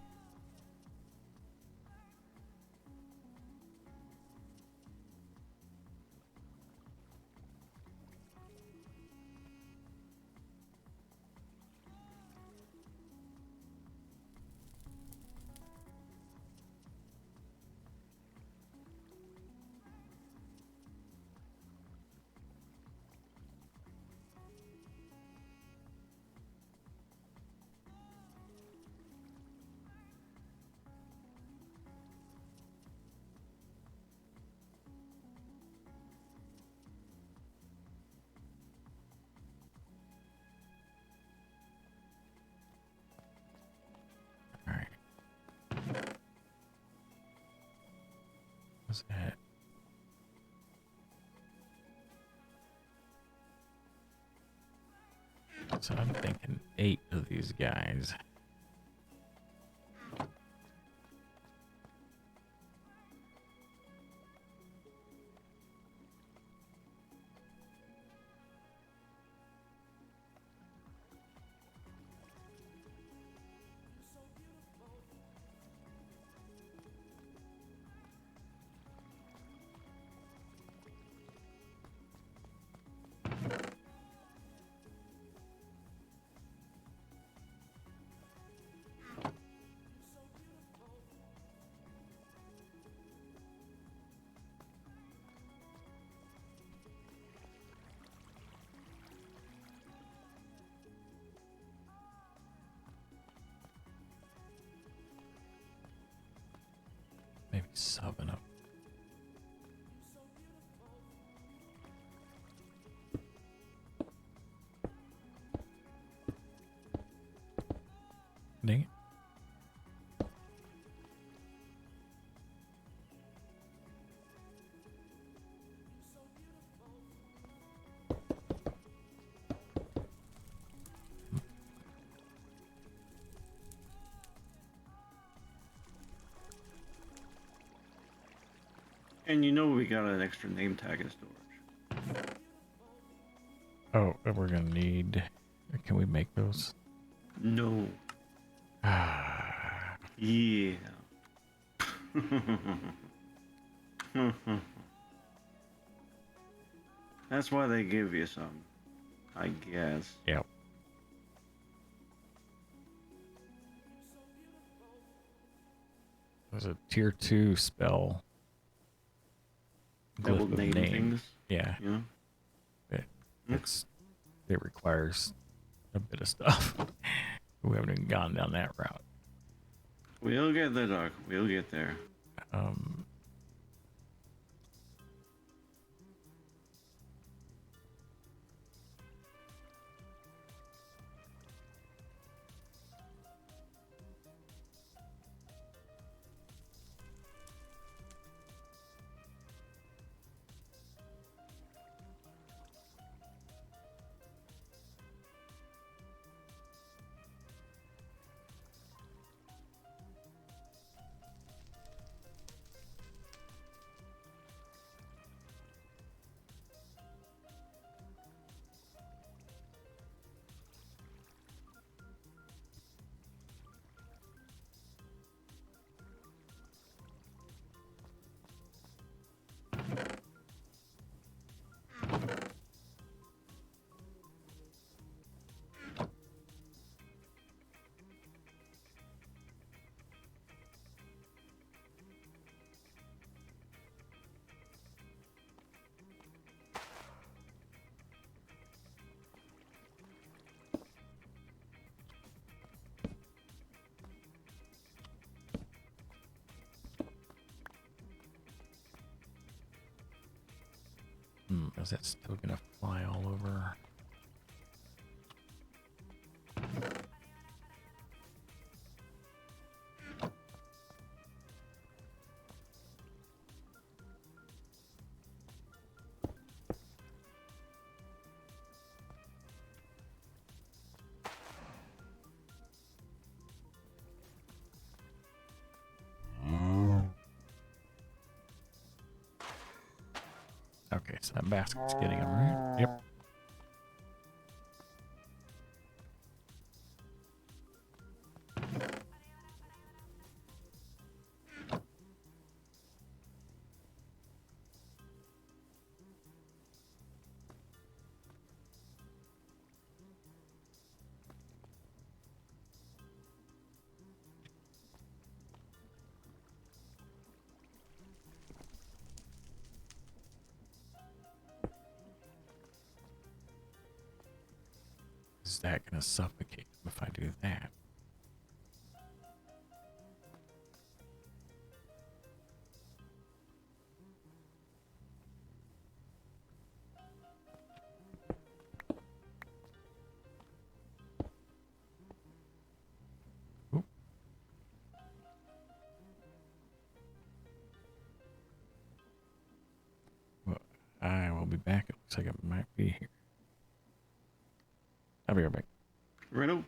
All right. What's that? So I'm thinking 8 of these guys. Maybe 7 of. And you know we got an extra name tag in storage. Oh, and we're gonna need. Can we make those? No. Yeah. That's why they give you some, I guess. Yep. There's a tier 2 spell. That will Glyph of name name. things. Yeah. You know? It requires a bit of stuff. We haven't even gone down that route. We'll get there, Doc. We'll get there. Um, is that still gonna fly all over? Okay, so that basket's getting them, right? Yep. Is that gonna suffocate them if I do that? Oop. Well, I will be back. It looks like it might be here. I'll be right back. Righto.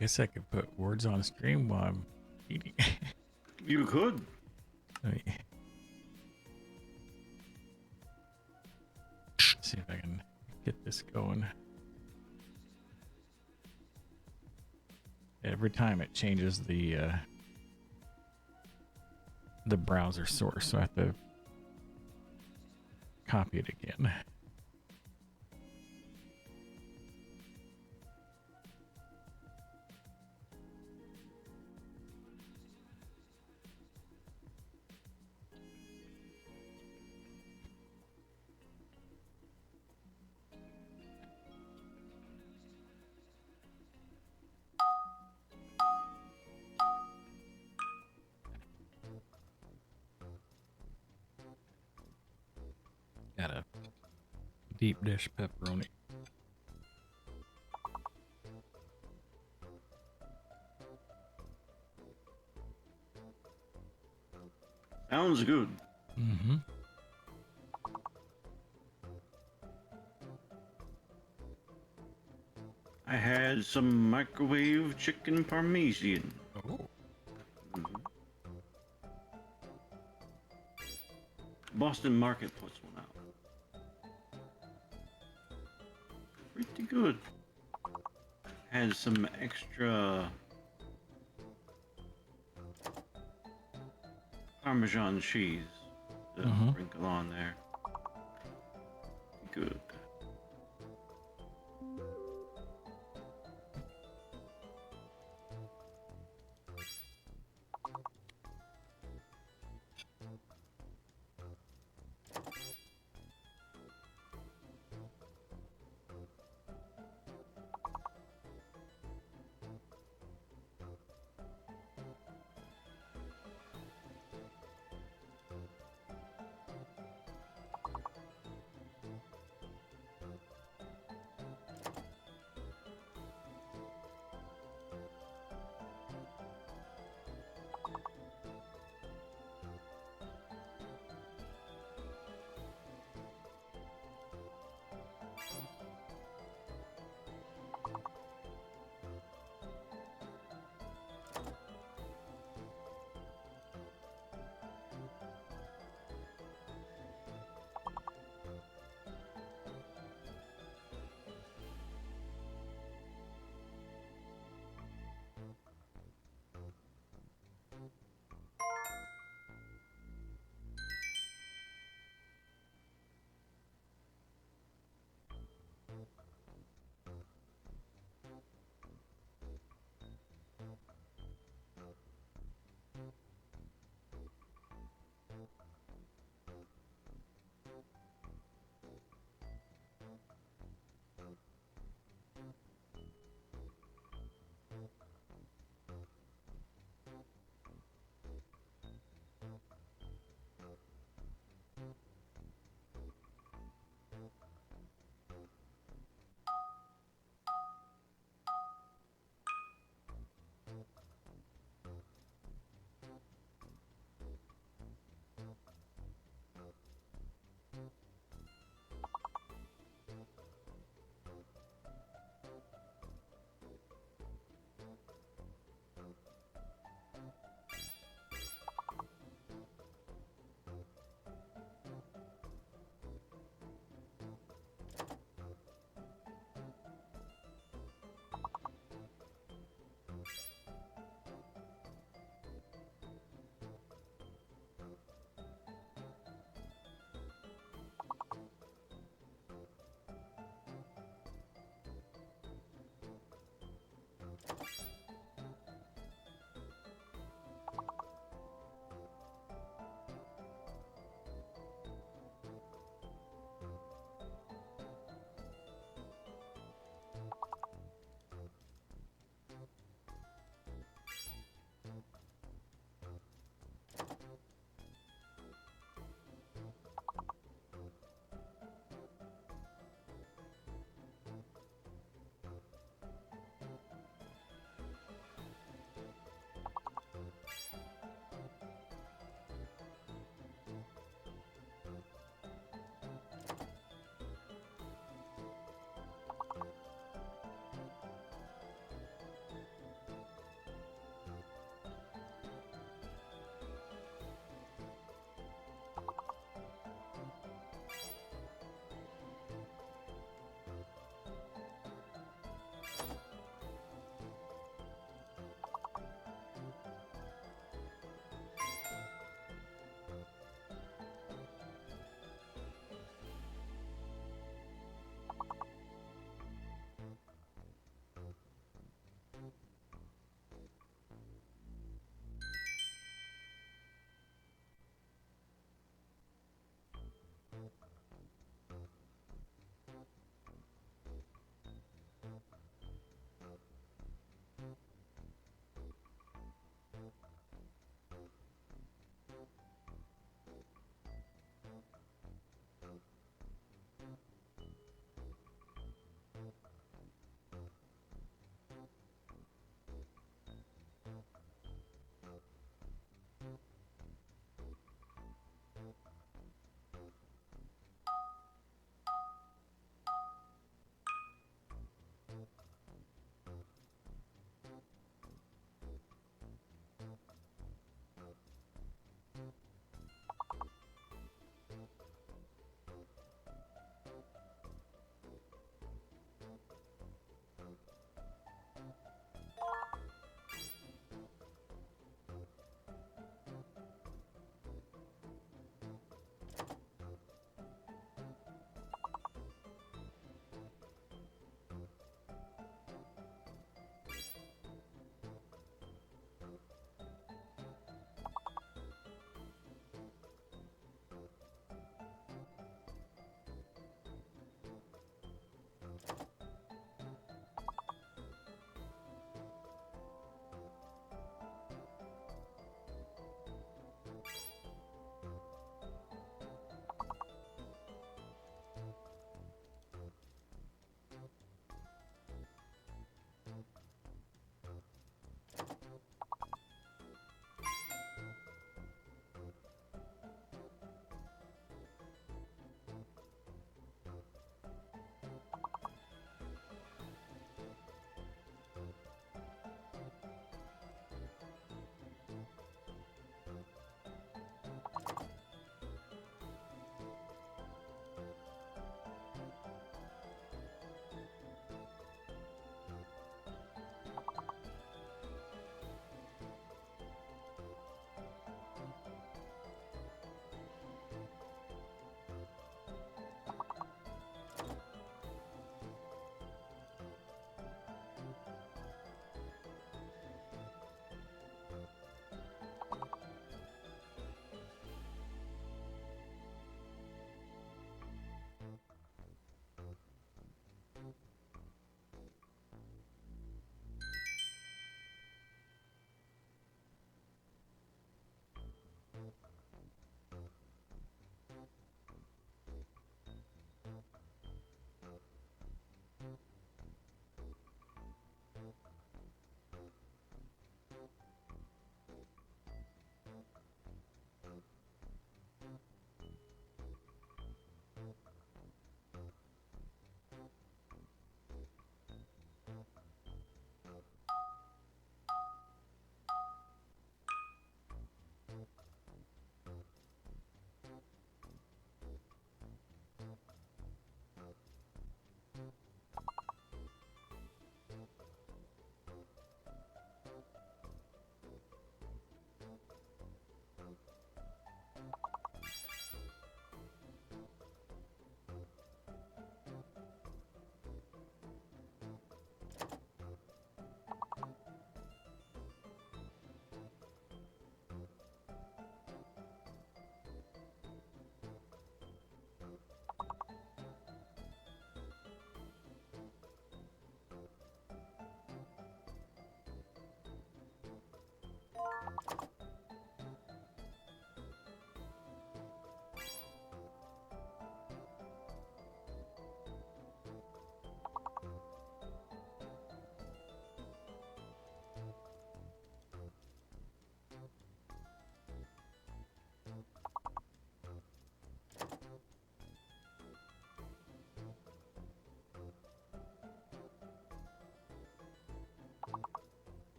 Guess I could put words on stream while I'm eating. You could. Let me see if I can get this going. Every time it changes the browser source, so I have to copy it again. Got a deep dish pepperoni. Sounds good. Mm-hmm. I had some microwave chicken parmesan. Oh. Boston Market puts one out. Pretty good. Has some extra Parmesan cheese to sprinkle on there. Good.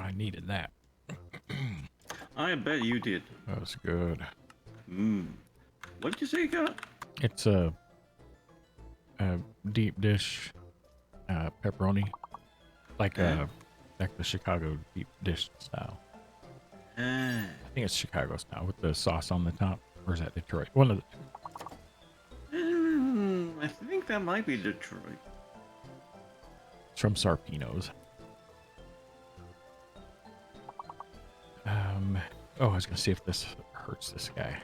I needed that. I bet you did. That was good. What did you say you got? It's a deep dish pepperoni, like the Chicago deep dish style. I think it's Chicago style with the sauce on the top. Or is that Detroit? One of the two. I think that might be Detroit. It's from Sarpino's. Oh, I was gonna see if this hurts this guy.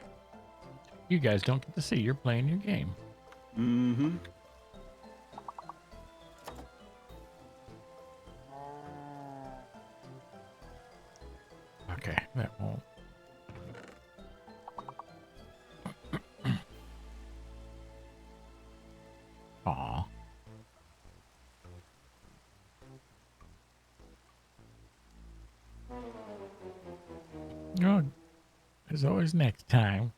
You guys don't get to see. You're playing your game. Mm-hmm. Okay, that won't. Aw. Oh, there's always next time.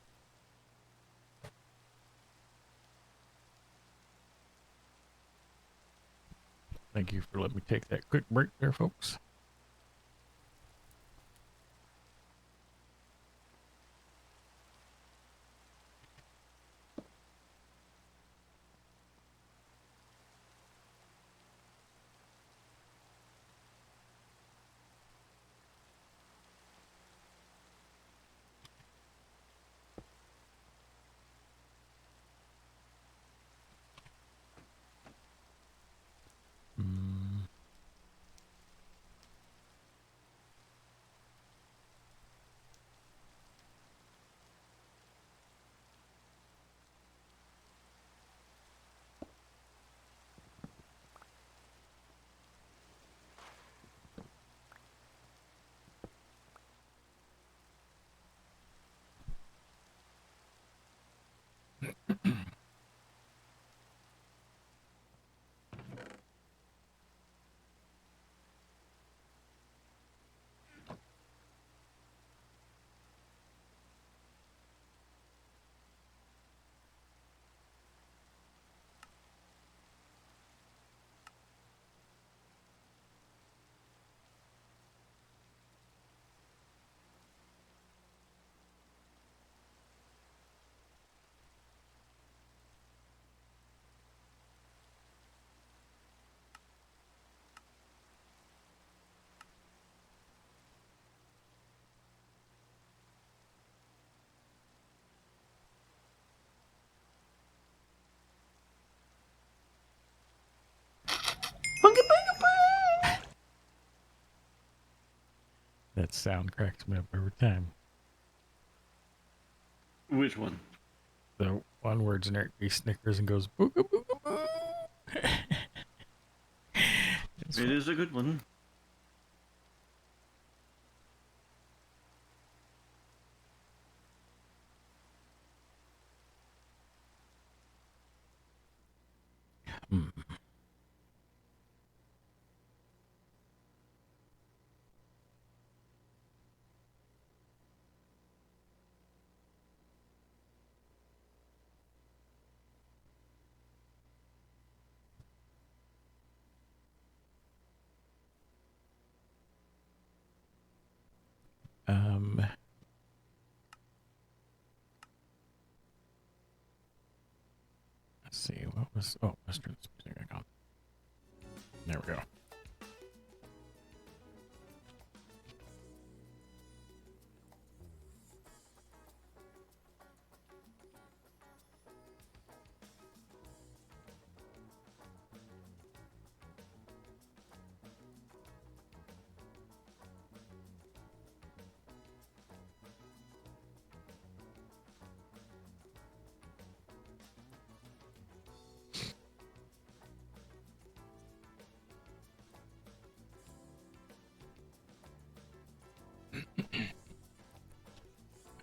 Thank you for letting me take that quick break there, folks. That sound cracks me up every time. Which one? The one where generic snickers and goes booga booga boo. It is a good one. Let's see, what was, oh, let's turn this music back on. There we go.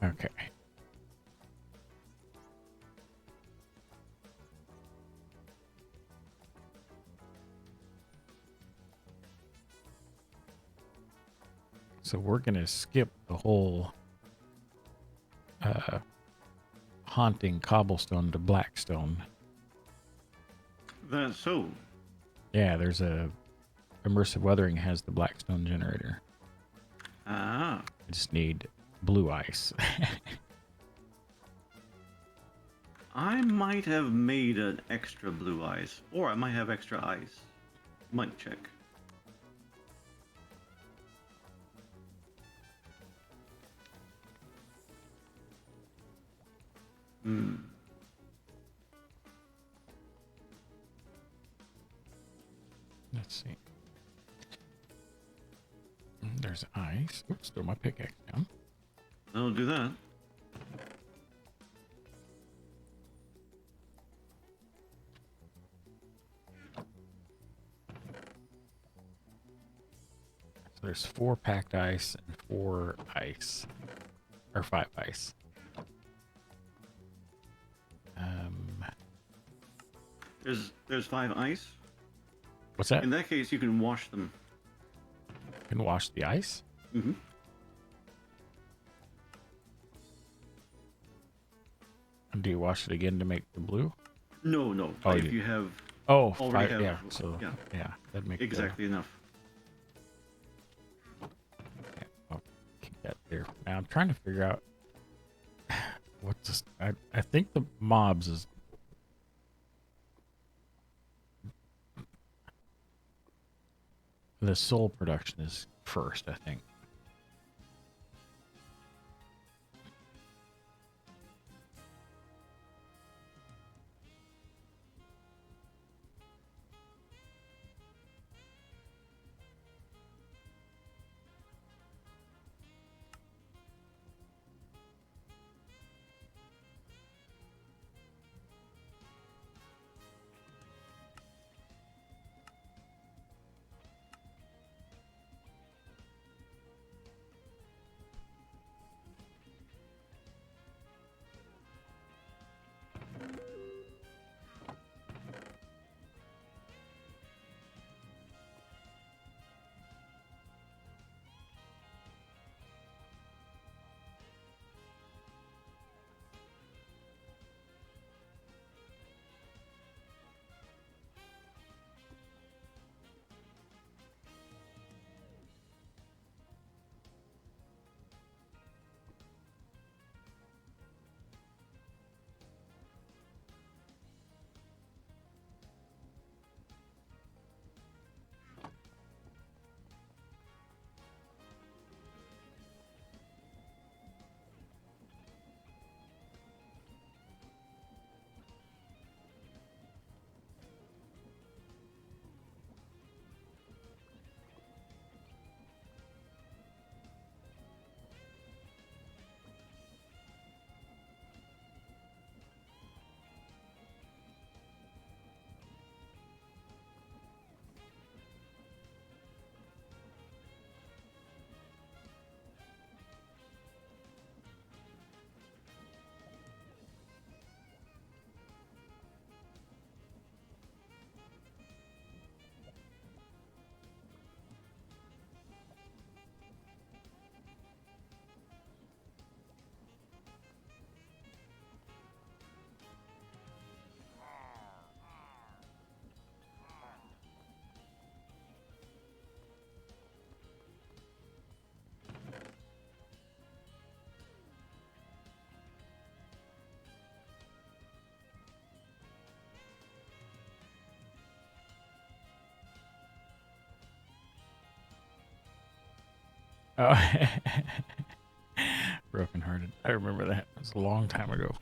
Okay. So we're going to skip the whole haunting cobblestone to Blackstone. That's so. Yeah, there's a immersive weathering has the Blackstone generator. Ah. I just need blue ice. I might have made an extra blue ice, or I might have extra ice. Might check. Hmm. Let's see. There's ice. Oops, throw my pickaxe down. I'll do that. So there's 4 packed ice and 4 ice. Or 5 ice. There's 5 ice. What's that? In that case, you can wash them. Can wash the ice? Mm-hmm. And do you wash it again to make the blue? No. Oh, if you have Oh, already 5, have, yeah. So yeah, that'd make exactly enough. Yeah, I'll keep that there. Now I'm trying to figure out what's this. I think the mobs is the soul production is first, I think. Oh, Broken Hearted. I remember that. It was a long time ago.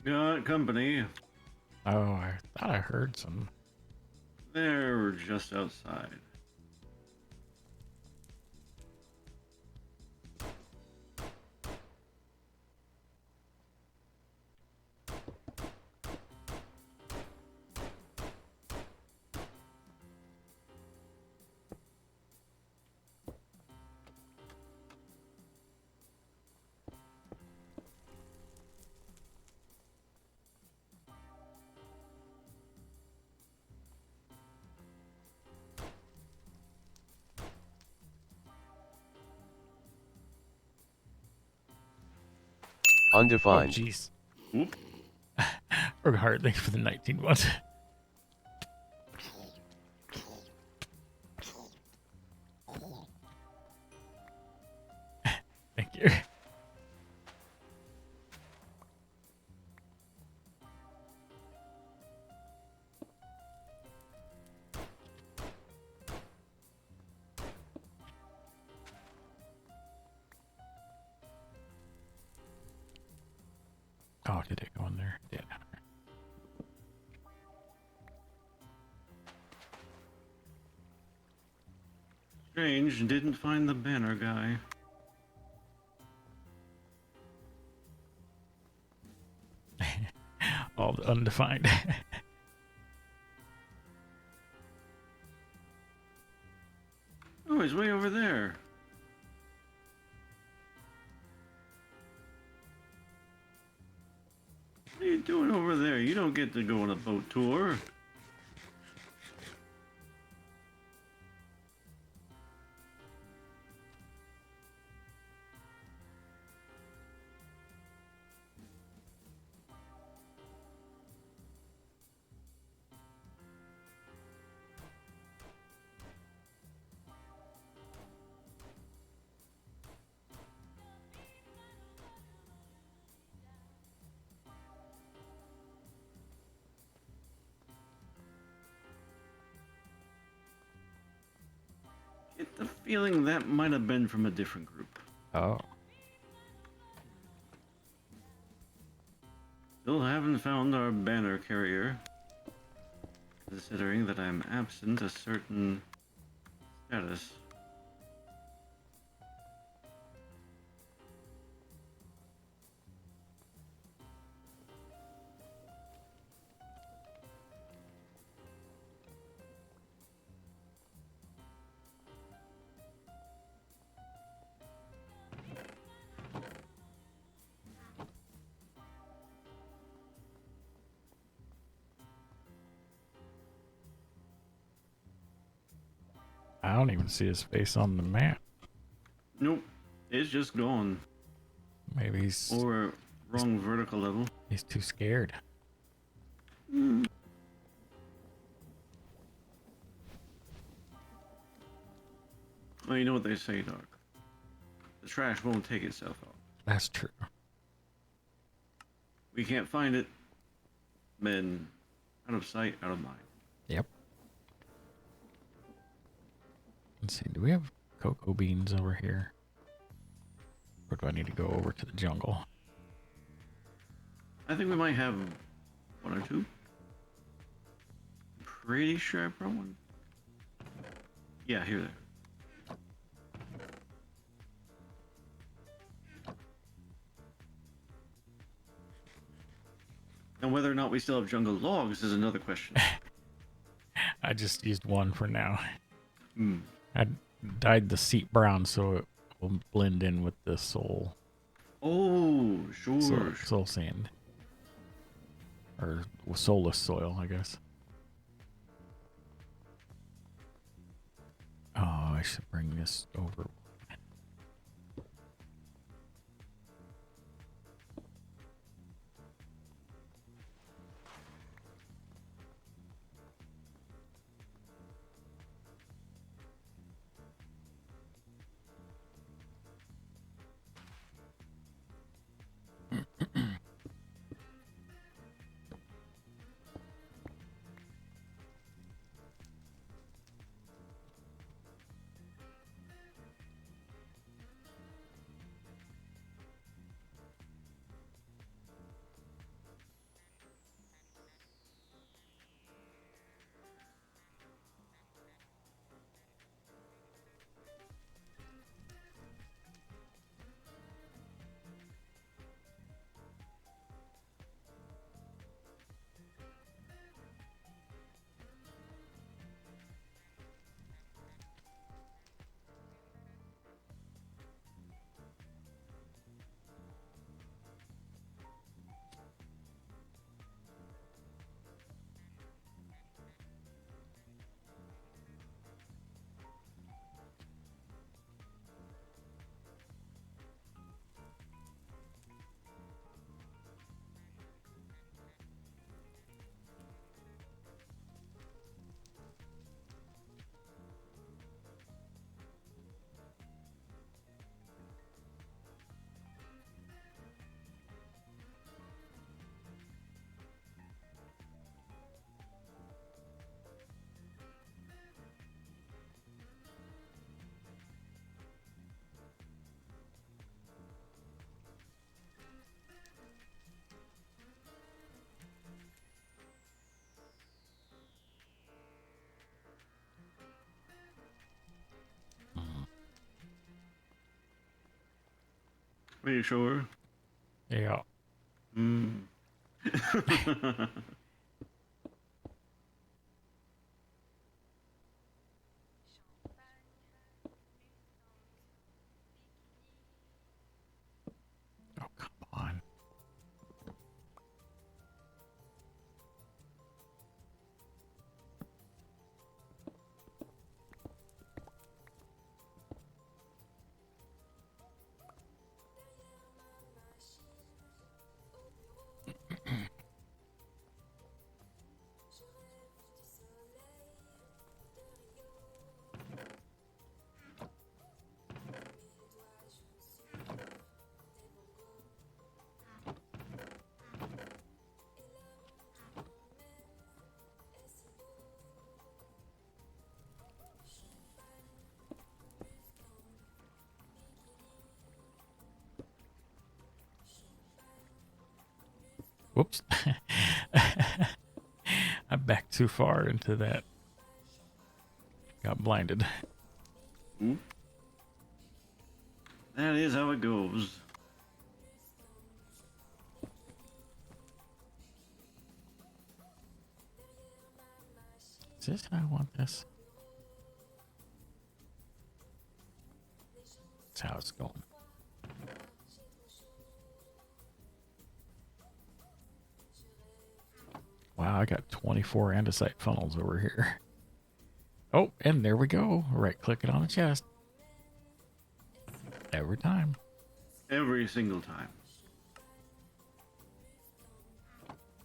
Got company. Oh, I thought I heard some. They're just outside. Oh, Undefined. jeez. Whoop. Or hard. Thank you for the 19 ones. Thank you. Oh, did it go in there? Yeah. Strange, didn't find the banner guy. All the undefined. Oh, he's way over there. What are you doing over there? You don't get to go on a boat tour. Get the feeling that might have been from a different group. Oh. Still haven't found our banner carrier. Considering that I'm absent a certain status. I don't even see his face on the map. Nope, it's just gone. Maybe he's Or wrong vertical level. he's too scared. Well, you know what they say, Doc. The trash won't take itself out. That's true. We can't find it. Then out of sight, out of mind. Yep. Let's see. Do we have cocoa beans over here? Or do I need to go over to the jungle? I think we might have one or two. Pretty sure I brought one. Yeah, here there. And whether or not we still have jungle logs is another question. I just used one for now. Hmm. I dyed the seat brown so it will blend in with the soul Oh, sure. soul sand. Or soulless soil, I guess. Oh, I should bring this over. Are you sure? Yeah. Mm. Oh, come on. Whoops. I backed too far into that. Got blinded. Hmm? That is how it goes. Is this how I want this? That's how it's going. Wow, I got 24 andesite funnels over here. Oh, and there we go. Right click it on the chest. Every time. Every single time.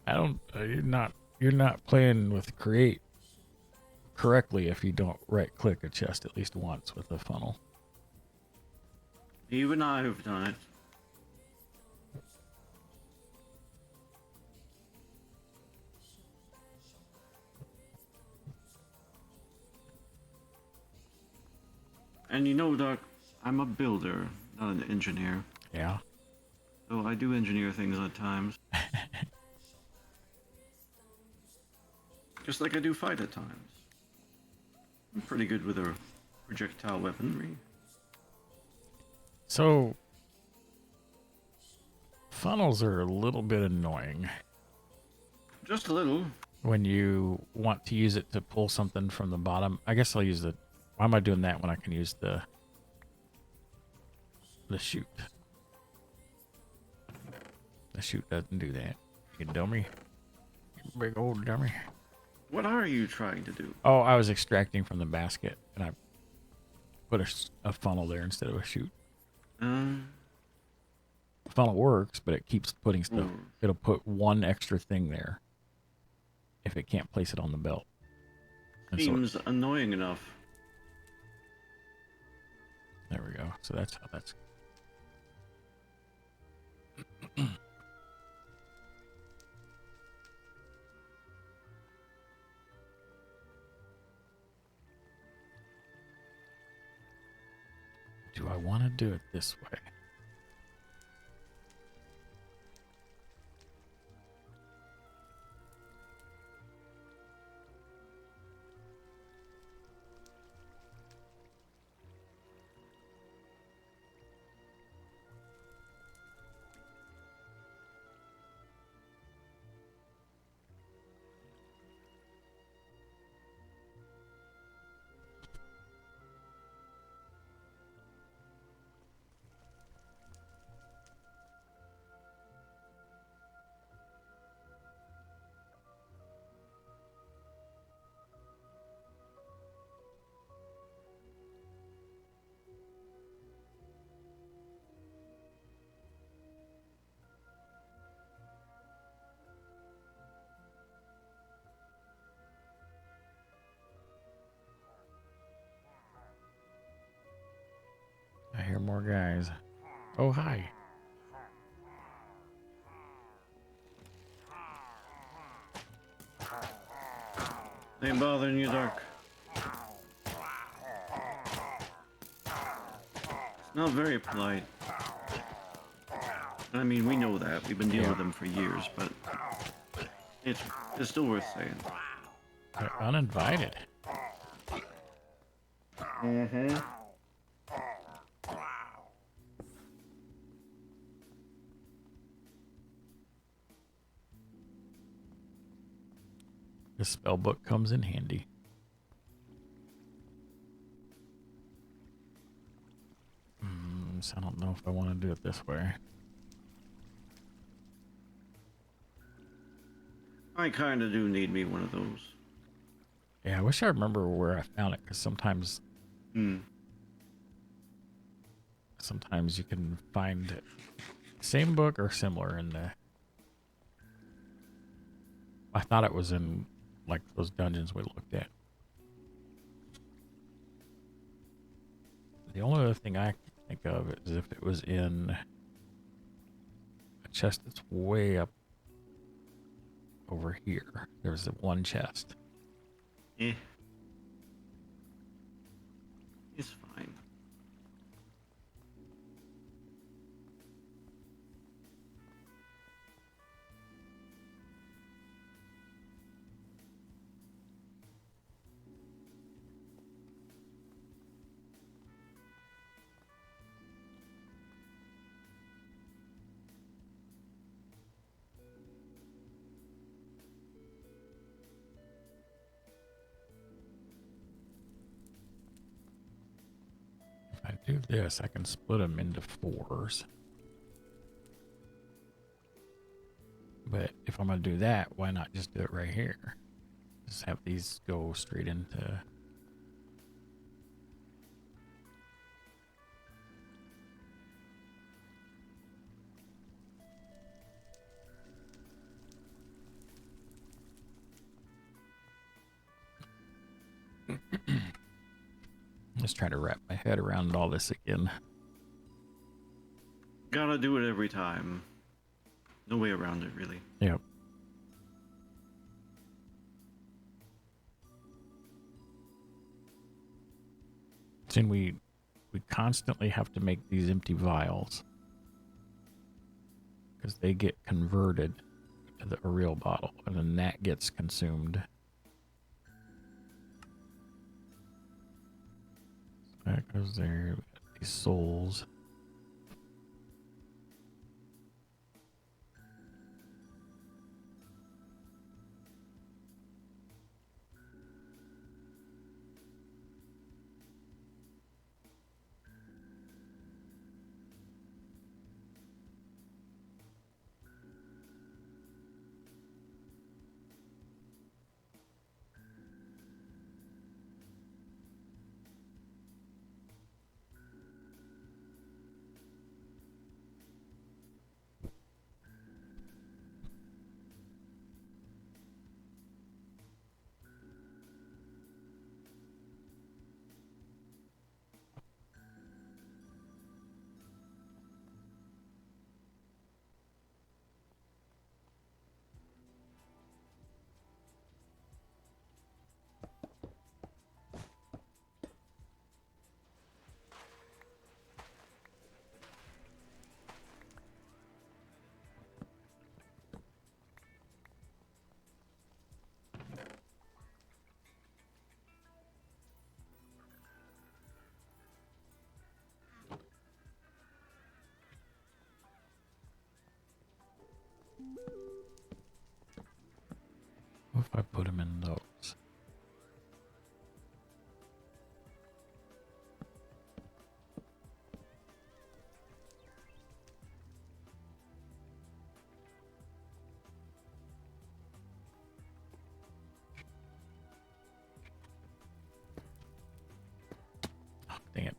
I don't you're not playing with create correctly if you don't right click a chest at least once with a funnel. Even I have done it. And you know, Doc, I'm a builder, not an engineer. Yeah. So I do engineer things at times. Just like I do fight at times. I'm pretty good with a projectile weaponry. So funnels are a little bit annoying Just a little. when you want to use it to pull something from the bottom. I guess I'll use the. Why am I doing that when I can use the chute? The chute doesn't do that. You dummy. You big old dummy. What are you trying to do? Oh, I was extracting from the basket and I put a funnel there instead of a chute. The funnel works, but it keeps putting stuff. It'll put one extra thing there if it can't place it on the belt. And so Seems annoying enough. there we go. So that's how that's. Do I want to do it this way? I hear more guys. Oh, hi. Ain't bothering you, Doc. It's not very polite. I mean, we know that. We've been dealing with them for years, but it's still worth saying. They're uninvited. Mm-hmm. The spell book comes in handy. So I don't know if I want to do it this way. I kind of do need me one of those. Yeah, I wish I remember where I found it, because sometimes you can find it. Same book or similar in the... I thought it was in like those dungeons we looked at. The only other thing I can think of is if it was in a chest that's way up over here. There's the one chest. Eh. It's fine. If I do this, I can split them into 4s. But if I'm going to do that, why not just do it right here? Just have these go straight into... Just trying to wrap my head around all this again. Gotta do it every time. No way around it, really. Yep. And we constantly have to make these empty vials because they get converted to a real bottle, and then that gets consumed. So that goes there. We got these souls. What if I put them in those? Oh, dang it.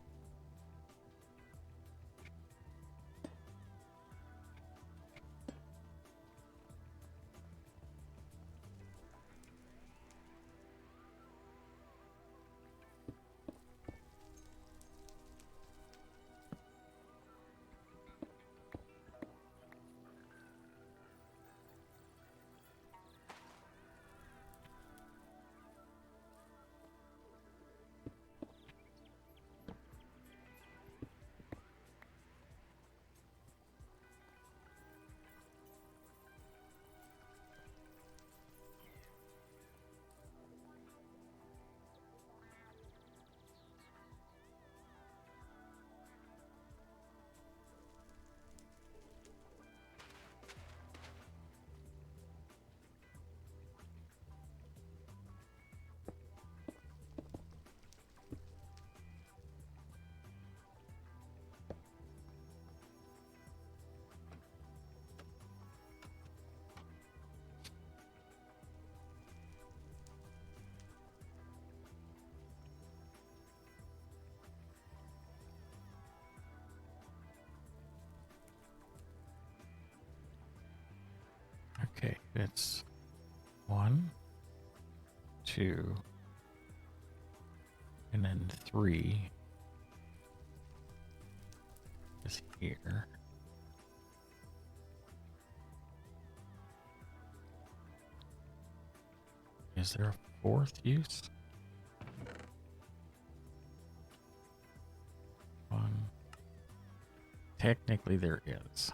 Okay, it's 1, 2, and then 3 is here. Is there a fourth use? 1. Technically, there is.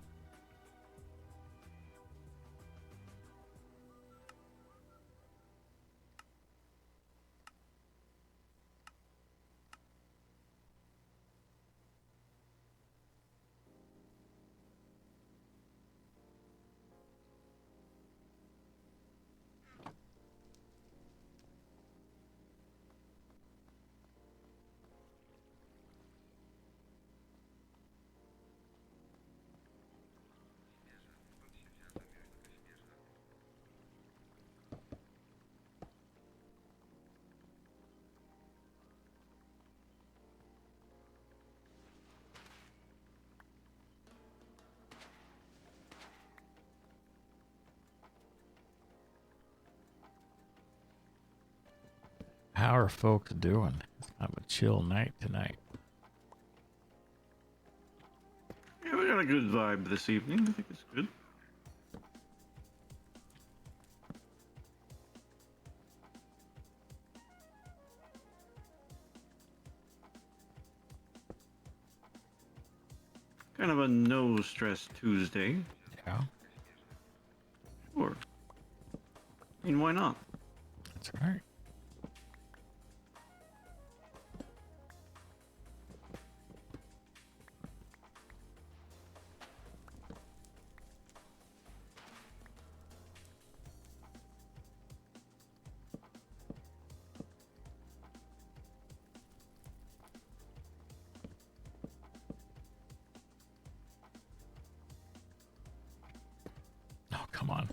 How are folks doing? It's kind of a chill night tonight. Yeah, we got a good vibe this evening. I think it's good. Kind of a no stress Tuesday. Yeah, Sure. I mean, why not? that's right. Oh, come on.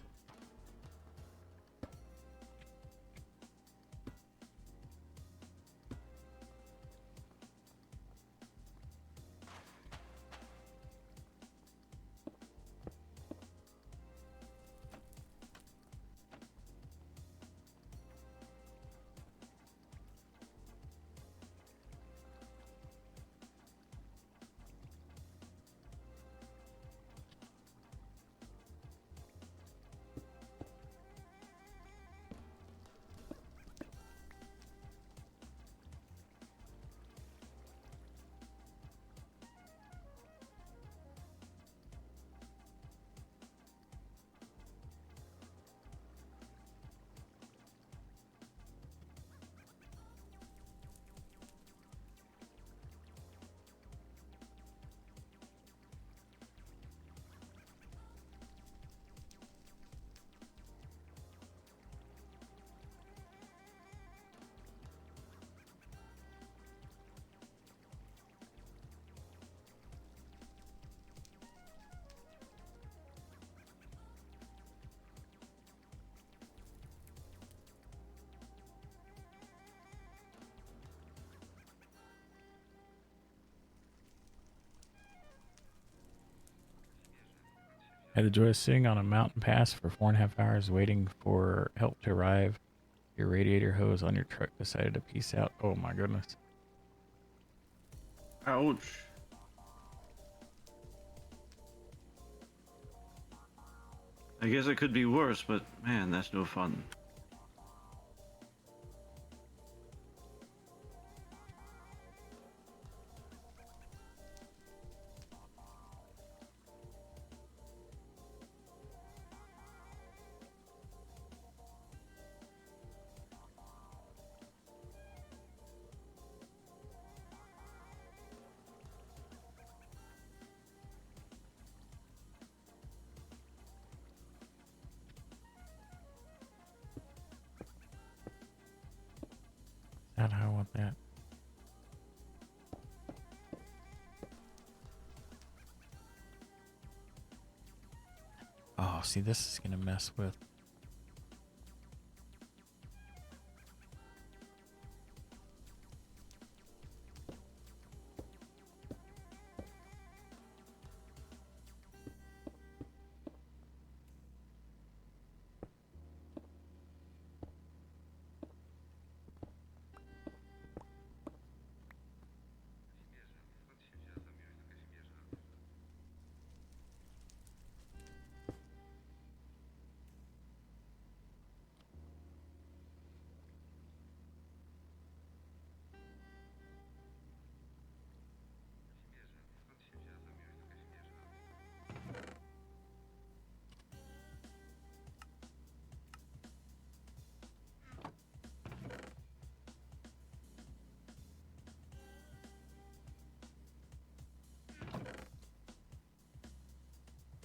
Had the joy of sitting on a mountain pass for 4.5 hours waiting for help to arrive. Your radiator hose on your truck decided to peace out. Oh my goodness. Ouch. I guess it could be worse, but man, that's no fun. Not how I want that. Oh, see, this is gonna mess with.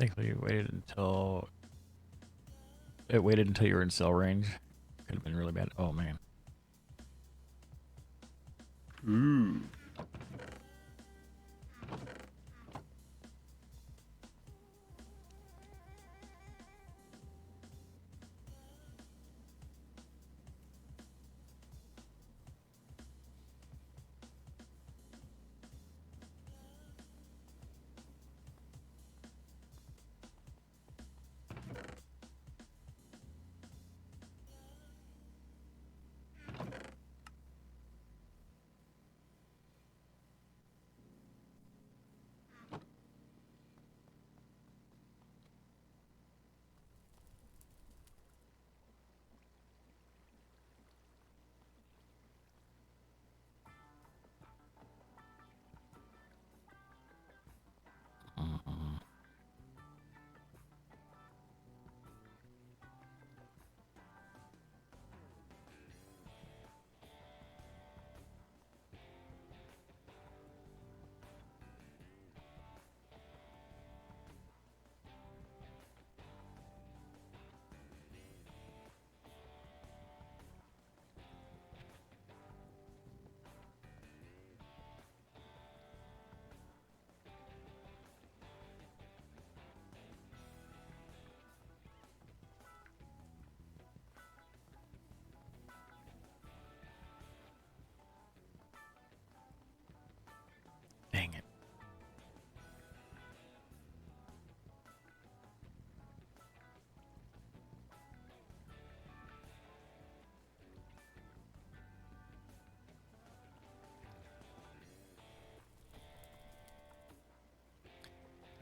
Thankfully, you waited until it waited until you were in cell range. Could have been really bad. Oh man. Ooh. Dang it.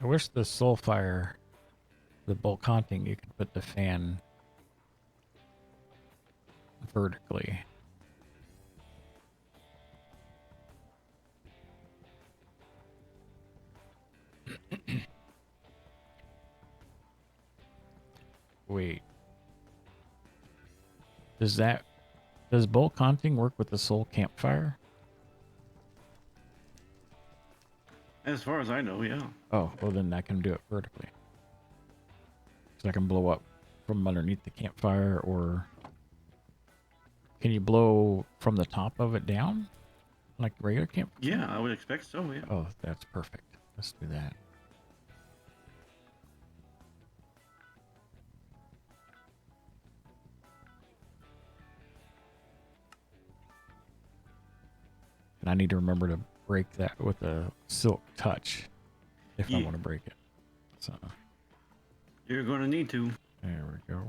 I wish the Soulfire, the bulk haunting, you could put the fan vertically. Wait. Does bulk haunting work with the soul campfire? As far as I know, yeah. Oh, well then I can do it vertically. So I can blow up from underneath the campfire, or can you blow from the top of it down? Like regular campfire? Yeah, I would expect so, yeah. Oh, that's perfect. Let's do that. And I need to remember to break that with a silk touch if I Yeah. want to break it. So You're gonna need to. there we go.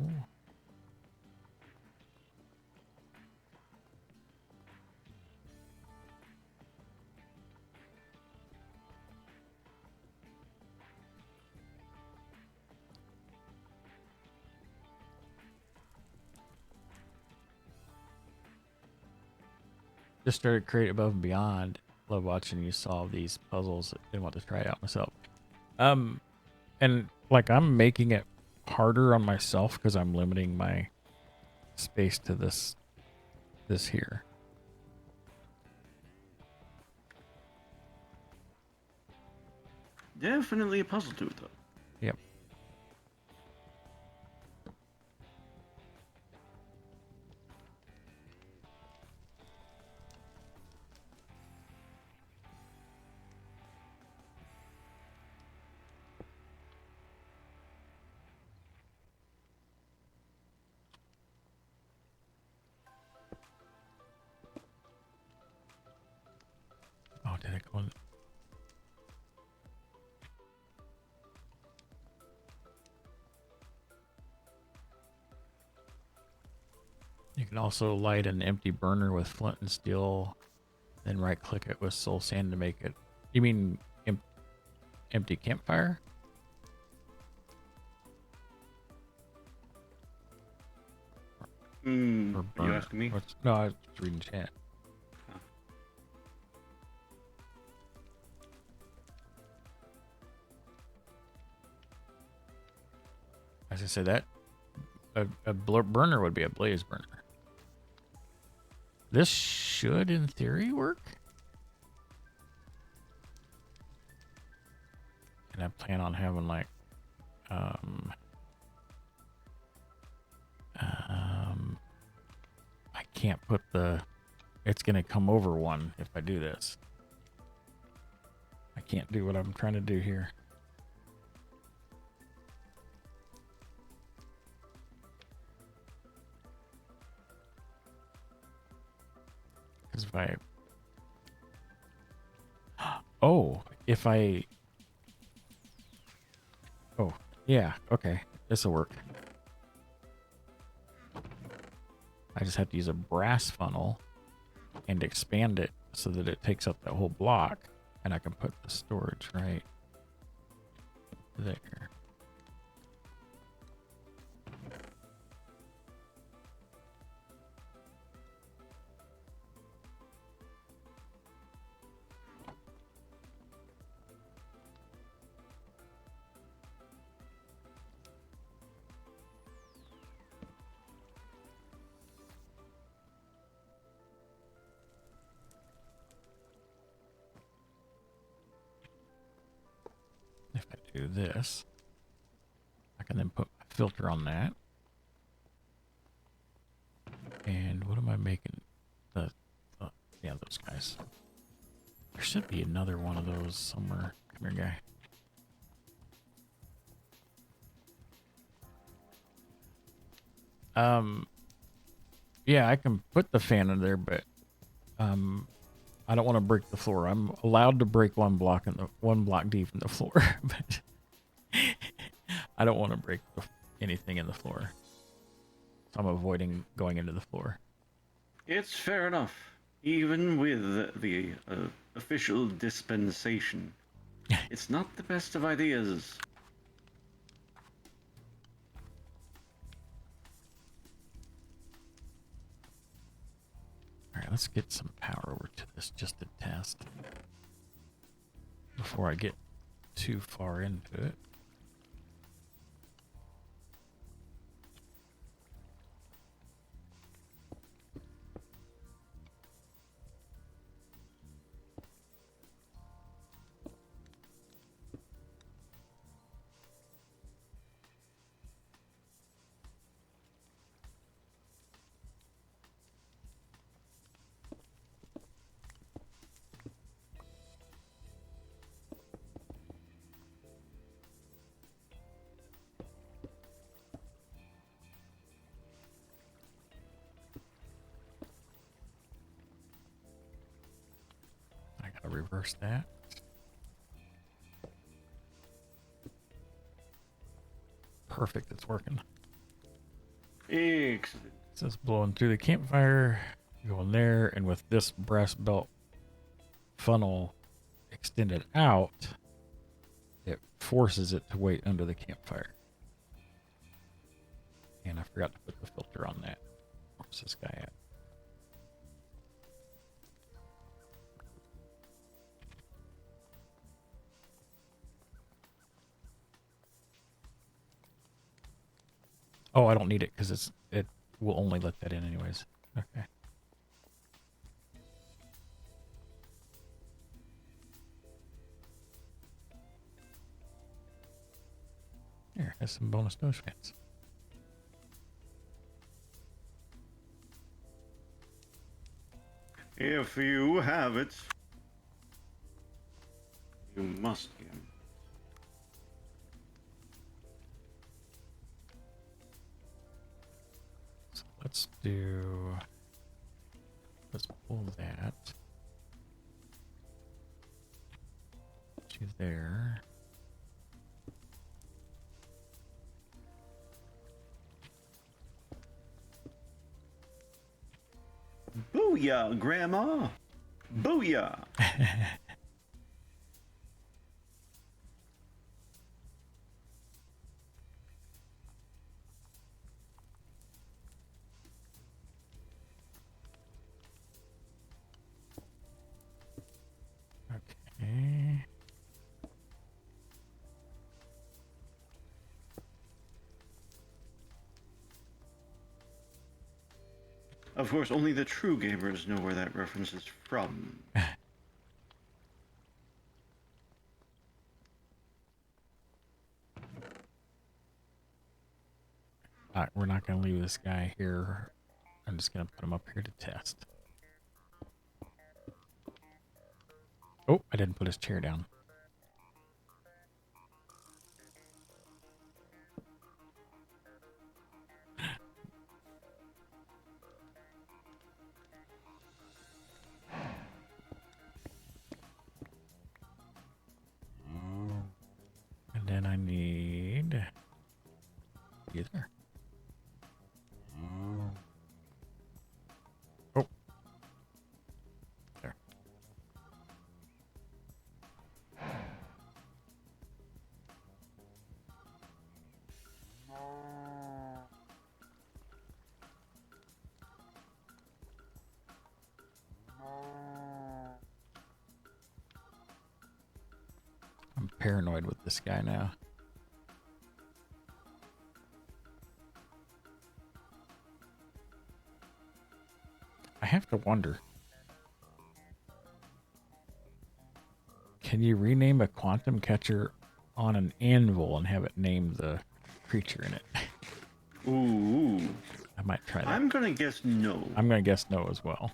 Just started Create Above and Beyond. Love watching you solve these puzzles and want to try it out myself. And like I'm making it harder on myself because I'm limiting my space to this here. Definitely a puzzle to it, though. Yep. Oh, did I go on? You can also light an empty burner with flint and steel, then right click it with soul sand to make it. You mean empty campfire? Or You burner? asking me? No, I was reading chat. As I said, that a burner would be a blaze burner. This should, in theory, work. And I plan on having like I can't put the, it's going to come over one if I do this. I can't do what I'm trying to do here. Because if I, oh, if I, oh, yeah, okay, this will work. I just have to use a brass funnel and expand it so that it takes up that whole block, and I can put the storage right there. If I do this, I can then put a filter on that. And what am I making? Yeah, those guys. There should be another one of those somewhere. Come here, guy. Yeah, I can put the fan in there, but I don't want to break the floor. I'm allowed to break one block deep in the floor, but I don't want to break anything in the floor. So I'm avoiding going into the floor. It's fair enough. Even with the official dispensation, it's not the best of ideas. All right, let's get some power over to this just to test before I get too far into it. I gotta reverse that. Perfect, it's working. Excellent. So it's blowing through the campfire, going there, and with this brass belt funnel extended out, it forces it to wait under the campfire. And I forgot to put the filter on that. Where's this guy at? Oh, I don't need it because it will only let that in anyways. Okay. Here, has some bonus nose fans. If you have it, you must give. So let's pull that to there. Booyah, Grandma! Booyah! Okay. Of course, only the true gamers know where that reference is from. we're not going to leave this guy here. I'm just going to put him up here to test. Oh, I didn't put his chair down. And then I need you there. Oh. There. I'm paranoid with this guy now. I have to wonder. Can you rename a quantum catcher on an anvil and have it name the creature in it? Ooh. I might try that. I'm gonna guess no. I'm going to guess no as well.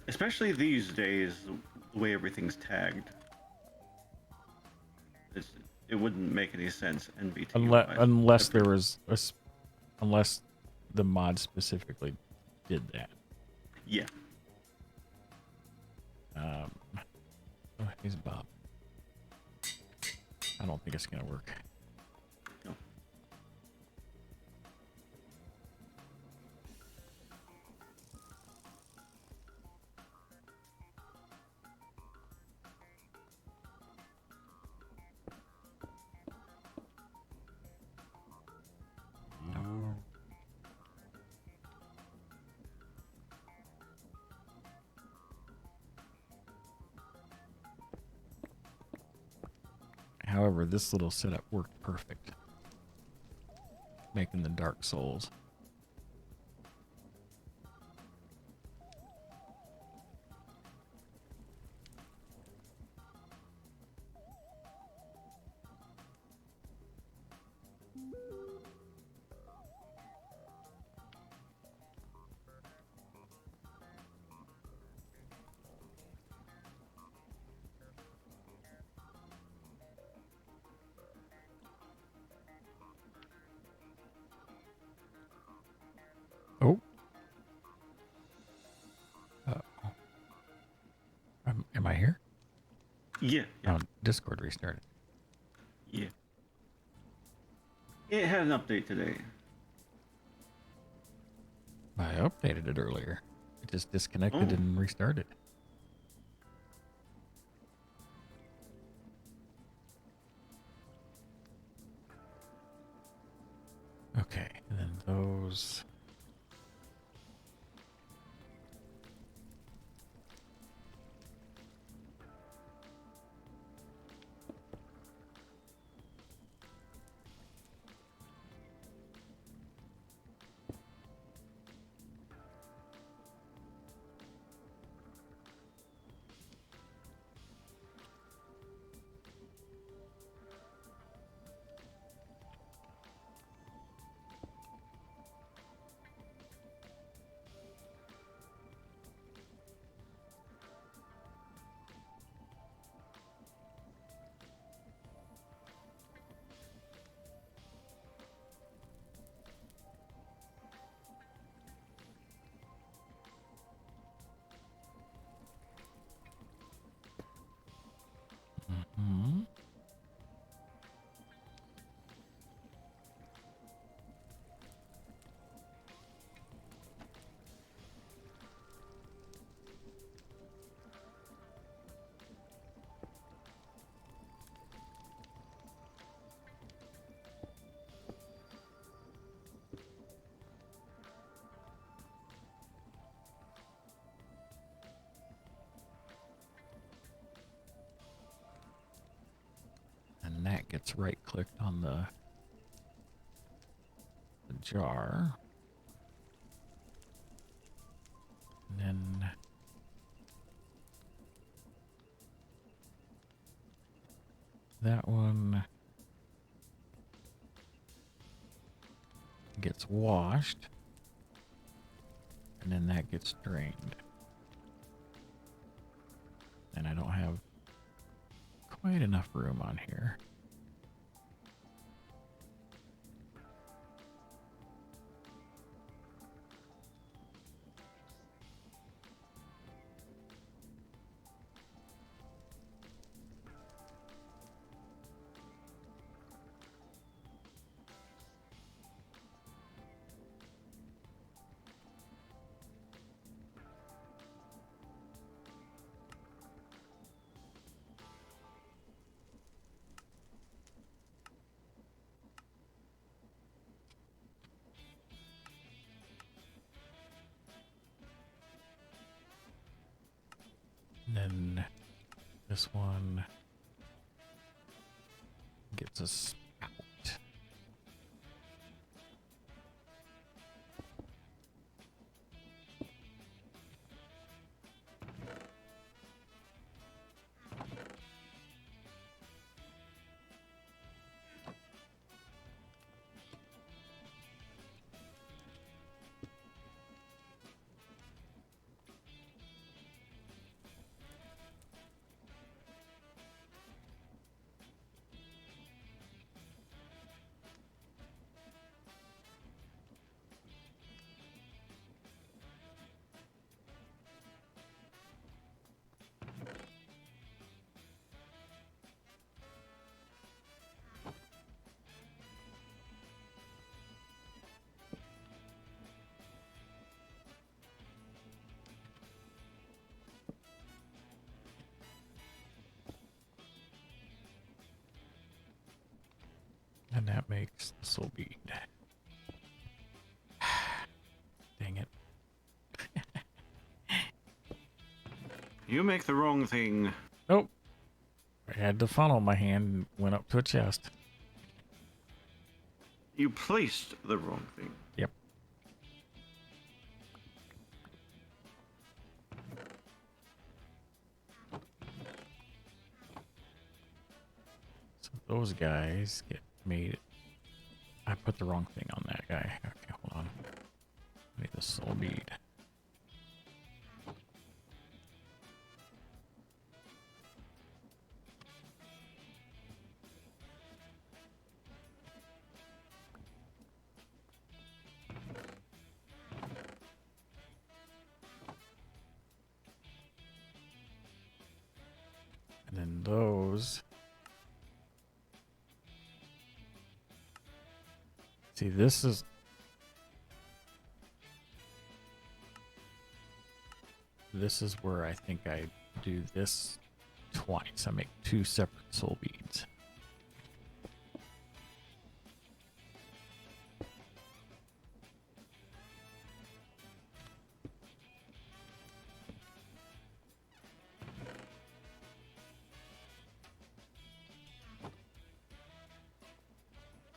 Especially these days, the way everything's tagged. It wouldn't make any sense NBT. Unless there was unless the mod specifically did that. Yeah. Oh, he's Bob. I don't think it's gonna work. No. However, this little setup worked perfect. Making the Dark Souls. Oh. Am I here? Yeah. Oh, Discord restarted. Yeah. It had an update today. I updated it earlier. It just disconnected and restarted. Okay, and then those. Hmm. And that gets right clicked on the jar. And then that one. gets washed, and then that gets drained. And I don't have quite enough room on here. And then this one gets a spout. And that makes the soul bead. Dang it. You make the wrong thing. Nope. I had the funnel in my hand and went up to a chest. You placed the wrong thing. Yep. So those guys get made. I put the wrong thing on that guy. Okay, hold on. I need the soul bead. And then those. See, this is. This is where I think I do this twice. I make two separate soul beads.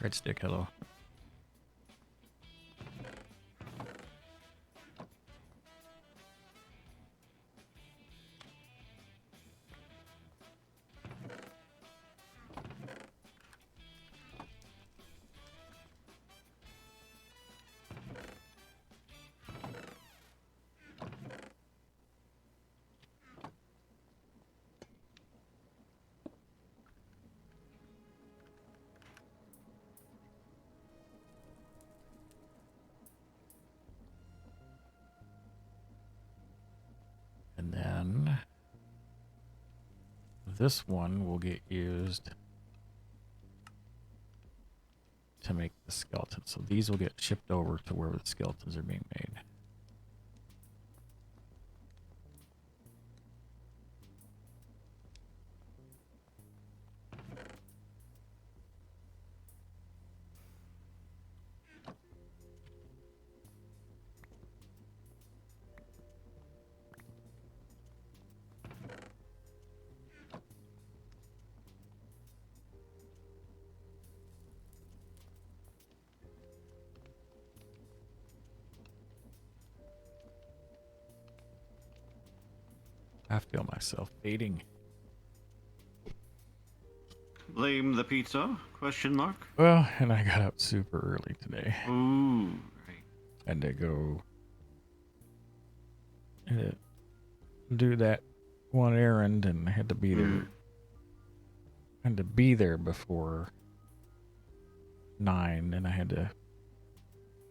Red stick, hello. And then this one will get used to make the skeleton. So these will get shipped over to where the skeletons are being made. I feel myself fading. Blame the pizza? Question mark. Well, and I got up super early today. Ooh, right. Had to go do that one errand, and I had to be there. Had to be there before 9, and I had to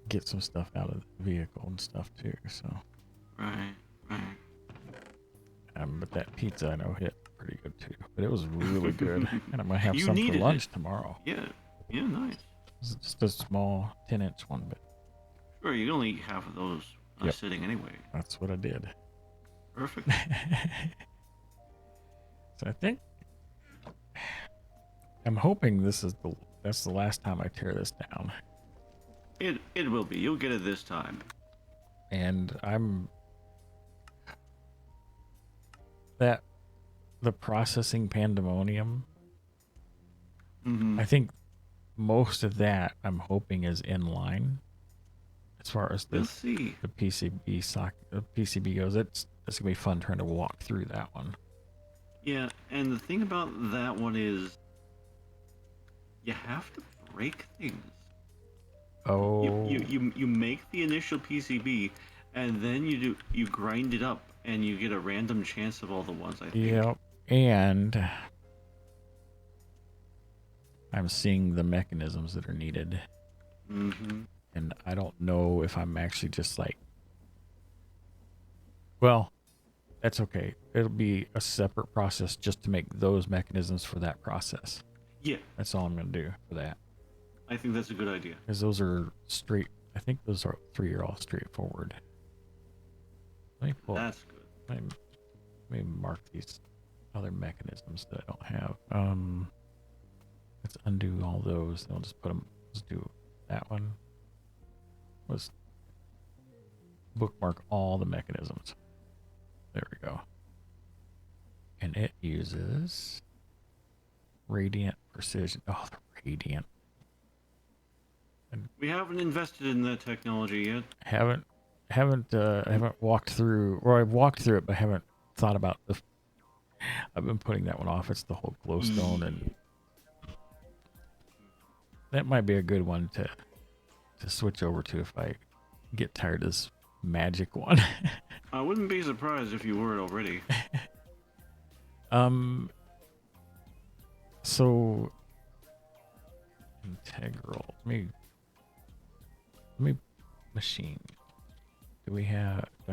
get some stuff out of the vehicle and stuff too. So, Right. but that pizza I know hit pretty good too. But it was really good, and I'm gonna have You some for needed lunch it. tomorrow. Yeah, nice. It's just a small 10-inch one, but Sure, you can only eat half of those Yep. sitting anyway. that's what I did. Perfect. So I think I'm hoping that's the last time I tear this down. It will be. You'll get it this time. And the processing pandemonium, Mm-hmm. I think most of that I'm hoping is in line as far as We'll the see. PCB goes. It's gonna be fun trying to walk through that one. Yeah, and the thing about that one is you have to break things. Oh, You make the initial PCB, and then you grind it up, and you get a random chance of all the ones. I think. yep. And I'm seeing the mechanisms that are needed, Mm-hmm. and I don't know if I'm actually just like, well, that's okay. It'll be a separate process just to make those mechanisms for that process. Yeah, That's all I'm gonna do for that, I think that's a good idea. because those are straight. I think those 3 are all straightforward. Let me pull. That's good. Let me mark these other mechanisms that I don't have. Let's undo all those. And I'll just put them. Let's do that one. Let's bookmark all the mechanisms. There we go. And it uses radiant precision. Oh, the radiant. We haven't invested in that technology yet. Haven't walked through, or I've walked through it, but haven't thought about I've been putting that one off. It's the whole glowstone, and that might be a good one to switch over to if I get tired of this magic one. I wouldn't be surprised if you were already. So integral. Let me machine. Do I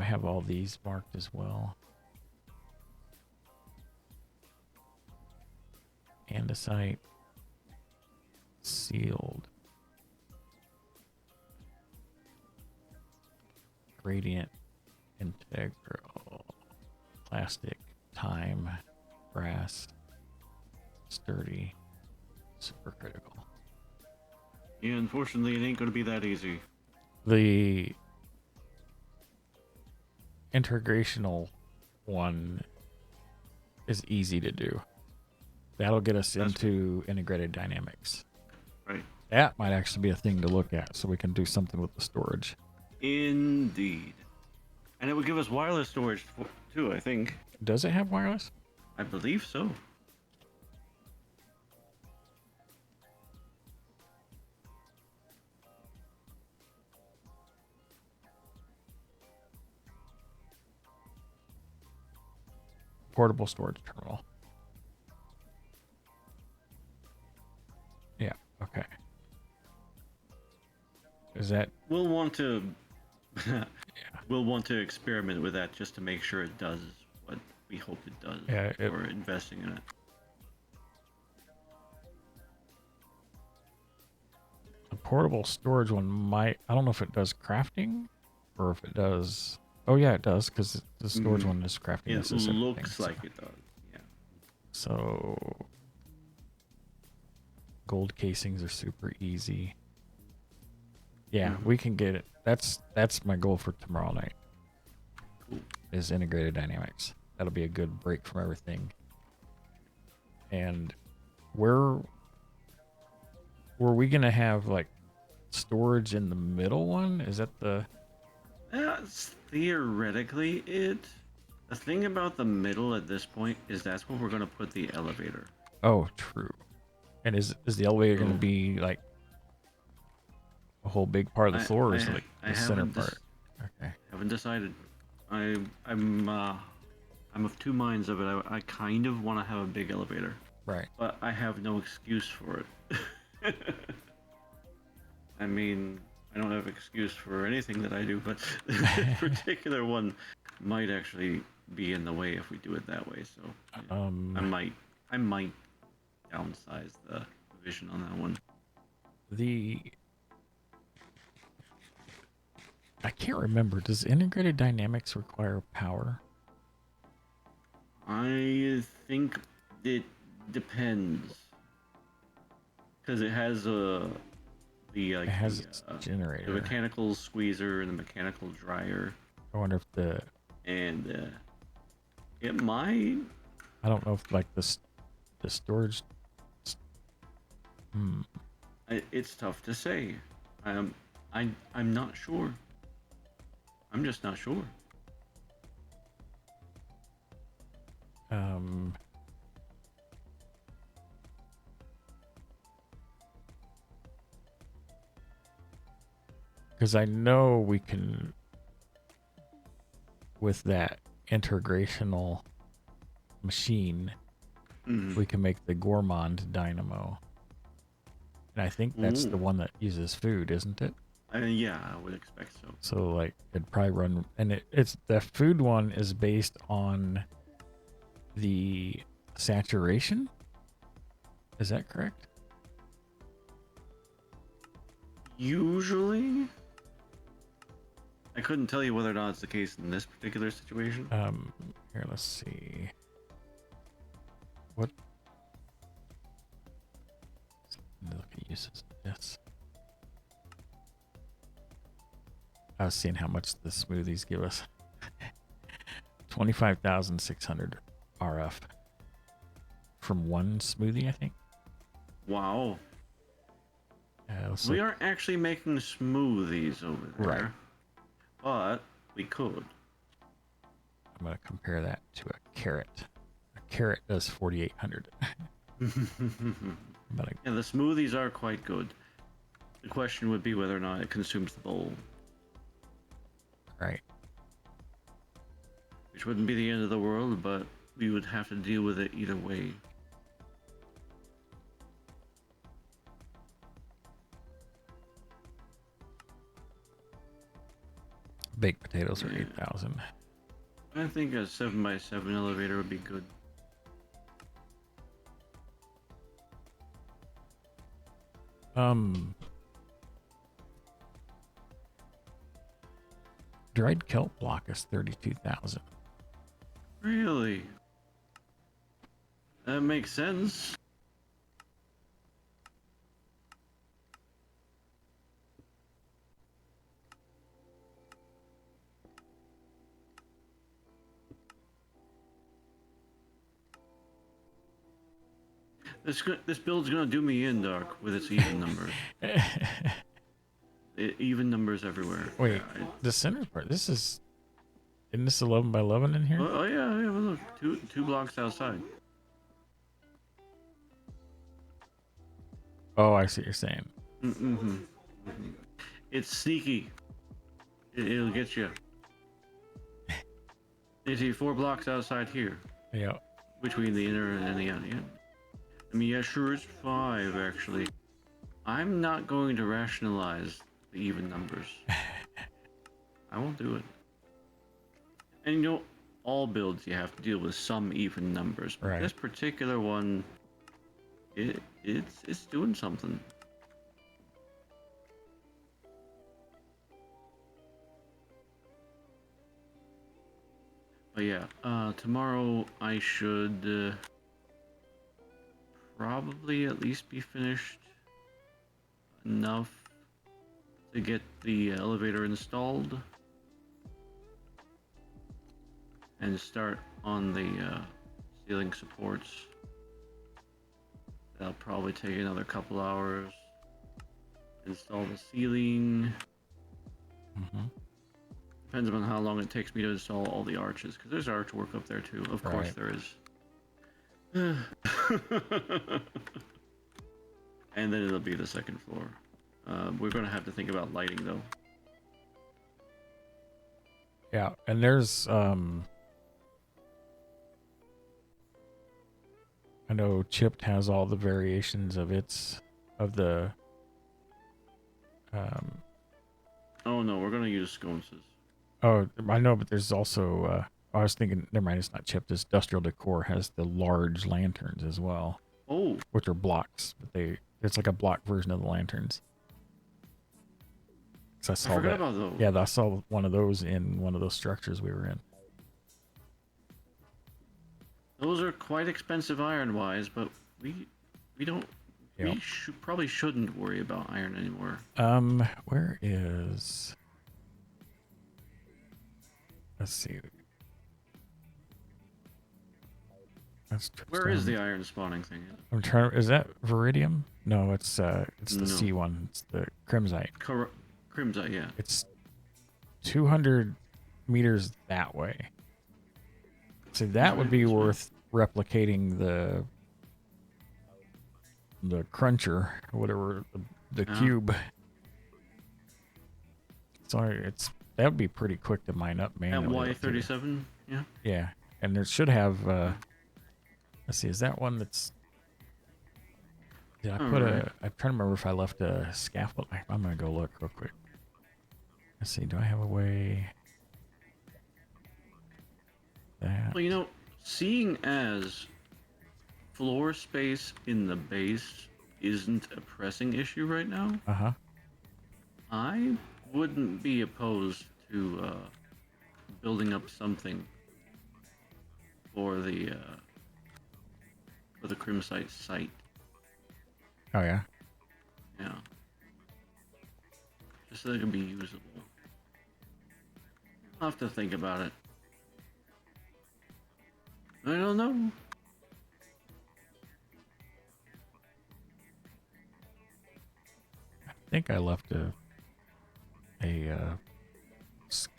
have all these marked as well? Andesite sealed. Gradient integral. Plastic, time, brass, sturdy, supercritical. Yeah, unfortunately, it ain't gonna be that easy. The integrational one is easy to do. That'll get us That's into integrated dynamics. Right. That might actually be a thing to look at, so we can do something with the storage. Indeed. And it would give us wireless storage too, I think. Does it have wireless? I believe so. Portable storage terminal. Yeah, okay. Is that We'll want to we'll want to experiment with that just to make sure it does what we hope it does. Yeah, We're investing in it. a portable storage one might, I don't know if it does crafting or if it does, oh yeah, it does, because the storage one is crafting. It This is everything, looks so- like it does. Yeah. So gold casings are super easy. Yeah, we can get it. That's my goal for tomorrow night. Cool. Is integrated dynamics. That'll be a good break from everything. And were we gonna have like storage in the middle one? Is that the That's theoretically it. The thing about the middle at this point is that's where we're gonna put the elevator. Oh, true. And is the elevator going to be like a whole big part of the floor, or is it like I the center haven't part? Okay. haven't decided. I'm of two minds of it. I kind of want to have a big elevator, Right. but I have no excuse for it. I mean, I don't have excuse for anything that I do, but this particular one might actually be in the way if we do it that way. So I might downsize the vision on that one. I can't remember. Does integrated dynamics require power? I think it depends because it has the It has its generator. the mechanical squeezer and the mechanical dryer, I wonder if and it might. I don't know if like the storage. It's tough to say. I'm not sure. I'm just not sure. Because I know we can, with that integrational machine, we can make the Gourmand dynamo. And I think that's the one that uses food, isn't it? Yeah, I would expect so. So like it'd probably run, and it's the food one is based on the saturation. Is that correct? Usually, I couldn't tell you whether or not it's the case in this particular situation. Here, let's see. What? Look at uses. Yes. I was seeing how much the smoothies give us. 25,600 RF from one smoothie, I think. Wow. So, We aren't actually making smoothies over there. Right. But we could. I'm going to compare that to a carrot. A carrot does 4,800. Yeah, the smoothies are quite good. The question would be whether or not it consumes the bowl. Right. Which wouldn't be the end of the world, but we would have to deal with it either way. Baked potatoes are 8,000. I think a 7x7 elevator would be good. Dried kelp block is 32,000. Really? That makes sense. This build's gonna do me in, Doc, with its even numbers. Even numbers everywhere. Wait, Yeah, the center part. Isn't this 11 by 11 in here? oh yeah, well, look, two blocks outside. Oh, I see what you're saying. It's sneaky. It'll get you. You see 4 blocks outside here, Yeah. between the inner and the outer. Yeah. I mean, yeah, sure, it's 5 actually. I'm not going to rationalize the even numbers. I won't do it. And you know, all builds you have to deal with some even numbers. But Right. this particular one, it's doing something. But yeah, tomorrow I should probably at least be finished enough to get the elevator installed and start on the ceiling supports. That'll probably take another couple hours. Install the ceiling. Depends on how long it takes me to install all the arches, because there's archwork up there too. Of course Right. there is. and then it'll be the second floor. We're gonna have to think about lighting though. Yeah, and there's I know Chipped has all the variations of the Oh no, we're gonna use sconces. oh, I know, but there's also I was thinking, never mind, it's not Chipped, it's Industrial Decor has the large lanterns as well, Oh, which are blocks, but it's like a block version of the lanterns. 'Cause I saw forgot that. about those. Yeah, I saw one of those in one of those structures we were in. Those are quite expensive iron-wise, but we don't. Yep. We probably shouldn't worry about iron anymore. Where is? Let's see. That's Where is the iron spawning thing? I'm trying. Is that Viridium? No, it's the No. C one. It's the Crimsite. Crimsite, yeah. It's 200 meters that way. So that would be This way. worth replicating the cruncher, or whatever, the Yeah. cube. So that would be pretty quick to mine up At manually. Y37, yeah. Yeah, and there should have. Let's see, is that one that's? Did I put Alright. I'm trying to remember if I left a scaffold. I'm gonna go look real quick. Let's see, do I have a way? That. Well, you know, seeing as floor space in the base isn't a pressing issue right now, Uh-huh. I wouldn't be opposed to building up something for the Crimsite site. Oh yeah. Yeah. Just so it can be usable. I'll have to think about it. I don't know. I think I left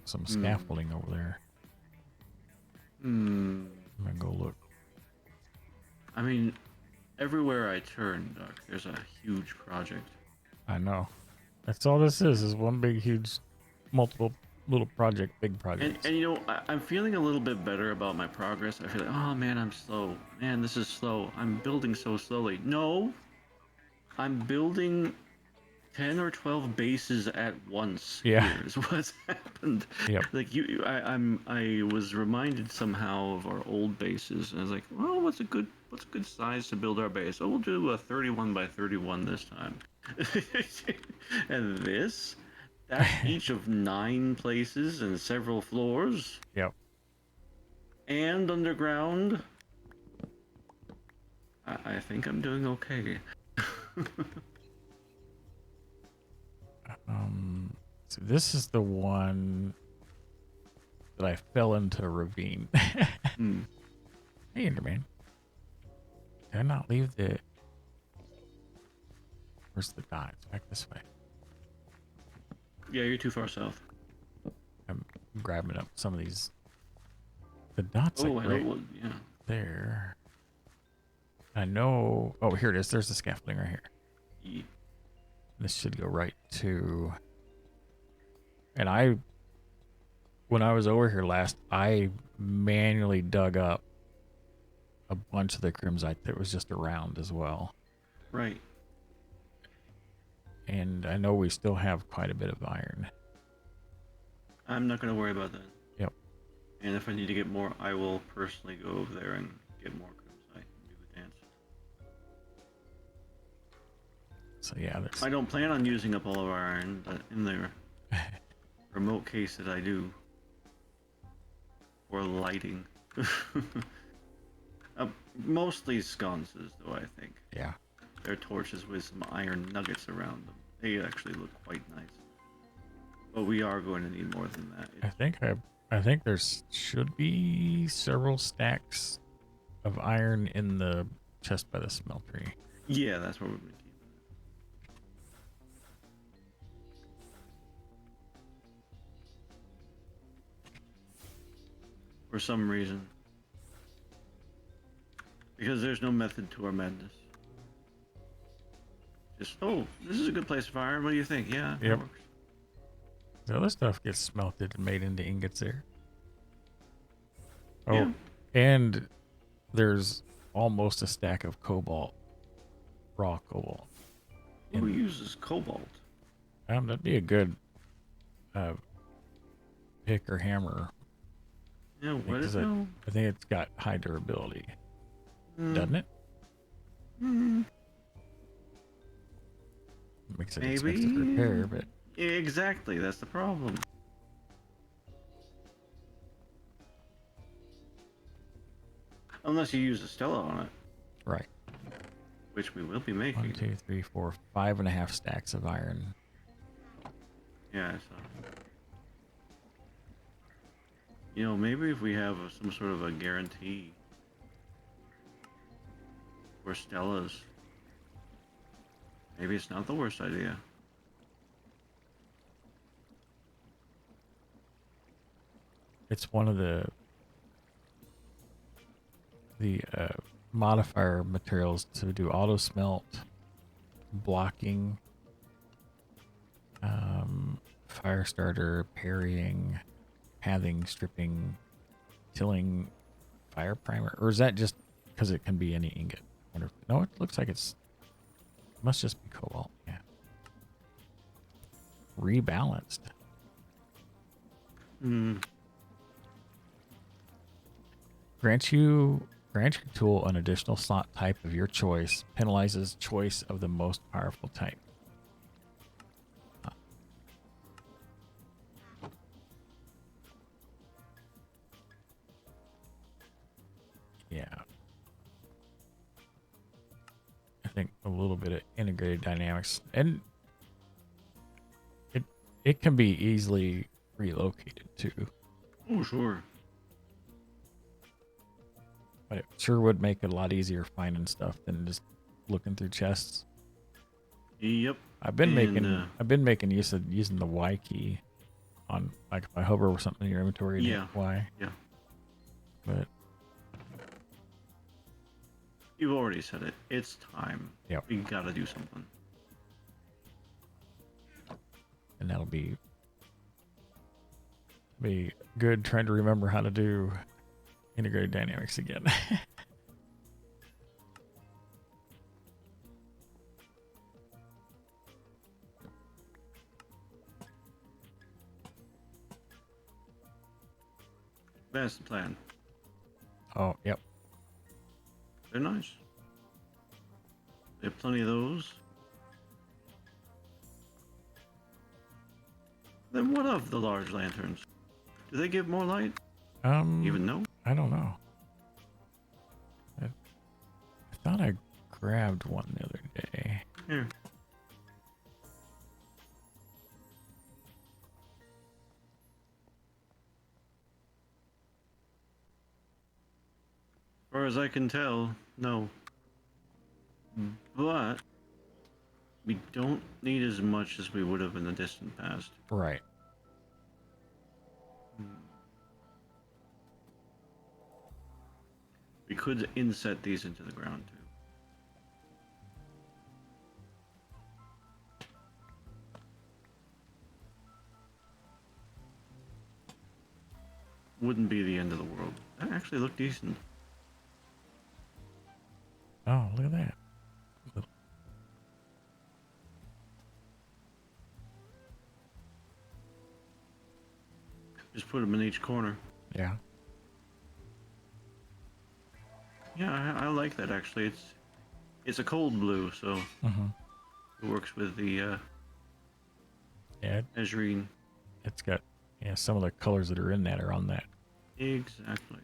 some scaffolding over there. Hmm. I'm gonna go look. I mean, everywhere I turn, Doc, there's a huge project. I know. That's all this is one big, huge, multiple little project, big projects. And you know, I'm feeling a little bit better about my progress. I feel like, oh man, I'm slow. Man, this is slow. I'm building so slowly. No, I'm building 10 or 12 bases at once. Yeah. Here is what's happened. Yep. Like I was reminded somehow of our old bases, and I was like, well, what's a good size to build our base? Oh, we'll do a 31 by 31 this time. And that's each of 9 places and several floors. Yep. And underground. I think I'm doing okay. So this is the one that I fell into a ravine. Hmm. Hey, Enderman. Did I not leave the... Where's the dot? It's back this way. Yeah, you're too far south. I'm grabbing up some of these. The dots Oh, like I right know. Yeah. there. I know... Oh, here it is. There's the scaffolding right here. Yeah. This should go right to... And when I was over here last, I manually dug up a bunch of the crimsite that was just around as well. Right. And I know we still have quite a bit of iron. I'm not gonna worry about that. Yep. And if I need to get more, I will personally go over there and get more crimsite and do the dance. So yeah, there's... I don't plan on using up all of our iron, but in the remote case that I do, or lighting. Mostly sconces, though, I think. Yeah. They're torches with some iron nuggets around them. They actually look quite nice. But we are going to need more than that. I think there's should be several stacks of iron in the chest by the smeltery. Yeah, that's what we're going to keep. For some reason. Because there's no method to our madness. Just, oh, this is a good place to fire. What do you think? Yeah. that Yep. works. The other stuff gets smelted and made into ingots there. Oh, Yeah. and there's almost a stack of cobalt, raw cobalt. Who uses cobalt? That'd be a good pick or hammer. Yeah, what is Because it? I think it's got high durability, Mm, doesn't it? mm, Makes it maybe. expensive to repair, but Exactly, that's the problem. Unless you use a Stella on it, right. which we will be making. 1, 2, 3, 4, 5.5 stacks of iron. Yeah, so. You know, maybe if we have some sort of a guarantee for Stellas, maybe it's not the worst idea. It's one of the modifier materials to do auto smelt, blocking, fire starter, parrying, pathing, stripping, tilling, fire primer, or is that just because it can be any ingot? I wonder no, it looks like it must just be cobalt. Yeah, rebalanced. Hmm. Grants your tool an additional slot type of your choice. Penalizes choice of the most powerful type. Yeah. I think a little bit of integrated dynamics, and it can be easily relocated too. Oh, sure. But it sure would make it a lot easier finding stuff than just looking through chests. Yep. I've been And, making use of using the Y key on, like, if I hover over something in your inventory and hit Yeah. Y. Yeah. But You've already said it. It's time. Yep. We gotta do something. and that'll be good trying to remember how to do integrated dynamics again. That's the plan. Oh, yep. They're nice. They have plenty of those. Then what of the large lanterns? Do they give more light? Even know? I don't know. I thought I grabbed one the other day. Here. As far as I can tell, no. But we don't need as much as we would have in the distant past. Right. We could inset these into the ground too. Wouldn't be the end of the world. That actually looked decent. Oh, look at that. Just put them in each corner. Yeah. Yeah, I like that actually. It's a cold blue, so it works with the Yeah, azurine. it's got some of the colors that are in that are on that. Exactly.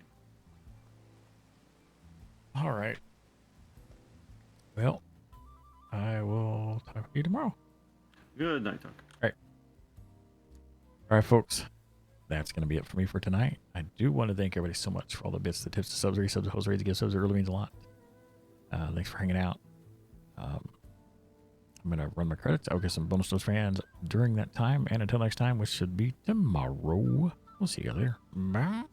All right. Well, I will talk to you tomorrow. Good night, talk. All right, folks. That's going to be it for me for tonight. I do want to thank everybody so much for all the bits, the tips, the subs, resubs, the host raids, the gift subs. It really means a lot. Thanks for hanging out. I'm going to run my credits. I'll get some bonus notes for fans during that time. And until next time, which should be tomorrow, we'll see you later. Bye.